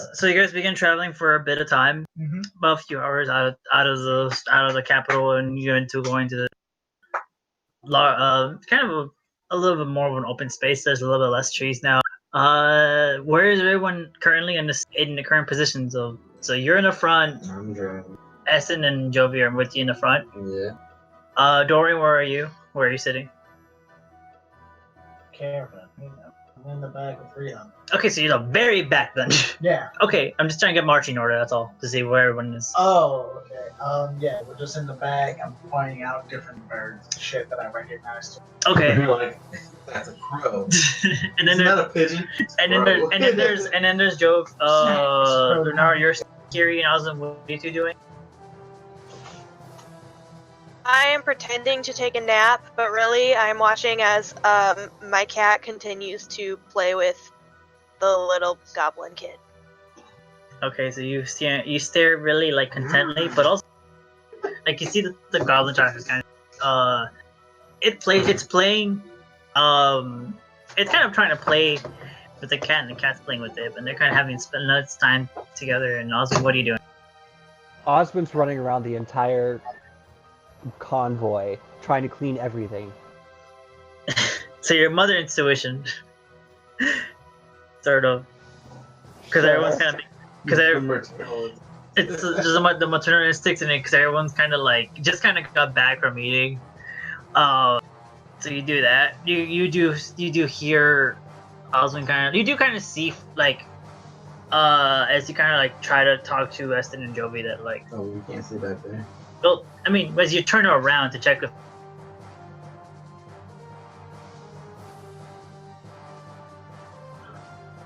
A: begin traveling for a bit of time,
I: Mhm.
A: about a few hours out of the capital, and you go into going to the kind of a little bit more of an open space. There's a little bit less trees now. Where is everyone currently in the current positions of? So you're in the front.
B: I'm driving.
A: Essen and Jovi are with you in the front.
B: Yeah.
A: Dorian, where are you? Where are you sitting?
I: Caravan. You know, I'm in the back of 300.
A: Okay, so you're the very back then.
I: Yeah.
A: Okay, I'm just trying to get marching order. That's all to see where everyone is.
I: Oh, okay. Yeah, we're just in the back. I'm pointing out different birds and shit that I recognized.
A: Okay.
B: You're like, that's a crow.
A: And then
B: Isn't that a pigeon?
A: and then there's Joe. Bernard, you're Kiri and Osmond. What are you two doing?
E: I am pretending to take a nap, but really I'm watching as my cat continues to play with the little goblin kid.
A: Okay, so you stare really like contently, but also like you see the goblin child is kind of it's playing it's kind of trying to play with the cat, and the cat's playing with it, and they're kind of having spend its time together. And also, what are you doing?
F: Osmond's running around the entire convoy trying to clean everything.
A: So your mother intuition, sort of, because everyone's kind of because it's just the maternal instincts in it, because everyone's kind of like just kind of got back from eating. So you do that. You do hear Osmond you do kind of see like as you kind of like try to talk to Eston and Jovi that like.
B: Oh, we can't see back there.
A: Well, I mean, as you turn around to check if.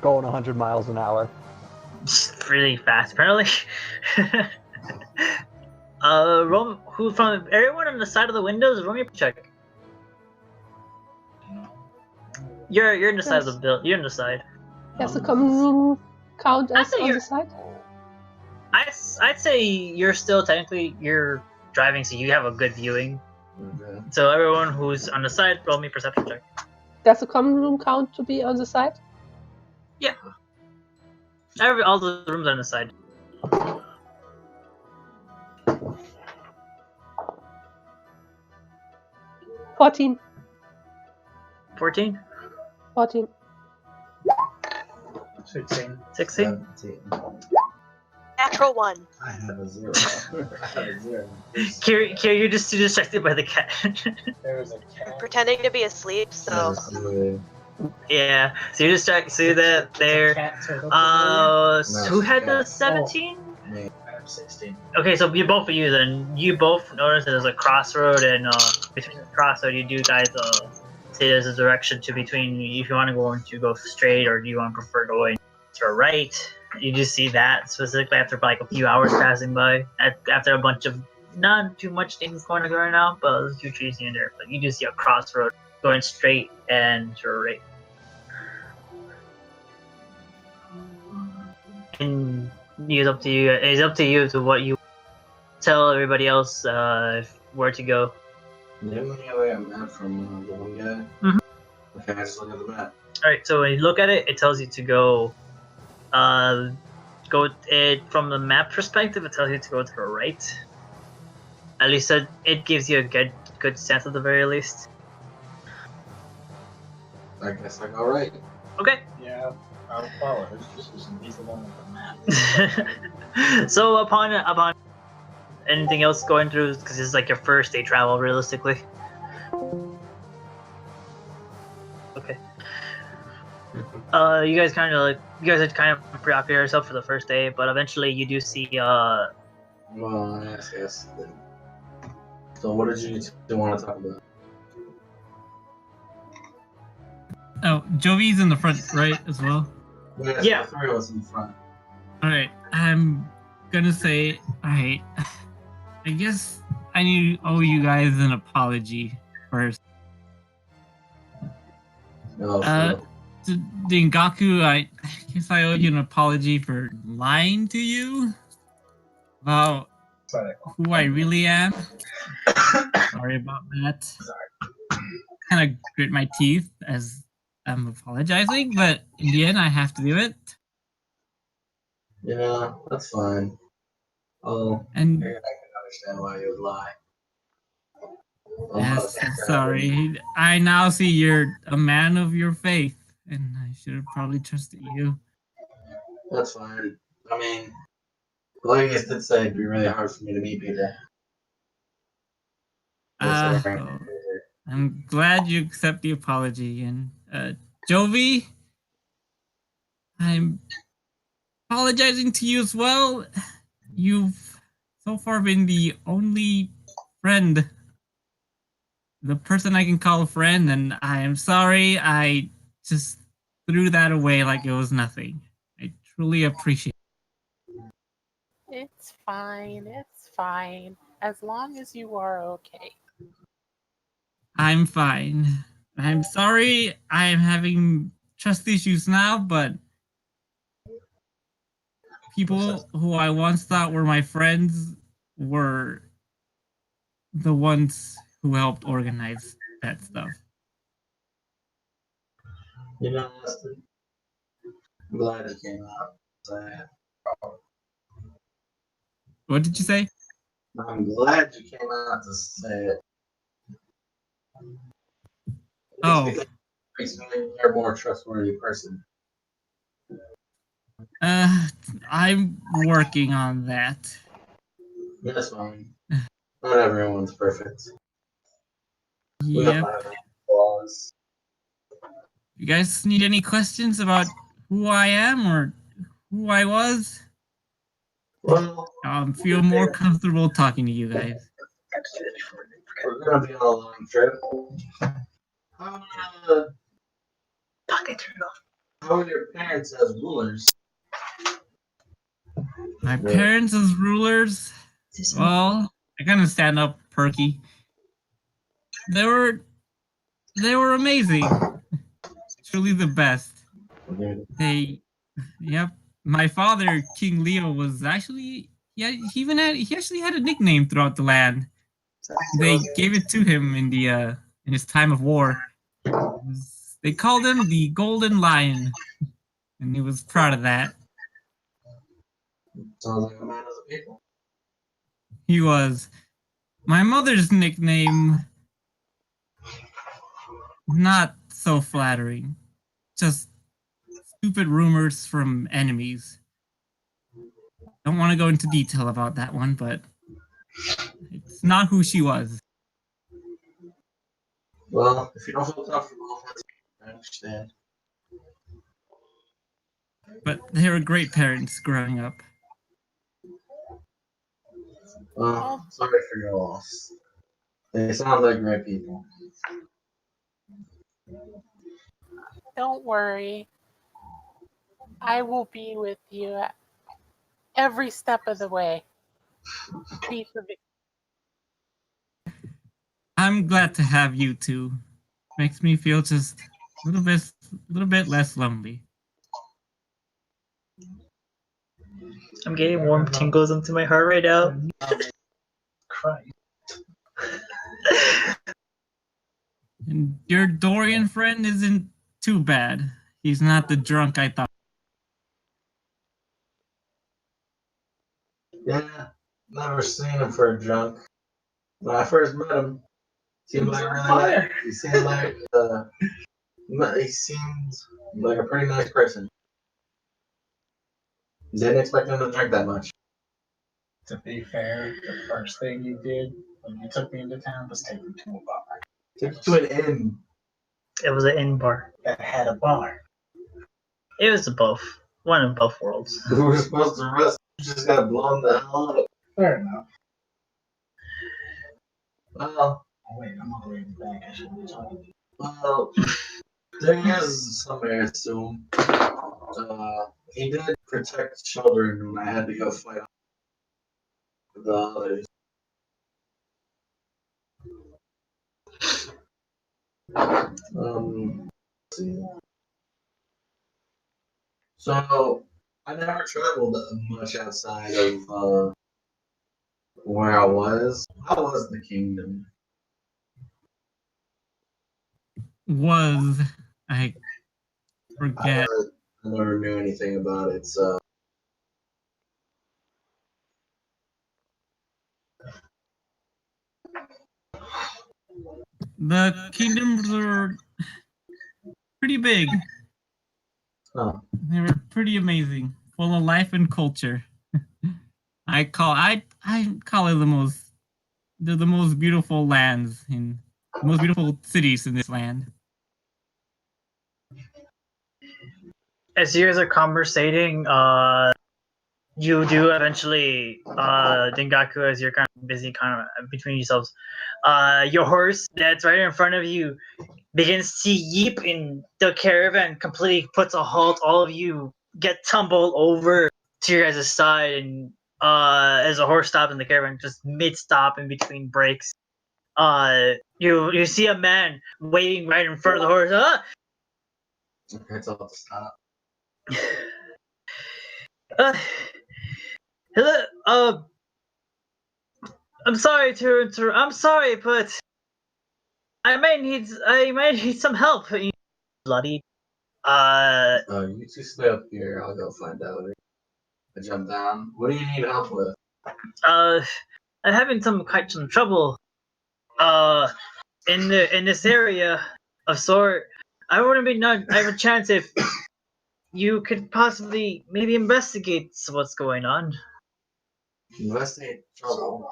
F: Going 100 miles an hour.
A: Really fast, apparently. Who from everyone on the side of the windows? Roll me a check. You're in the side of the build. You're in the side.
C: Does the common room count as
A: say
C: on
A: you're-
C: the side?
A: I'd say you're still technically you're driving, so you have a good viewing.
B: Okay.
A: So everyone who's on the side, roll me a perception check.
C: Does the common room count to be on the side?
A: All the rooms are on the side.
C: 14.
A: 14?
C: 14.
I: 16.
A: 16?
B: 17.
E: Natural 1.
B: I have a 0. I have a 0.
A: Kiri, you're just too distracted by the cat.
I: There was a cat.
E: Pretending to be asleep, so.
A: Yeah, so you're distracted. See that there.
I: Cat turtle.
A: Who had the 17?
B: Me.
I: I have 16.
A: Okay, so both of you then. You both notice that there's a crossroad, and between the crossroad, you do guys say there's a direction to between if you want to go straight or do you want to prefer going to the right. You just see that specifically after like a few hours passing by, after a bunch of not too much things going on right now, but there's a few trees in there. But you do see a crossroad going straight and to the right. And it's up to you. It's up to you to what you tell everybody else where to go.
B: Didn't we have a map from the one guy?
A: Mhm.
B: Okay, I just look at the map.
A: All right. So when you look at it, it tells you to go. From the map perspective, it tells you to go to the right. At least it gives you a good sense at the very least.
B: I guess I go right.
A: Okay.
I: Yeah, I'll follow it. Just because he's the one with the map.
A: So upon anything else going through, because this is like your first day travel, realistically. Okay. You guys had kind of preoccupied yourself for the first day, but eventually you do see
B: Well, yes. So what did you want to talk about?
H: Oh, Jovi's in the front, right, as well?
B: Yes,
A: Yeah.
B: the three of us in front.
H: Alright, I'm gonna say, alright, I guess I owe you guys an apology first.
B: No,
H: To Dingaku, I guess I owe you an apology for lying to you about who I really am. Sorry about that. Kind of grit my teeth as I'm apologizing, but in the end, I have to do it.
B: yeah, that's fine. Oh,
H: And
B: I can understand why you would lie.
H: yes, I'm sorry. I now see you're a man of your faith, and I should have probably trusted you.
B: That's fine. I mean, Vegas did say it'd be really hard for me to meet people.
H: I'm glad you accept the apology. And Jovi, I'm apologizing to you as well. You've so far been the only friend, the person I can call a friend, and I am sorry I just threw that away like it was nothing. I truly appreciate it.
G: It's fine. It's fine. As long as you are okay.
H: I'm fine. I'm sorry I am having trust issues now, but people who I once thought were my friends were the ones who helped organize that stuff.
B: You know, Austin, I'm glad it came out.
H: What did you say?
B: I'm glad you came out to say it.
H: Oh,
B: Makes me a more trustworthy person.
H: I'm working on that.
B: That's fine. Not everyone's perfect. We all
H: Yep.
B: have our flaws.
H: You guys need any questions about who I am or who I was?
B: Well,
H: Feel more comfortable talking to you guys.
B: we're gonna be on a long trip. How, how are your parents as rulers?
H: My parents as rulers, well, I kind of stand up perky. They were amazing. Truly the best. They, yep. My father, King Leo, was actually he actually had a nickname throughout the land. They gave it to him in his time of war. They called him the Golden Lion, and he was proud of that.
B: Sounds like a man of the people.
H: He was. My mother's nickname, not so flattering. Just stupid rumors from enemies. Don't want to go into detail about that one, but it's not who she was.
B: Well, if you don't feel comfortable, I understand.
H: But they were great parents growing up.
B: Well, sorry for your loss. They sound like great people.
G: Don't worry. I will be with you every step of the way. Piece of it.
H: I'm glad to have you two. Makes me feel just a little bit less lonely.
A: I'm getting warm tingles into my heart right now.
I: Christ.
H: And your Dorian friend isn't too bad. He's not the drunk I thought.
B: Yeah, never seen him for a drunk. When I first met him, he seemed like he seemed like a pretty nice person. Didn't expect him to drink that much.
I: To be fair, the first thing you did when you took me into town was take me to a bar
B: Took you to an inn.
A: It was an inn bar.
I: that had a bar.
A: It was both. One of both worlds.
B: We were supposed to rest. You just got blown the hell up.
I: Fair enough.
B: Well,
I: Oh, wait, I'm already back. I shouldn't be talking to you.
B: well, there is some merit to him. He did protect children when I had to go fight the others. Let's see. So I never traveled much outside of where I was. How was the kingdom?
H: Was I
B: I
H: forget?
B: never knew anything about it. So
H: The kingdoms were pretty big.
B: huh.
H: They were pretty amazing, full of life and culture. I call it they're the most beautiful lands in the most beautiful cities in this land.
A: as you guys are conversating, you do eventually, Dengaku, as you're kind of busy, kind of between yourselves, your horse that's right in front of you begins to yeep in the caravan, completely puts a halt. All of you get tumbled over to your guys' side, and as the horse stops in the caravan, just mid-stop in between breaks, you see a man waiting right in front of the horse. Ah!
B: It's all to stop.
A: Hello, I'm sorry to interrupt. I'm sorry, but I might need some help. Bloody.
B: You two stay up here. I'll go find out. I jump down. What do you need help with?
A: I'm having quite some trouble. In this area of sort. I wouldn't be not. I have a chance if you could possibly maybe investigate what's going on.
B: Investigate trouble.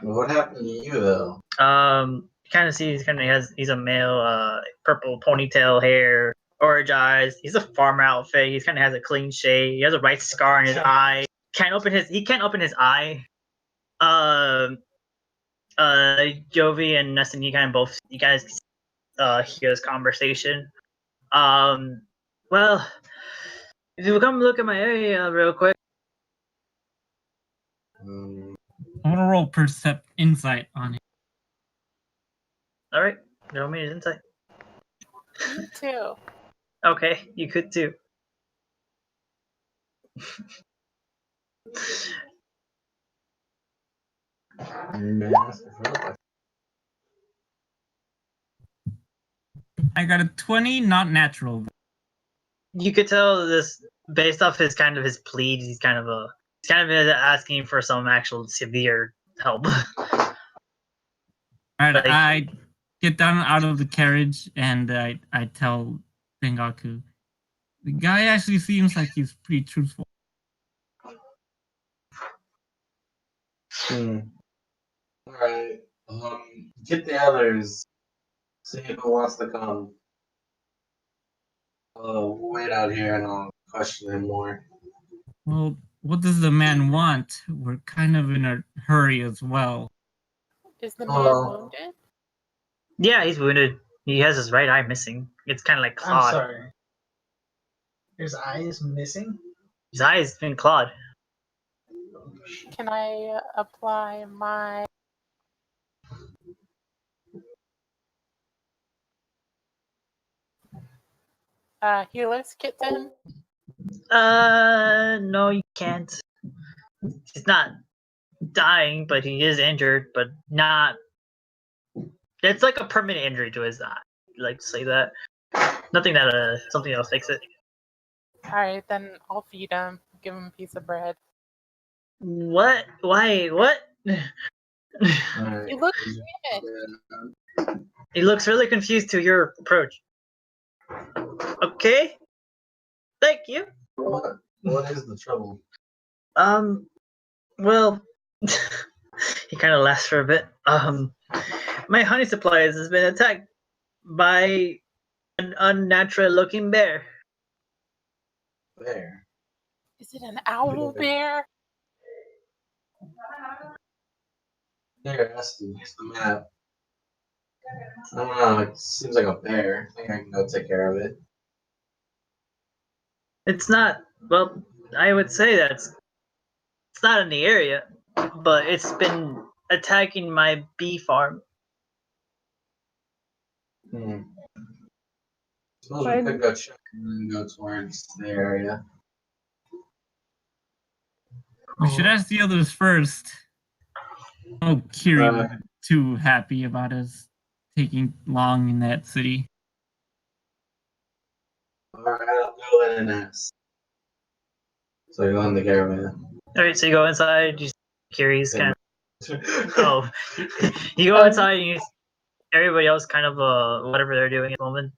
B: What happened to you though?
A: Kind of see he's a male, purple ponytail hair, orange eyes. He's a farmer outfit. He kind of has a clean shave. He has a right scar in his eye. He can't open his eye. Jovi and Nessun, you guys hear this conversation. Well, if you come look at my area real quick.
H: I'm gonna roll insight on it.
A: All right, roll me his insight.
G: Me too.
A: Okay, you could too.
H: I got a 20, not natural.
A: You could tell this based off his plead. He's kind of asking for some actual severe help.
H: Alright, I get down out of the carriage and I tell Dengaku, the guy actually seems like he's pretty truthful.
B: Alright. Get the others. See who wants to come. I'll wait out here and I'll question him more.
H: Well, what does the man want? We're kind of in a hurry as well.
G: Is the man wounded?
A: Yeah, he's wounded. He has his right eye missing. It's kind of like clawed.
I: I'm sorry. His eye is missing?
A: His eye has been clawed.
G: Can I apply my healer's kit to him?
A: No, you can't. He's not dying, but he is injured, but not. It's like a permanent injury to his eye. I'd like to say that. Nothing that something else fix it.
G: Alright, then I'll feed him. Give him a piece of bread.
A: What? Why? What?
G: He looks good.
A: He looks really confused to your approach. Okay. Thank you.
B: What is the trouble?
A: Well, he kind of laughs for a bit. My honey supplies has been attacked by an unnatural-looking bear.
B: Bear?
G: Is it an owl bear?
B: Here, that's the map. I don't know, it seems like a bear. I think I can go take care of it.
A: It's not, well, I would say that it's not in the area, but it's been attacking my bee farm.
B: Suppose we could go check and then go towards the area.
H: We should ask the others first. Oh, Kiri wasn't too happy about us taking long in that city.
B: Alright, I'll go in and ask. So you go in the caravan.
A: Alright, so you go inside, you see Kiri's kind of... you go inside and you see everybody else kind of, whatever they're doing at the moment.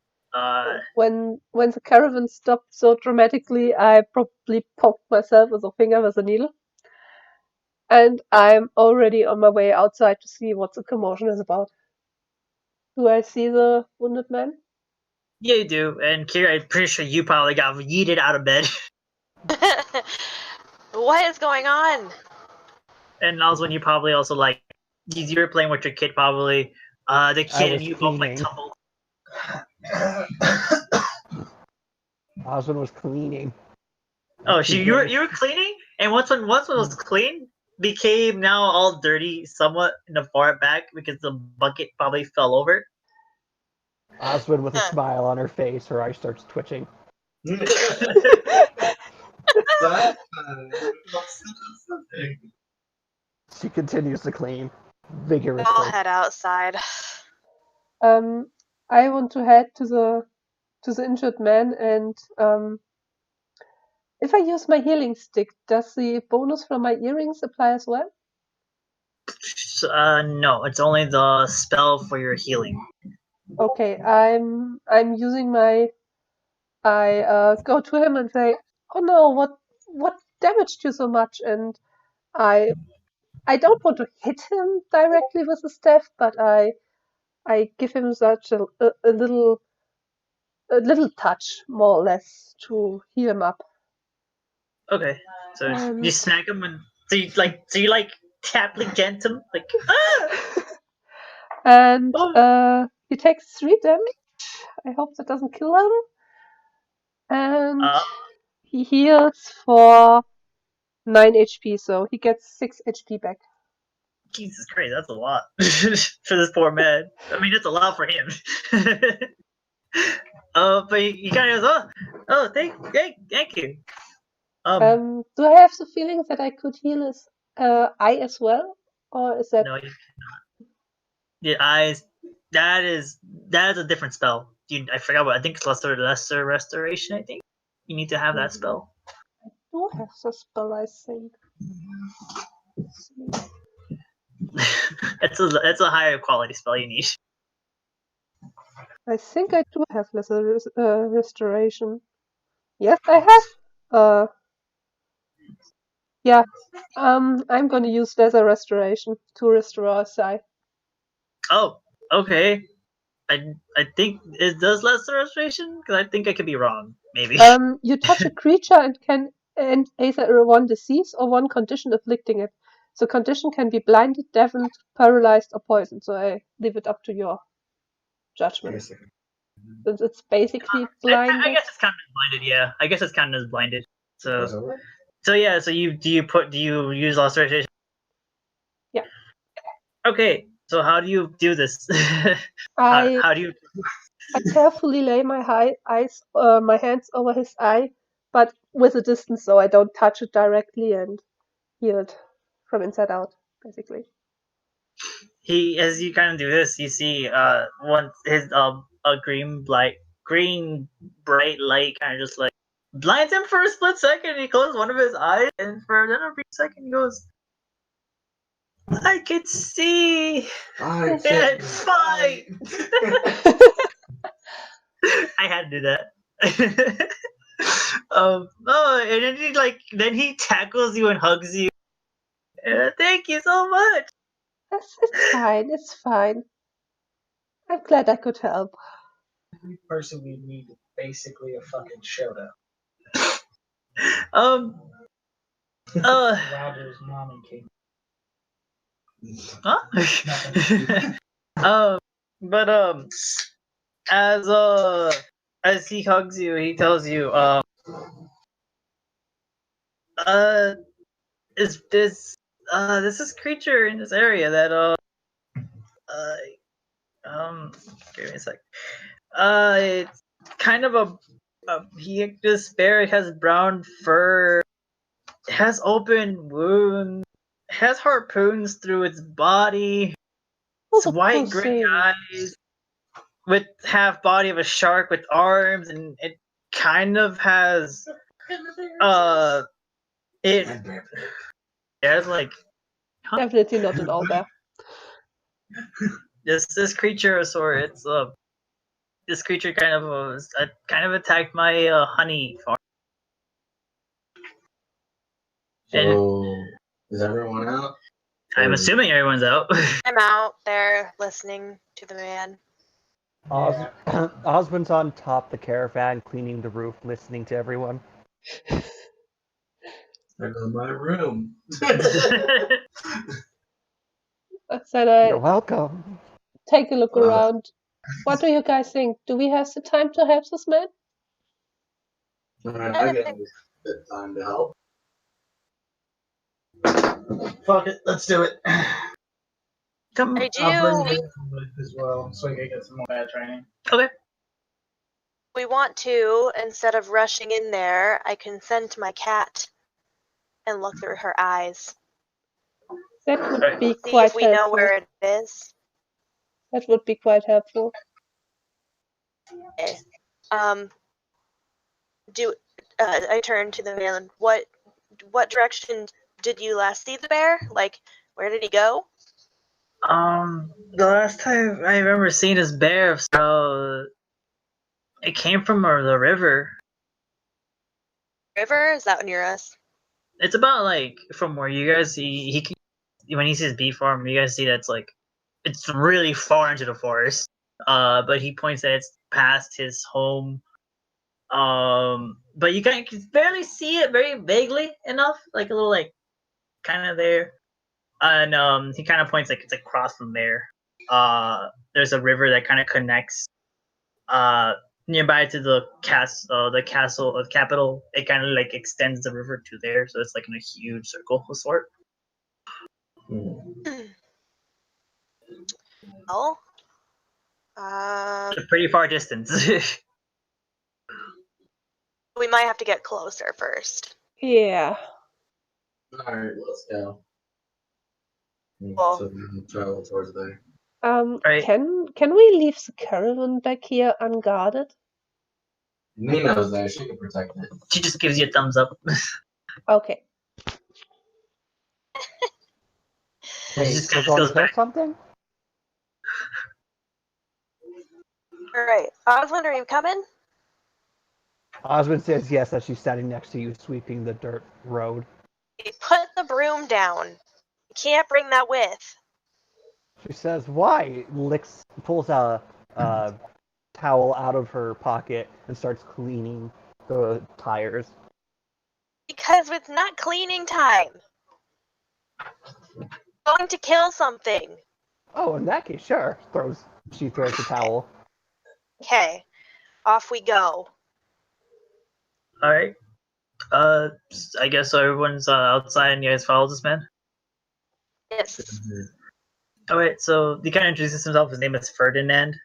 C: When the caravan stopped so dramatically, I probably poked myself with a finger with a needle. And I'm already on my way outside to see what the commotion is about. Do I see the wounded man?
A: Yeah, you do. And Kira, I'm pretty sure you probably got yeeted out of bed.
E: What is going on?
A: And also when you probably also like you were playing with your kid probably. The kid and
F: was
A: you both like
F: cleaning.
A: tumbled.
F: Oswin was cleaning.
A: Oh, you were cleaning, and once one was clean, became now all dirty, somewhat in the far back because the bucket probably fell over.
F: Oswin with a smile on her face, her eye starts twitching. She continues to clean
E: I'll
F: vigorously.
E: head outside.
C: I want to head to the injured man, and if I use my healing stick, does the bonus from my earrings apply as well?
A: No, it's only the spell for your healing.
C: Okay, I'm using my. I go to him and say, "Oh no, what damaged you so much?" And I don't want to hit him directly with the staff, but I give him such a little touch, more or less, to heal him up.
A: Okay, so you smack him and so you tap against him like
C: And
A: Oh.
C: he takes 3 damage. I hope that doesn't kill him. And he heals for 9 HP, so he gets 6 HP back.
A: Jesus Christ, that's a lot for this poor man. I mean, it's a lot for him. But he kind of goes, oh, thank you.
C: Do I have the feeling that I could heal his eye as well, or is that?
A: No, you cannot. The eyes. That is a different spell. I forgot what. I think it's lesser restoration. I think you need to have that spell.
C: I do have the spell, I think. Let's see.
A: It's a higher quality spell you need.
C: I think I do have lesser restoration. Yes, I have. Yeah. I'm gonna use lesser restoration to restore a sight.
A: Oh, okay. I think it does lesser restoration because I think I could be wrong. Maybe.
C: You touch a creature and can end either one disease or one condition afflicting it. The condition can be blinded, deafened, paralyzed, or poisoned. So I leave it up to your judgment. Since it's basically blinded.
A: I guess it's kind of blinded. Yeah, I guess it's kind of blinded. So yeah. So do you use lost restoration?
C: Yeah.
A: Okay. So how do you do this?
C: I
A: how do you?
C: I carefully lay my my hands over his eye, but with a distance, so I don't touch it directly and heal it from inside out, basically.
A: As you kind of do this, you see one his a green bright light kind of just like blinds him for a split second. He closes one of his eyes, and for another brief second, he goes, "I could see. It's fine." I had to do that. And then he tackles you and hugs you. Thank you so much.
C: It's fine. It's fine. I'm glad I could help.
I: Every person we need is basically a fucking showdown. Roger's mom and king.
A: Huh? But as he hugs you, he tells you, is this this creature in this area that give me a sec. It's kind of this bear has brown fur, has open wounds, has harpoons through its body, it's white gray eyes, with half body of a shark with arms, and it kind of has it has like
C: Definitely not an owlbear.
A: This creature of sort, this creature kind of attacked my honey farm.
B: So is everyone out?
A: I'm assuming everyone's out.
E: I'm out there listening to the man.
F: Os- Osmond's on top the caravan, cleaning the roof, listening to everyone.
B: I go to my room.
C: Then I
F: You're welcome.
C: take a look around. What do you guys think? Do we have the time to help this man?
B: Alright, I get a bit time to help.
I: Fuck it, let's do it.
A: Come.
E: I
I: I'll bring
E: do.
I: him with as well, so I can get some more bad training.
A: Okay.
E: We want to, instead of rushing in there, I can send to my cat and look through her eyes.
C: That would be
E: See
C: quite
E: if we know
C: helpful.
E: where it is.
C: That would be quite helpful.
E: Okay. I turn to the man. What direction did you last see the bear? Like, where did he go?
A: The last time I remember seeing this bear, so it came from the river.
E: River? Is that near us?
A: It's about like from where you guys see. When he sees bee farm, you guys see that's like it's really far into the forest. But he points that it's past his home. But you can barely see it very vaguely enough, like a little like kind of there. And he kind of points like it's across from there. There's a river that kind of connects nearby to the capital. It kind of like extends the river to there, so it's like in a huge circle of sort.
E: Oh.
A: It's a pretty far distance.
E: We might have to get closer first.
C: Yeah.
B: Alright, let's go.
E: Well-
B: So we can travel towards there.
A: Right.
C: Can we leave the caravan back here unguarded?
B: Nina's there, she can protect it.
A: She just gives you a thumbs up.
C: Okay.
F: Wait,
A: just
F: we're
A: goes
F: going to kill
A: back.
F: something?
E: Alright. Osmond, are you coming?
F: Osmond says yes as she's standing next to you, sweeping the dirt road.
E: You put the broom down. You can't bring that with.
F: She says, why? Pulls a towel out of her pocket and starts cleaning the tires.
E: Because it's not cleaning time. Going to kill something.
F: Oh, in that case, sure. She throws the towel.
E: Okay. Off we go.
A: All right. I guess so. Everyone's outside, and you guys follow this man.
E: Yes.
A: All right. So he kind of introduces himself. His name is Ferdinand.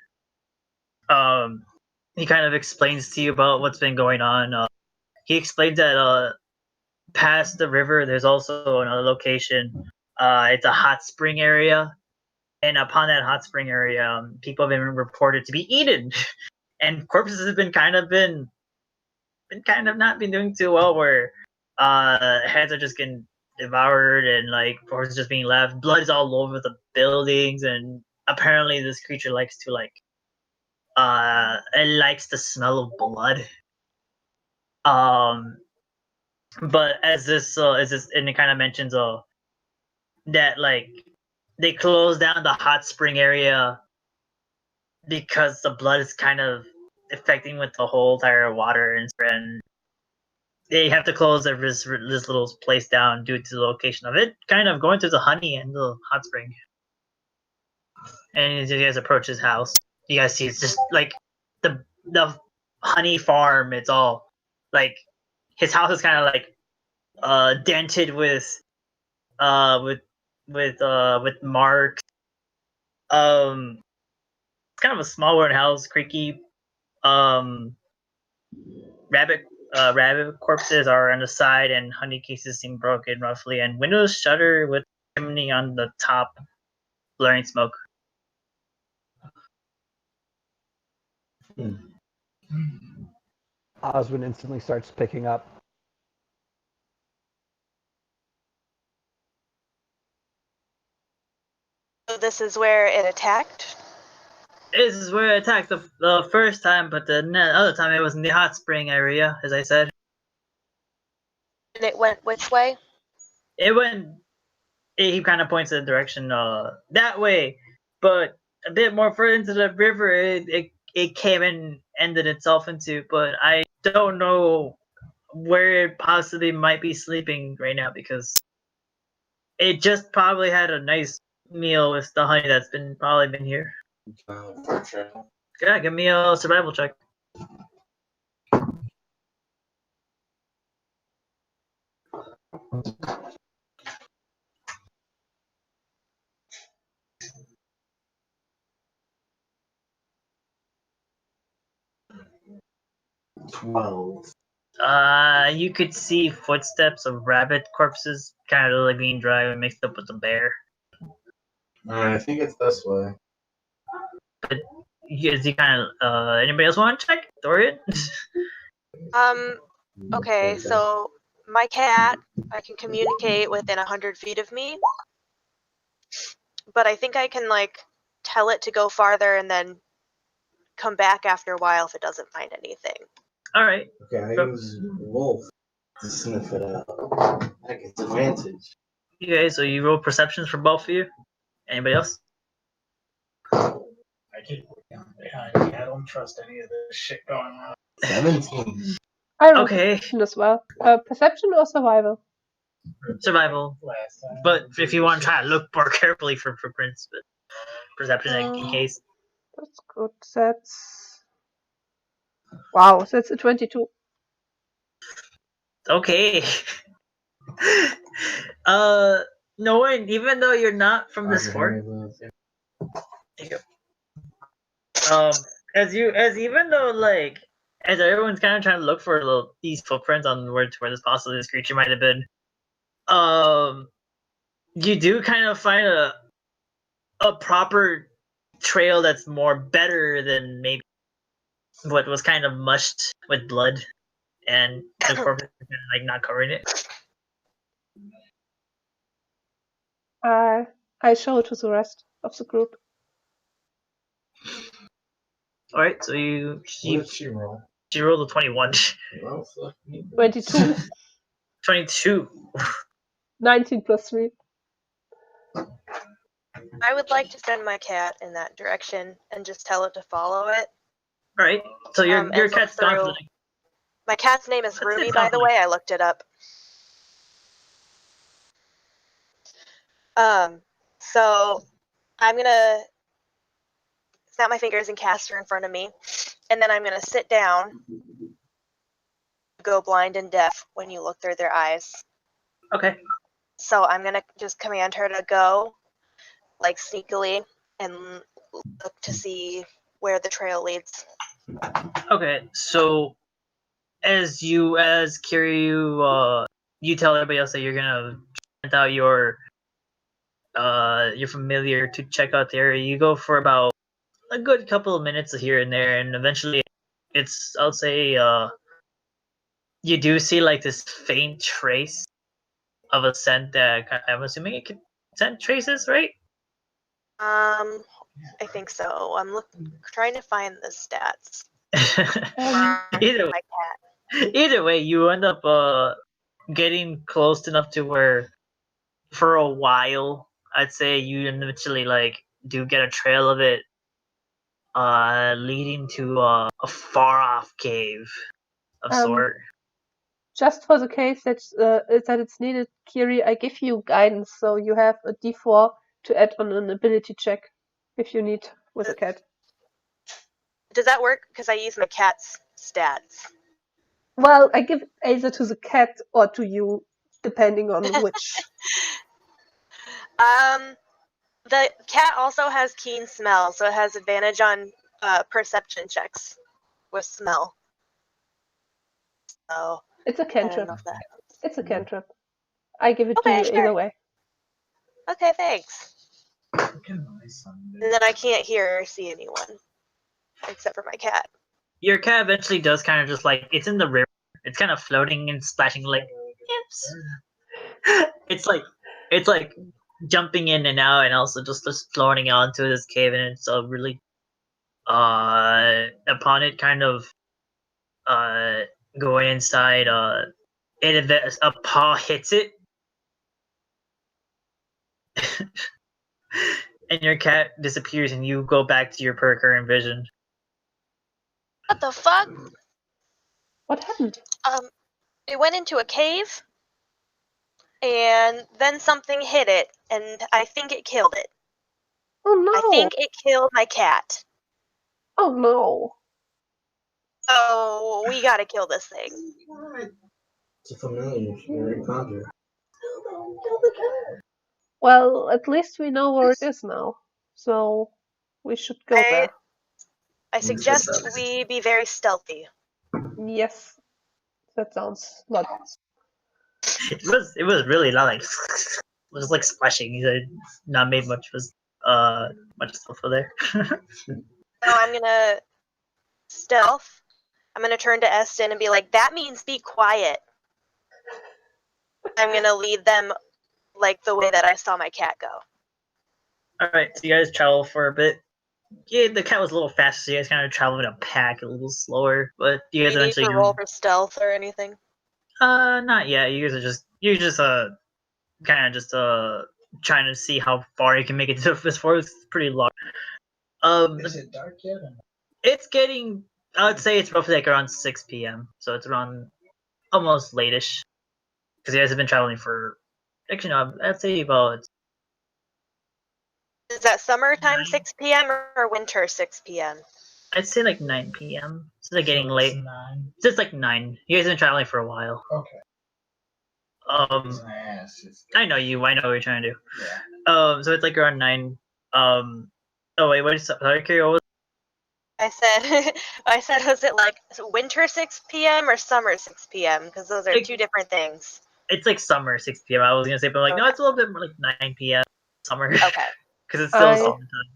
A: He kind of explains to you about what's been going on. He explains that past the river, there's also another location. It's a hot spring area, and upon that hot spring area, people have been reported to be eaten, and corpses have been kind of not been doing too well. Where heads are just getting devoured, and like horses just being left. Blood is all over the buildings, and apparently this creature likes to it likes the smell of blood. But as this and it kind of mentions that like they closed down the hot spring area because the blood is kind of affecting with the whole entire water, and they have to close this little place down due to the location of it kind of going through the honey and the hot spring. And as you guys approach his house, you guys see it's just like the honey farm. It's all like his house is kind of like dented with marks. It's kind of a small wooden house, creaky. Rabbit corpses are on the side, and honey cases seem broken roughly, and windows shutter with chimney on the top, blurring smoke.
F: Osmond instantly starts picking up.
E: So this is where it attacked?
A: This is where it attacked the first time, but the other time it was in the hot spring area, as I said.
E: And it went which way?
A: He kind of points in the direction that way, but a bit more further into the river, it came and ended itself into. But I don't know where it possibly might be sleeping right now because it just probably had a nice meal with the honey that's probably been here. Yeah, give me a survival check. You could see footsteps of rabbit corpses kind of like being dragged and mixed up with the bear.
B: I think it's this way.
A: But is he kind of anybody else want to check? Dorian?
E: Okay, so my cat, I can communicate within 100 feet of me, but I think I can like tell it to go farther and then come back after a while if it doesn't find anything.
A: All right.
B: Okay, I use wolf to sniff it out. I get advantage.
A: Okay, so you roll perceptions for both of you. Anybody else?
I: I keep looking behind me. I don't trust any of this shit going on.
B: 17.
C: I rolled
A: Okay.
C: perception as well. Perception or survival?
A: Survival.
I: Last time.
A: But if you want to try to look more carefully for footprints, but perception in case.
C: That's good. That's wow. That's a 22.
A: Okay. Knowing even though you're not from this fort, as even though like as everyone's kind of trying to look for these footprints on where this possibly this creature might have been, you do kind of find a proper trail that's more better than maybe what was kind of mushed with blood and the corpse kind of like not covering it.
C: I show it to the rest of the group.
A: All right, so
B: What did she roll?
A: she rolled a 21.
B: Well, fuck me.
C: 22.
A: 22.
C: 19 plus 3.
E: I would like to send my cat in that direction and just tell it to follow it.
A: All right, so your
E: And
A: cat's
E: look through-
A: confident.
E: My cat's name is
A: That's
E: Rumi,
A: it,
E: by the
A: confident.
E: way. I looked it up. So I'm gonna snap my fingers and cast her in front of me, and then I'm gonna sit down, go blind and deaf when you look through their eyes.
A: Okay.
E: So I'm gonna just command her to go, like sneakily, and look to see where the trail leads.
A: Okay, so as Kiryu, you tell everybody else that you're gonna send out your familiar to check out the area. You go for about a good couple of minutes here and there, and eventually, I'll say you do see like this faint trace of a scent that I'm assuming it can scent traces, right?
E: I think so. I'm trying to find the stats.
A: Either way.
E: My cat.
A: Either way, you end up getting close enough to where, for a while, I'd say you eventually like do get a trail of it, leading to a far off cave of sort.
C: Just for the case that it's needed, Kiri, I give you guidance, so you have a D4 to add on an ability check if you need with a cat.
E: Does that work? Because I use my cat's stats.
C: Well, I give either to the cat or to you, depending on which.
E: The cat also has keen smell, so it has advantage on perception checks with smell. So
C: It's a
E: I don't
C: cantrip.
E: know if that.
C: It's a cantrip. I give it to
E: Okay,
C: you
E: sure.
C: either way.
E: Okay, thanks. And then I can't hear or see anyone except for my cat.
A: Your cat eventually does kind of just like it's in the river. It's kind of floating and splashing like yips. It's like jumping in and out, and also just floating onto this cave, and it's really upon it kind of going inside. A paw hits it, and your cat disappears, and you go back to your current vision.
E: What the fuck?
C: What happened?
E: It went into a cave, and then something hit it, and I think it killed it.
C: Oh no!
E: I think it killed my cat.
C: Oh no!
E: So we gotta kill this thing.
B: It's a familiar. You're a conjurer.
C: Well, at least we know where it is now, so we should go there.
E: I suggest we be very stealthy.
C: Yes, that sounds logical.
A: It was really loud, like it was like splashing. He said not made much stuff for there.
E: So I'm gonna stealth. I'm gonna turn to Eston and be like, that means be quiet. I'm gonna lead them like the way that I saw my cat go.
A: Alright, so you guys travel for a bit. Yeah, the cat was a little faster, so you guys kind of travel in a pack a little slower, but you guys
E: Do you need
A: eventually
E: to roll for stealth or anything?
A: not yet. You guys are just kind of just trying to see how far you can make it to this forest. It's pretty long.
I: Is it dark yet?
A: It's getting. I would say it's roughly like around 6 p.m. So it's around almost late-ish. Because you guys have been traveling for. Actually, no, I'd say about.
E: Is that summertime 6 p.m. or winter 6 p.m.?
A: I'd say like 9 p.m. So they're getting
I: So
A: late.
I: it's 9.
A: It's just like 9. You guys have been traveling for a while.
I: Okay.
A: I know you. I know what you're trying to do.
I: Yeah.
A: So it's like around 9. Oh wait, what is sorry, Carrie, what was
E: I said, was it like winter 6 p.m. or summer 6 p.m.? Because those are two different things.
A: It's like summer 6 p.m. I was gonna say, but like no, it's a little bit more like 9 p.m. summer.
E: Okay.
A: Because it's still summertime.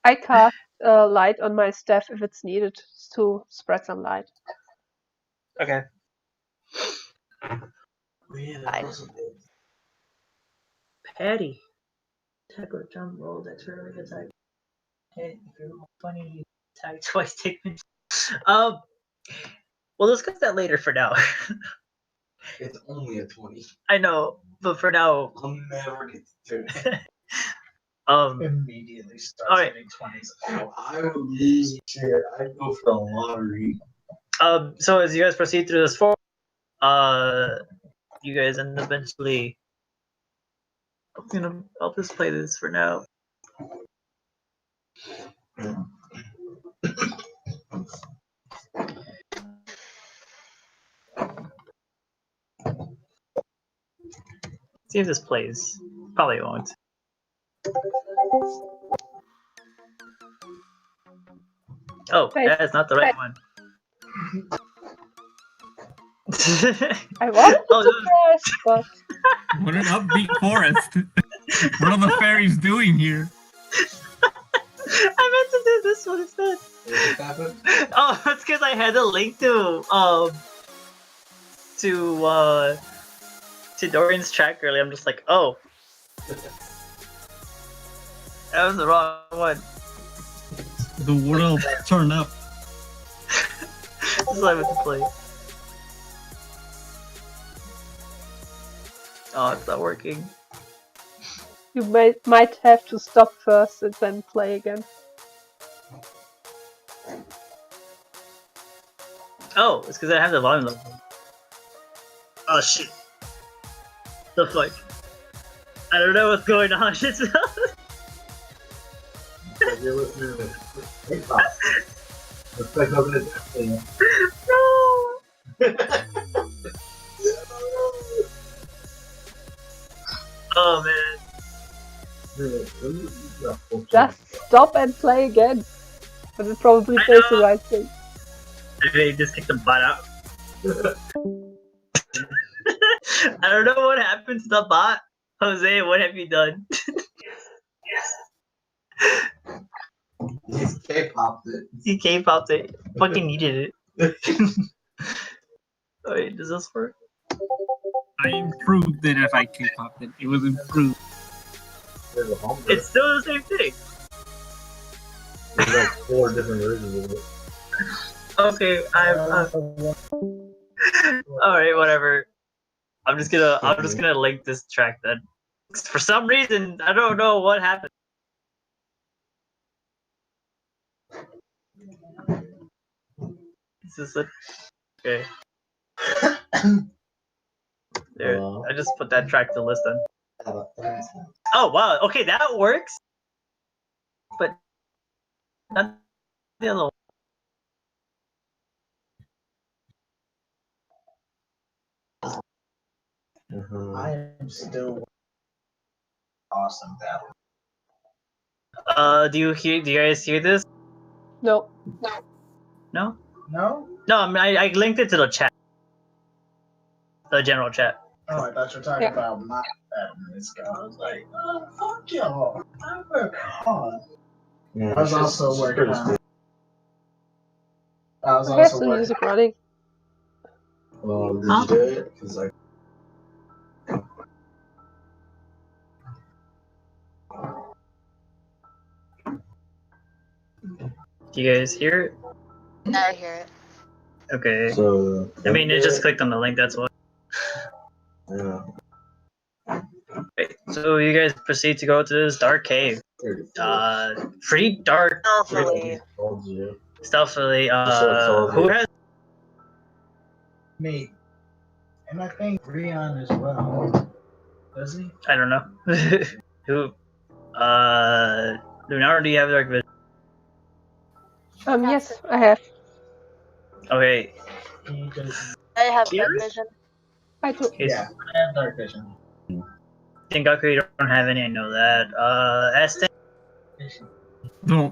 C: I cast light on my staff if it's needed to spread some light.
A: Okay.
E: Fine.
A: Patty. Attack or jump roll. That's really attack.
I: Hey, if you're funny, you
A: Attack twice. Take. We'll discuss that later. For now.
B: It's only a 20.
A: I know, but for now.
B: I'll never get to it.
I: immediately start
A: Alright.
I: hitting 20s.
B: I would use shit. I'd go for the lottery.
A: So as you guys proceed through this forest, you guys end eventually. I'll just play this for now. See if this plays. Probably won't. Oh,
C: Hey,
A: that's not the right one.
C: I wanted
A: Oh,
C: to surprise, but
H: What an upbeat forest. What are the fairies doing here?
A: I meant to do this one instead.
B: What happened?
A: Oh, it's because I had a link to Dorian's track earlier. I'm just like, oh, that was the wrong one.
H: The world turned up.
A: This is what I meant to play. Oh, it's not working.
C: you might have to stop first and then play again.
A: Oh, it's because I have the volume level. Oh shit. The fuck? I don't know what's going on. It's
B: You're listening to K-pop. Looks like I'm gonna do
A: no. Oh man.
C: Just stop and play again. But it probably
A: I
C: plays the
A: know.
C: right thing.
A: Maybe they just kicked the butt out. I don't know what happened to the bot. Jose, what have you done?
B: He's K-popped it.
A: He K-popped it. Fucking needed it. Wait, does this work?
H: I improved it if I K-popped it. It was improved.
B: There's a home
A: It's still the same thing.
B: There's like 4 different versions of it.
A: Okay, alright, whatever. I'm just gonna link this track then. For some reason, I don't know what happened. Okay. There, I just put that track to listen. Oh wow, okay, that works. But not the other one.
I: I am still awesome battle.
A: Do you guys hear this?
C: No.
A: No?
I: No?
A: No, I mean I linked it to the chat. The general chat.
I: Oh, I thought you were talking
C: Yeah.
I: about my battling this guy. I was like, oh, fuck y'all. I work hard.
B: Yeah,
I: I was
B: it's
I: also
B: just
I: working
B: pretty
I: on. I was
C: I have
I: also
C: the
I: working.
C: music running.
B: Well, did
A: Huh?
B: you do it? Because I.
A: Do you guys hear it?
E: I hear it.
A: Okay.
B: So.
A: I mean, it just clicked on the link. That's why.
B: Yeah.
A: Okay, so you guys proceed to go to this dark cave. Pretty dark,
E: Stealthily.
B: Told you.
A: stealthily.
B: Just like told
A: Who
B: you.
A: has?
I: Me. And I think Rion as well. Does he?
A: I don't know. Who? Leonardo, do you have dark vision?
C: Yes, I have.
A: Okay.
I: He does.
E: I have
A: Here?
E: dark vision.
C: I do.
A: Okay,
I: Yeah, I have dark vision.
A: Tingaku, you don't have any. I know that. Aston.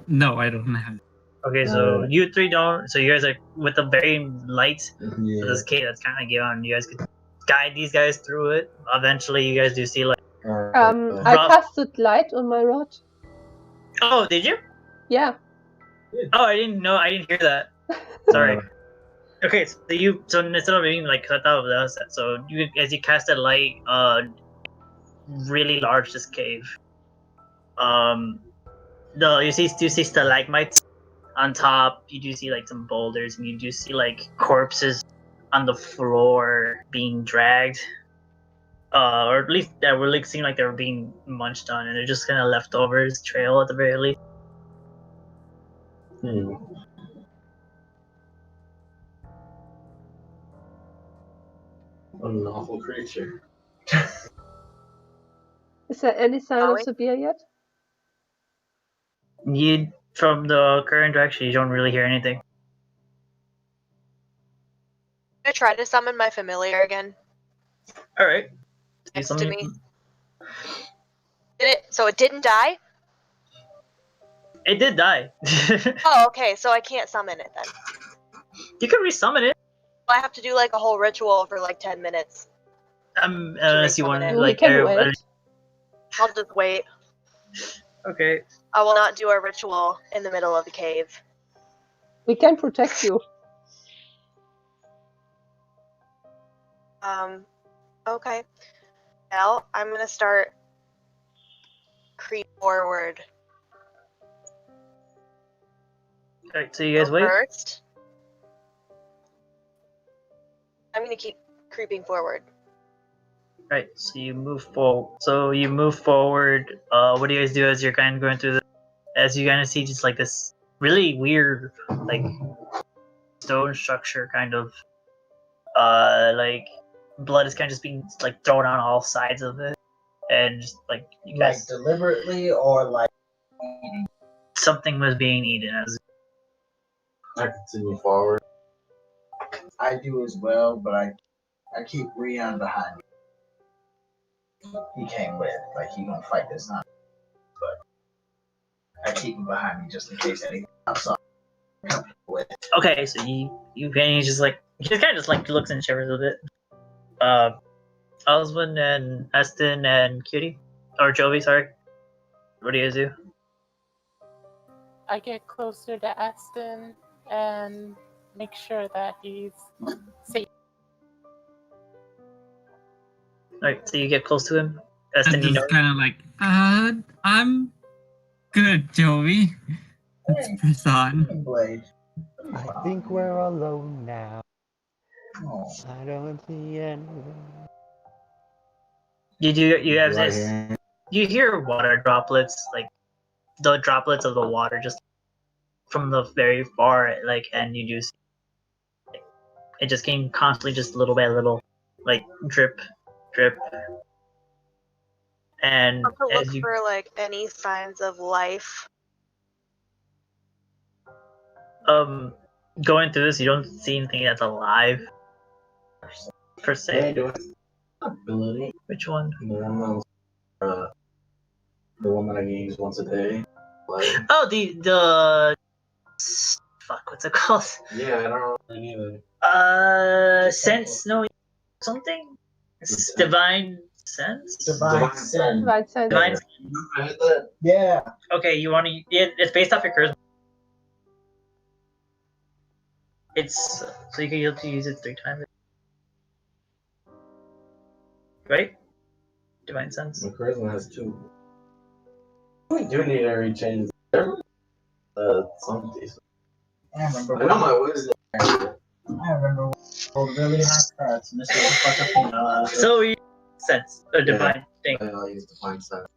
H: No, I don't have.
A: Okay, so you three don't. So you guys are with the very light of
B: Yeah.
A: this cave that's kind of given. You guys could guide these guys through it. Eventually, you guys do see like.
C: I
A: Rough.
C: casted light on my rod.
A: Oh, did you?
C: Yeah.
A: Oh, I didn't know. I didn't hear that. Sorry. Okay, so instead of being like cut out of that, so you as you cast that light, really large this cave. You see stalagmites on top. You do see like some boulders, and you do see like corpses on the floor being dragged. Or at least that really seem like they were being munched on, and they're just kind of leftovers trail at the very least.
B: What an awful creature.
C: Is there any sign of
E: Ollie?
C: the beer yet?
A: You from the current direction, you don't really hear anything.
E: I try to summon my familiar again.
A: All right.
E: Next to me. Did it? So it didn't die?
A: It did die.
E: Oh, okay. So I can't summon it then.
A: You can resummon it.
E: I have to do like a whole ritual for like 10 minutes.
A: Unless you want
E: resummon
A: to
E: it.
C: We
A: like.
C: can wait.
E: I'll just wait.
A: Okay.
E: I will not do a ritual in the middle of the cave.
C: We can protect you.
E: Okay. Well, I'm gonna start creep forward.
A: Alright, so you guys
E: So
A: wait.
E: first, I'm gonna keep creeping forward.
A: Right, so you move forward. What do you guys do as you're kind of going through this? As you kind of see just like this really weird, like stone structure, kind of, like blood is kind of just being like thrown on all sides of it, and just like you
I: Like
A: guys,
I: deliberately or like.
A: something was being eaten. As
B: I continue forward.
I: I do as well, but I keep Rion behind me. He came with, like he gonna fight this time, but I keep him behind me just in case anything pops up.
A: okay, so you kind of just like he kind of just like looks and shivers a bit. Oswin and Aston and Cutie, or Jovi, sorry. What do you guys do?
G: I get closer to Aston and make sure that he's safe.
A: Alright, so you get close to him. Aston,
H: And
A: you know.
H: just kind of like, I'm good, Joey. Let's press on.
I: Blade.
F: I think we're alone now.
I: Oh.
F: I don't see anyone.
A: You have
B: Do I
A: this.
B: hear-
A: You hear water droplets, like the droplets of the water, just from the very far, like, and you do see It just came constantly, just little by little, like drip, drip. And
E: To look
A: as you
E: for like any signs of life.
A: going through this, you don't see anything that's alive per
B: Hey,
A: se.
B: do it. Ability.
A: Which one?
B: The one that I can use once a day. Like,
A: Oh, the fuck, what's it called?
B: yeah, I don't really either.
A: Sense, no, something. It's divine sense.
I: Divine Sin.
C: Right side.
A: Divine.
B: I hit that.
I: Yeah.
A: Okay, you want to? It's based off your charisma. It's so you can able to use it 3 times, right? Divine sense.
B: My charisma has 2. We do need to rechange some of these.
I: I remember.
B: I know my wisdom.
I: I remember. Really high stats. Mr. Fucker.
A: So you sense a divine thing.
B: I'll use Divine Sense.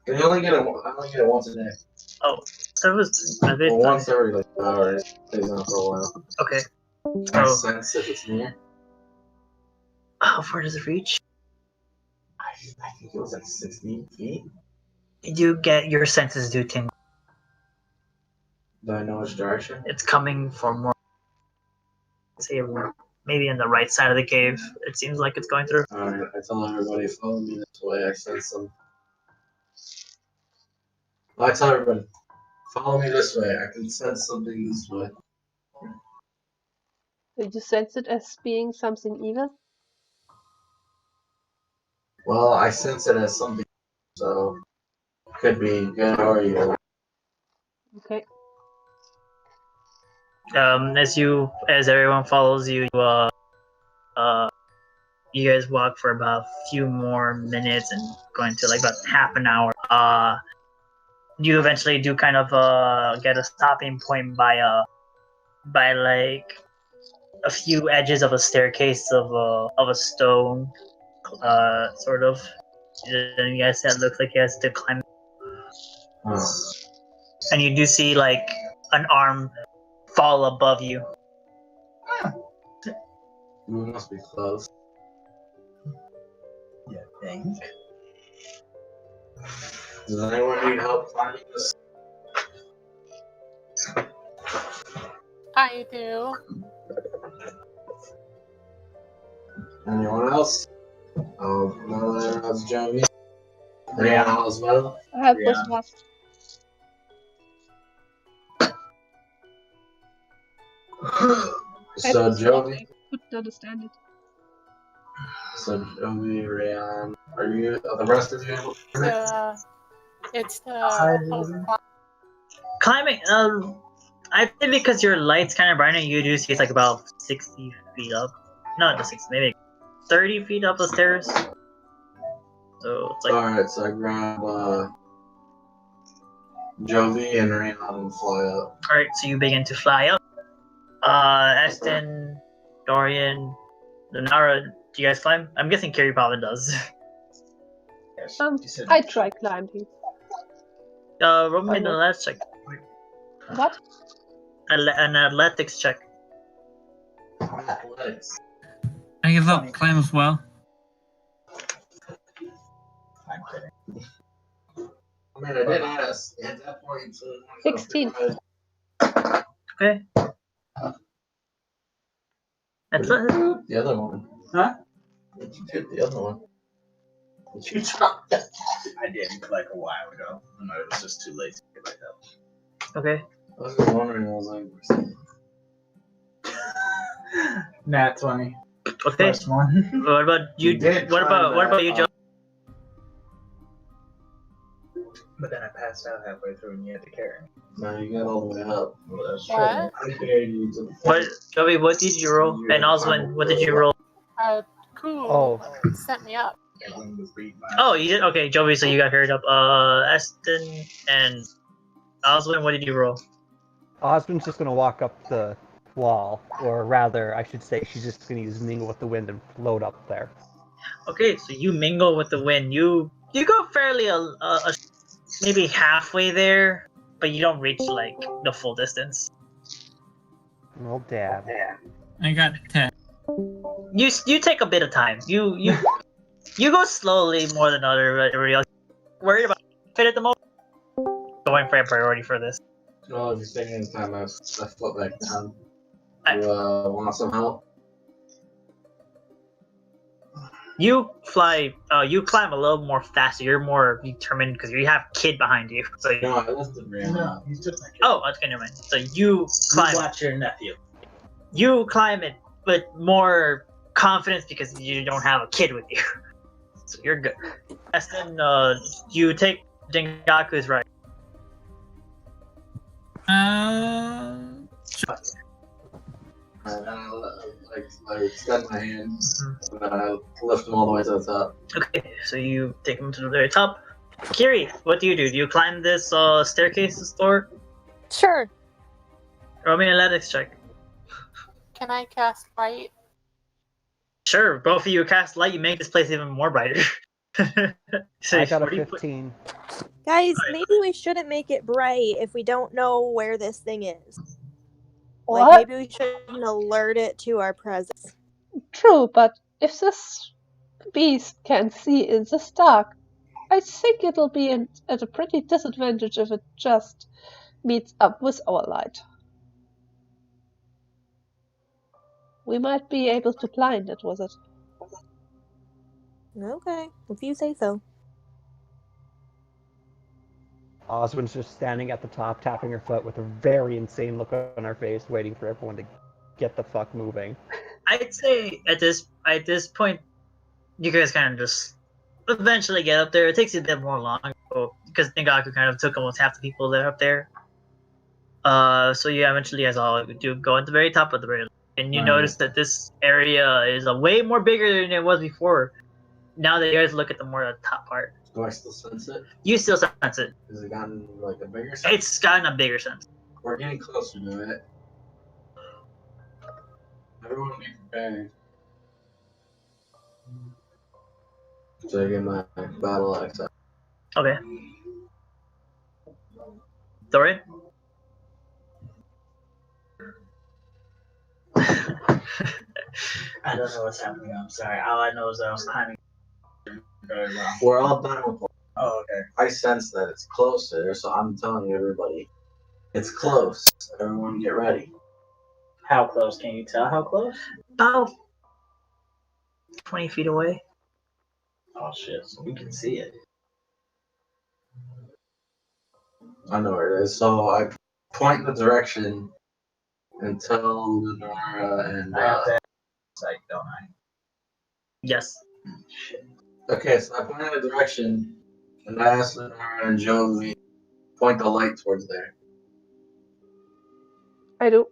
B: I only get it once a day.
A: Oh, that was a bit.
B: Well, once every like 2 hours. Stays on for a while.
A: Okay.
B: I
A: Oh,
B: sense if it's near.
A: how far does it reach?
B: I think it was like 60 feet.
A: You get your senses do tingle.
B: Do I know which direction?
A: It's coming from more. Say maybe in the right side of the cave. It seems like it's going through.
B: Alright, I tell everybody, follow me this way. I sense some. I tell everybody, follow me this way. I can sense something this way.
C: Did you sense it as being something evil?
B: Well, I sense it as something, so could be good or evil.
C: Okay.
A: As everyone follows you, you guys walk for about a few more minutes and going to like about half an hour. You eventually do kind of get a stopping point by like a few edges of a staircase of a stone, sort of. And you guys said it looks like you guys to climb. And you do see like an arm fall above you.
B: We must be close.
I: Yeah, think.
B: Does anyone need help climbing this?
G: I do.
B: Anyone else? Oh, no, that's Joey. Rihanna as well.
C: I have
I: Yeah.
C: was lost.
B: So Joey,
C: Couldn't understand it.
B: Ryan, are you? Are the rest of you able to climb it?
G: It's
I: Hi,
G: the
A: Climbing, I think because your light's kind of brighter, you do see it's like about 60 feet up. Not the 60, maybe 30 feet up the stairs. So it's like,
B: Alright, so I grab Jovi and Ryan and fly up.
A: alright, so you begin to fly up. Eston, Dorian, Lunara, do you guys climb? I'm guessing Kiri probably does.
I: Yes. you said-
C: I try climbing.
A: Roll me an athletics check.
C: What?
A: An athletics check.
B: Athletics.
H: I give up. Climb as well.
I: I'm kidding.
B: I mean, I did ask at that point. So
C: 16.
A: Okay. Athletics.
B: The other one.
I: Huh?
B: Did you do the other one? Did you try?
I: I did like a while ago. And I was just too lazy to get my help.
A: Okay.
B: I was just wondering. I was like,
I: Nat 20.
A: Okay.
I: First one.
A: What about you?
B: You did
A: What
B: climb
A: about
B: that,
A: you, Joe?
I: But then I passed out halfway through and you had to carry me.
B: no, you got all the way up.
I: Well, that's
G: What?
B: I carried you to the
A: What, Joey? What did you roll? And Oswin, what did you roll?
G: Cool. Set me up.
I: Everyone was beating my
A: Oh, you did. Okay, Joey. So you got hurried up. Eston and Oswin, what did you roll?
F: Osmond's just gonna walk up the wall, or rather, I should say, she's just gonna use mingle with the wind and float up there.
A: Okay, so you mingle with the wind. You go fairly maybe halfway there, but you don't reach like the full distance.
F: Oh, dab.
H: I got 10.
A: You take a bit of time. You go slowly more than everybody else. Worried about fit at the moment. Going for a priority for this.
B: Well, if you're taking his time, I flip back down.
A: I-
B: You want some help?
A: You fly. You climb a little more faster. You're more determined because you have kid behind you. So
B: No, I lifted Rihanna.
I: No, you took my kid.
A: oh, okay, never mind. So you climb.
I: You watch your nephew.
A: You climb it with more confidence because you don't have a kid with you. So you're good. Aston, you take Dengaku's right.
H: Sure.
B: And I extend my hand, and then I lift him all the way to the top.
A: Okay, so you take him to the very top. Kiri, what do? Do you climb this staircase door?
E: Sure.
A: Roll me an athletics check.
G: Can I cast light?
A: Sure, both of you cast light. You make this place even more brighter. So
F: I got a
A: what do you put-
F: 15.
E: Guys, maybe we shouldn't make it bright if we don't know where this thing is.
C: What?
E: Like, maybe we shouldn't alert it to our presence.
C: True, but if this beast can see in this dark, I think it'll be at a pretty disadvantage if it just meets up with our light. We might be able to blind it with it.
E: Okay, if you say so.
F: Oswin's just standing at the top, tapping her foot with a very insane look on her face, waiting for everyone to get the fuck moving.
A: I'd say at this point, you guys kind of just eventually get up there. It takes you a bit more long because Dengaku kind of took almost half the people that are up there. So yeah, eventually you guys all do go at the very top of the bridge, and you notice that this area is a way more bigger than it was before. Now that you guys look at the top part,
B: Do I still sense it?
A: you still sense it.
B: Has it gotten like a bigger sense?
A: It's gotten a bigger sense.
B: We're getting closer to it. Everyone be prepared. So I get my battle axe out.
A: Okay. Dorian?
I: I don't know what's happening. I'm sorry. All I know is that I was climbing very well.
B: We're all done with it.
I: Oh, okay.
B: I sense that it's closer, so I'm telling everybody, it's close. Everyone get ready.
I: How close? Can you tell how close?
A: About 20 feet away.
I: Oh shit! So we can see it.
B: I know where it is. So I point the direction and tell Lenora and
I: I have to sight, don't I?
A: Yes.
I: Shit.
B: okay, so I point in the direction and I ask Lenora and Jovi point the light towards there.
C: I do.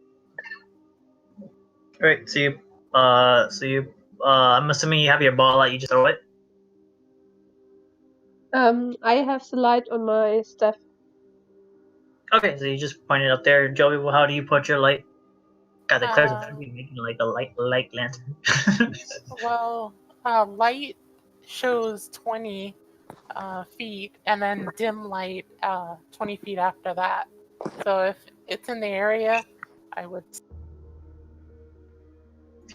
A: Alright, so you, I'm assuming you have your ball out, you just throw it?
C: I have the light on my staff.
A: Okay, so you just point it up there. Joey, well, how do you put your light? God, the Claire's
G: Uh,
A: be making like a light lantern.
G: Well, light shows 20 feet, and then dim light 20 feet after that. So if it's in the area, I would.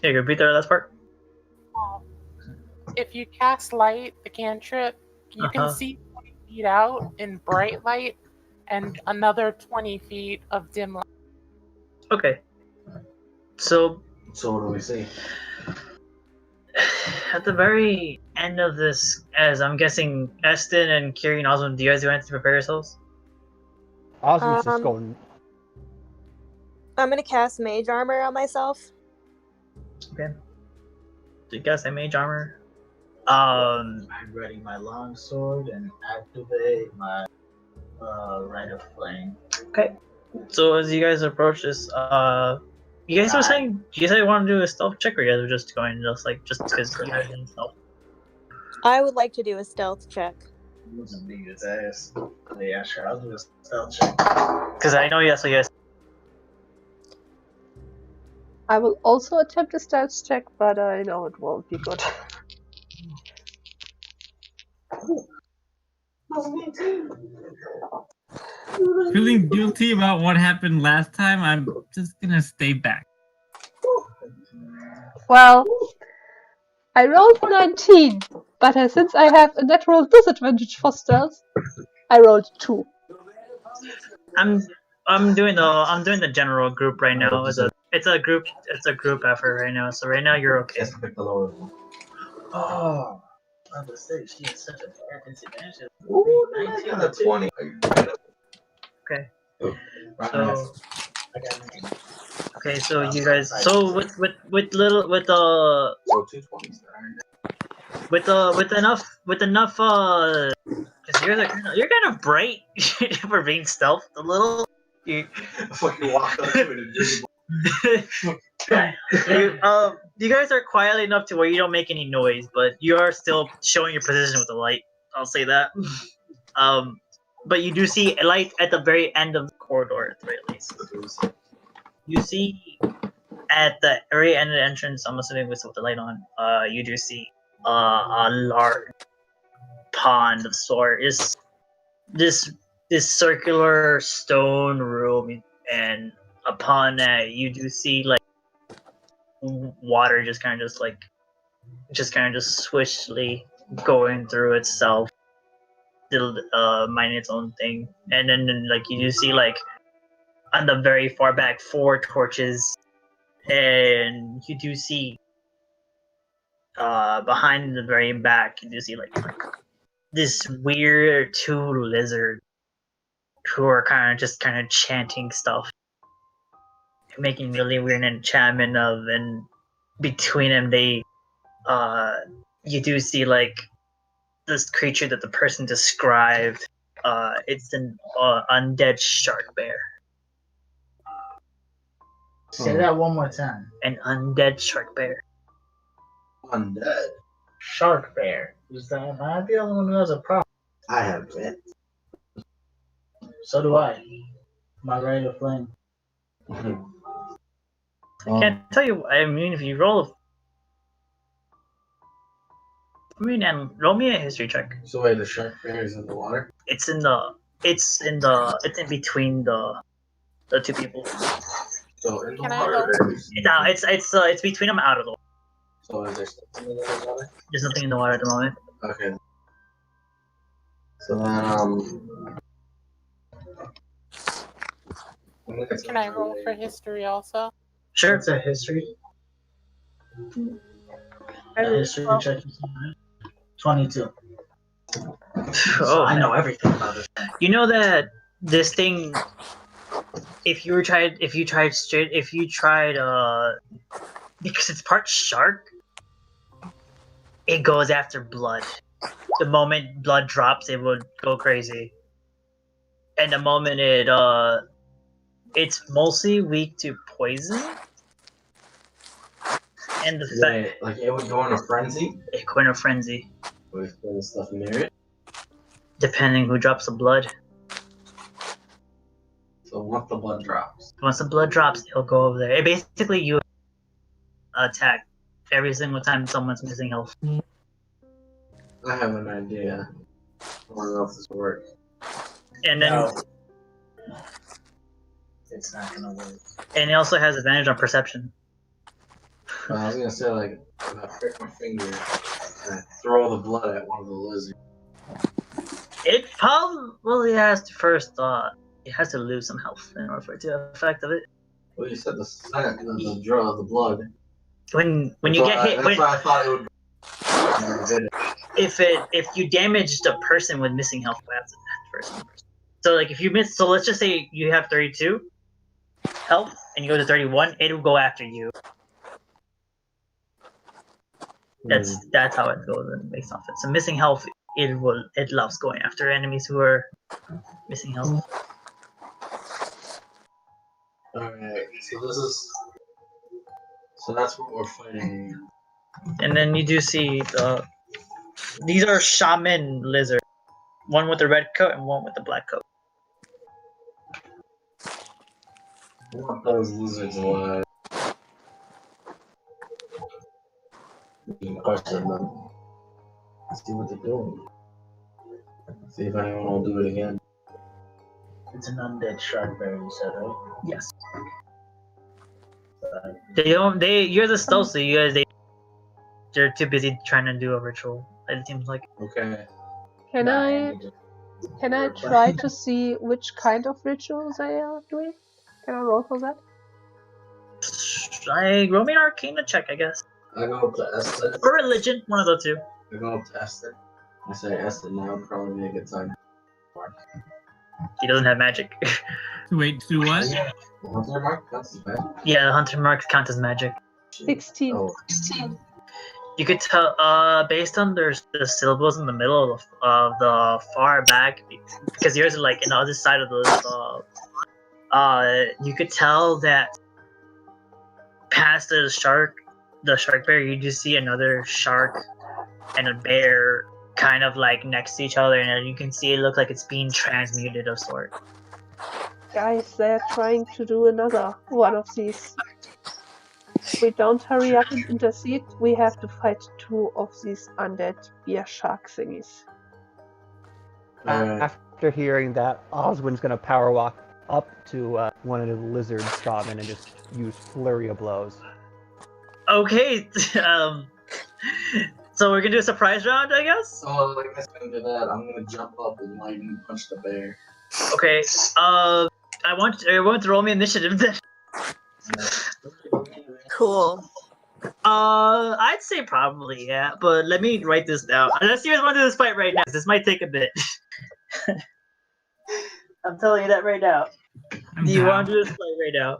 A: Can you repeat that last part?
G: If you cast light, the cantrip, you can
A: Uh-huh.
G: see 20 feet out in bright light, and another 20 feet of dim light.
A: Okay. So
B: So what do we see?
A: at the very end of this, as I'm guessing, Eston and Kiri and Osmond, do you guys do anything to prepare yourselves?
F: Oswin's just
E: Um,
F: going.
E: I'm gonna cast mage armor on myself.
A: Okay. Do you guys have mage armor?
I: I'm ready my long sword and activate my rite of flame.
A: So as you guys approach this, you guys were saying, do you guys want to do a stealth check, or you guys were just going just because you guys didn't stealth?
E: I would like to do a stealth check.
I: I'm gonna beat his ass. Yeah, sure. I'll do a stealth check.
A: Because I know so you guys.
C: I will also attempt a stealth check, but I know it won't be good.
H: Feeling guilty about what happened last time, I'm just gonna stay back.
C: Well, I rolled 19, but since I have a natural disadvantage for stealth, I rolled 2.
A: I'm doing the general group right now. It's a group effort right now. So right now you're okay.
B: Just pick the lower one.
I: Oh, I was say she has such a bad disadvantage.
B: Ooh, I got a 20.
A: Okay.
B: Right
A: So
B: now.
I: I got 9.
A: okay, so you guys, so with little
B: So 2 20s there.
A: with enough because you're kind of bright for being stealth a little. You,
B: I fucking walked up to it invisible.
A: you guys are quietly enough to where you don't make any noise, but you are still showing your position with the light. I'll say that. But you do see a light at the very end of the corridor, at the very least. You see at the very end of the entrance, I'm assuming with the light on, you do see a large pond of sort. Is this circular stone room, and upon that you do see like water just kind of just swishly going through itself, still minding its own thing. And then like you do see like on the very far back 4 torches, and you do see behind the very back you do see like this weird 2 lizards who are kind of chanting stuff, making really weird enchantment of, and between them they you do see like this creature that the person described. It's an undead shark bear.
I: Say that one more time.
A: An undead shark bear.
B: Undead.
I: Shark bear. Is that? Am I the only one who has a problem?
B: I have it.
I: So do I. My right of flame.
A: I can't tell you. I mean, if you roll, roll me a history check.
B: So wait, the shark bear is in the water?
A: It's in between the 2 people.
B: So in the
G: Can I
B: water.
G: go?
A: It's between them out of the water.
B: So is there something in the water?
A: There's nothing in the water at the moment.
B: Okay. So then
G: Can I roll for history also?
A: Sure.
I: What's a history? A history check. 22.
A: Oh,
I: I know everything about this.
A: You know that this thing, if you tried because it's part shark, it goes after blood. The moment blood drops, it would go crazy. And the moment it's mostly weak to poison. And the fact,
B: like it would go in a frenzy
A: it go in a frenzy,
B: with the stuff near it.
A: depending who drops the blood.
B: So once the blood drops.
A: Once the blood drops, it'll go over there. It basically you attack every single time someone's missing health.
B: I have an idea. I don't know if this works.
A: And then
I: No. It's not gonna work.
A: and it also has advantage on perception.
B: I was gonna say like if I prick my finger and I throw the blood at one of the lizards.
A: It probably has to first it has to lose some health in order for it to have effect of it.
B: Well, you said the draw of the blood.
A: When you get hit,
B: that's why I thought it would.
A: if you damage the person with missing health, that's first. So like if you miss, so let's just say you have 32 health and you go to 31, it will go after you. That's how it goes based off it. So missing health, it loves going after enemies who are missing health.
B: Alright, so that's what we're fighting.
A: And then you do see these are shaman lizards. One with the red coat and one with the black coat.
B: I want those lizards alive. You can question them. See what they're doing. See if anyone will do it again.
I: It's an undead shark bear, you said, right?
A: Yes. You're the stealth, so they're too busy trying to do a ritual. It seems like.
B: Okay.
C: Can I try to see which kind of rituals they are doing? Can I roll for that?
A: Roll me an Arcana check, I guess,
B: I go up to Esther.
A: or religion, one of the two.
B: I go up to Esther. I say, Esther, now would probably be a good time.
A: He doesn't have magic.
H: Wait, do what?
B: The hunter mark? That's bad.
A: Yeah, the hunter marks count as magic.
C: 16.
B: Oh,
A: You could tell, based on the syllables in the middle of the far back, because yours are like in the other side of those. You could tell that past the shark bear, you just see another shark and a bear kind of like next to each other, and you can see it look like it's being transmuted of sort.
C: Guys, they're trying to do another one of these. If we don't hurry up and intercede, we have to fight 2 of these undead beer shark thingies.
F: After hearing that, Oswin's gonna power walk up to one of the lizard shaman and just use flurry of blows.
A: Okay, so we're gonna do a surprise round, I guess.
B: oh, I guess I'm gonna do that. I'm gonna jump up and lightning punch the bear.
A: Okay. I want everyone to roll me initiative then.
E: Cool.
A: I'd say probably, yeah, but let me write this down. Unless you guys want to do this fight right now, 'cause this might take a bit. I'm telling you that right now.
H: I'm
A: Do you
H: down.
A: want to do this fight right now?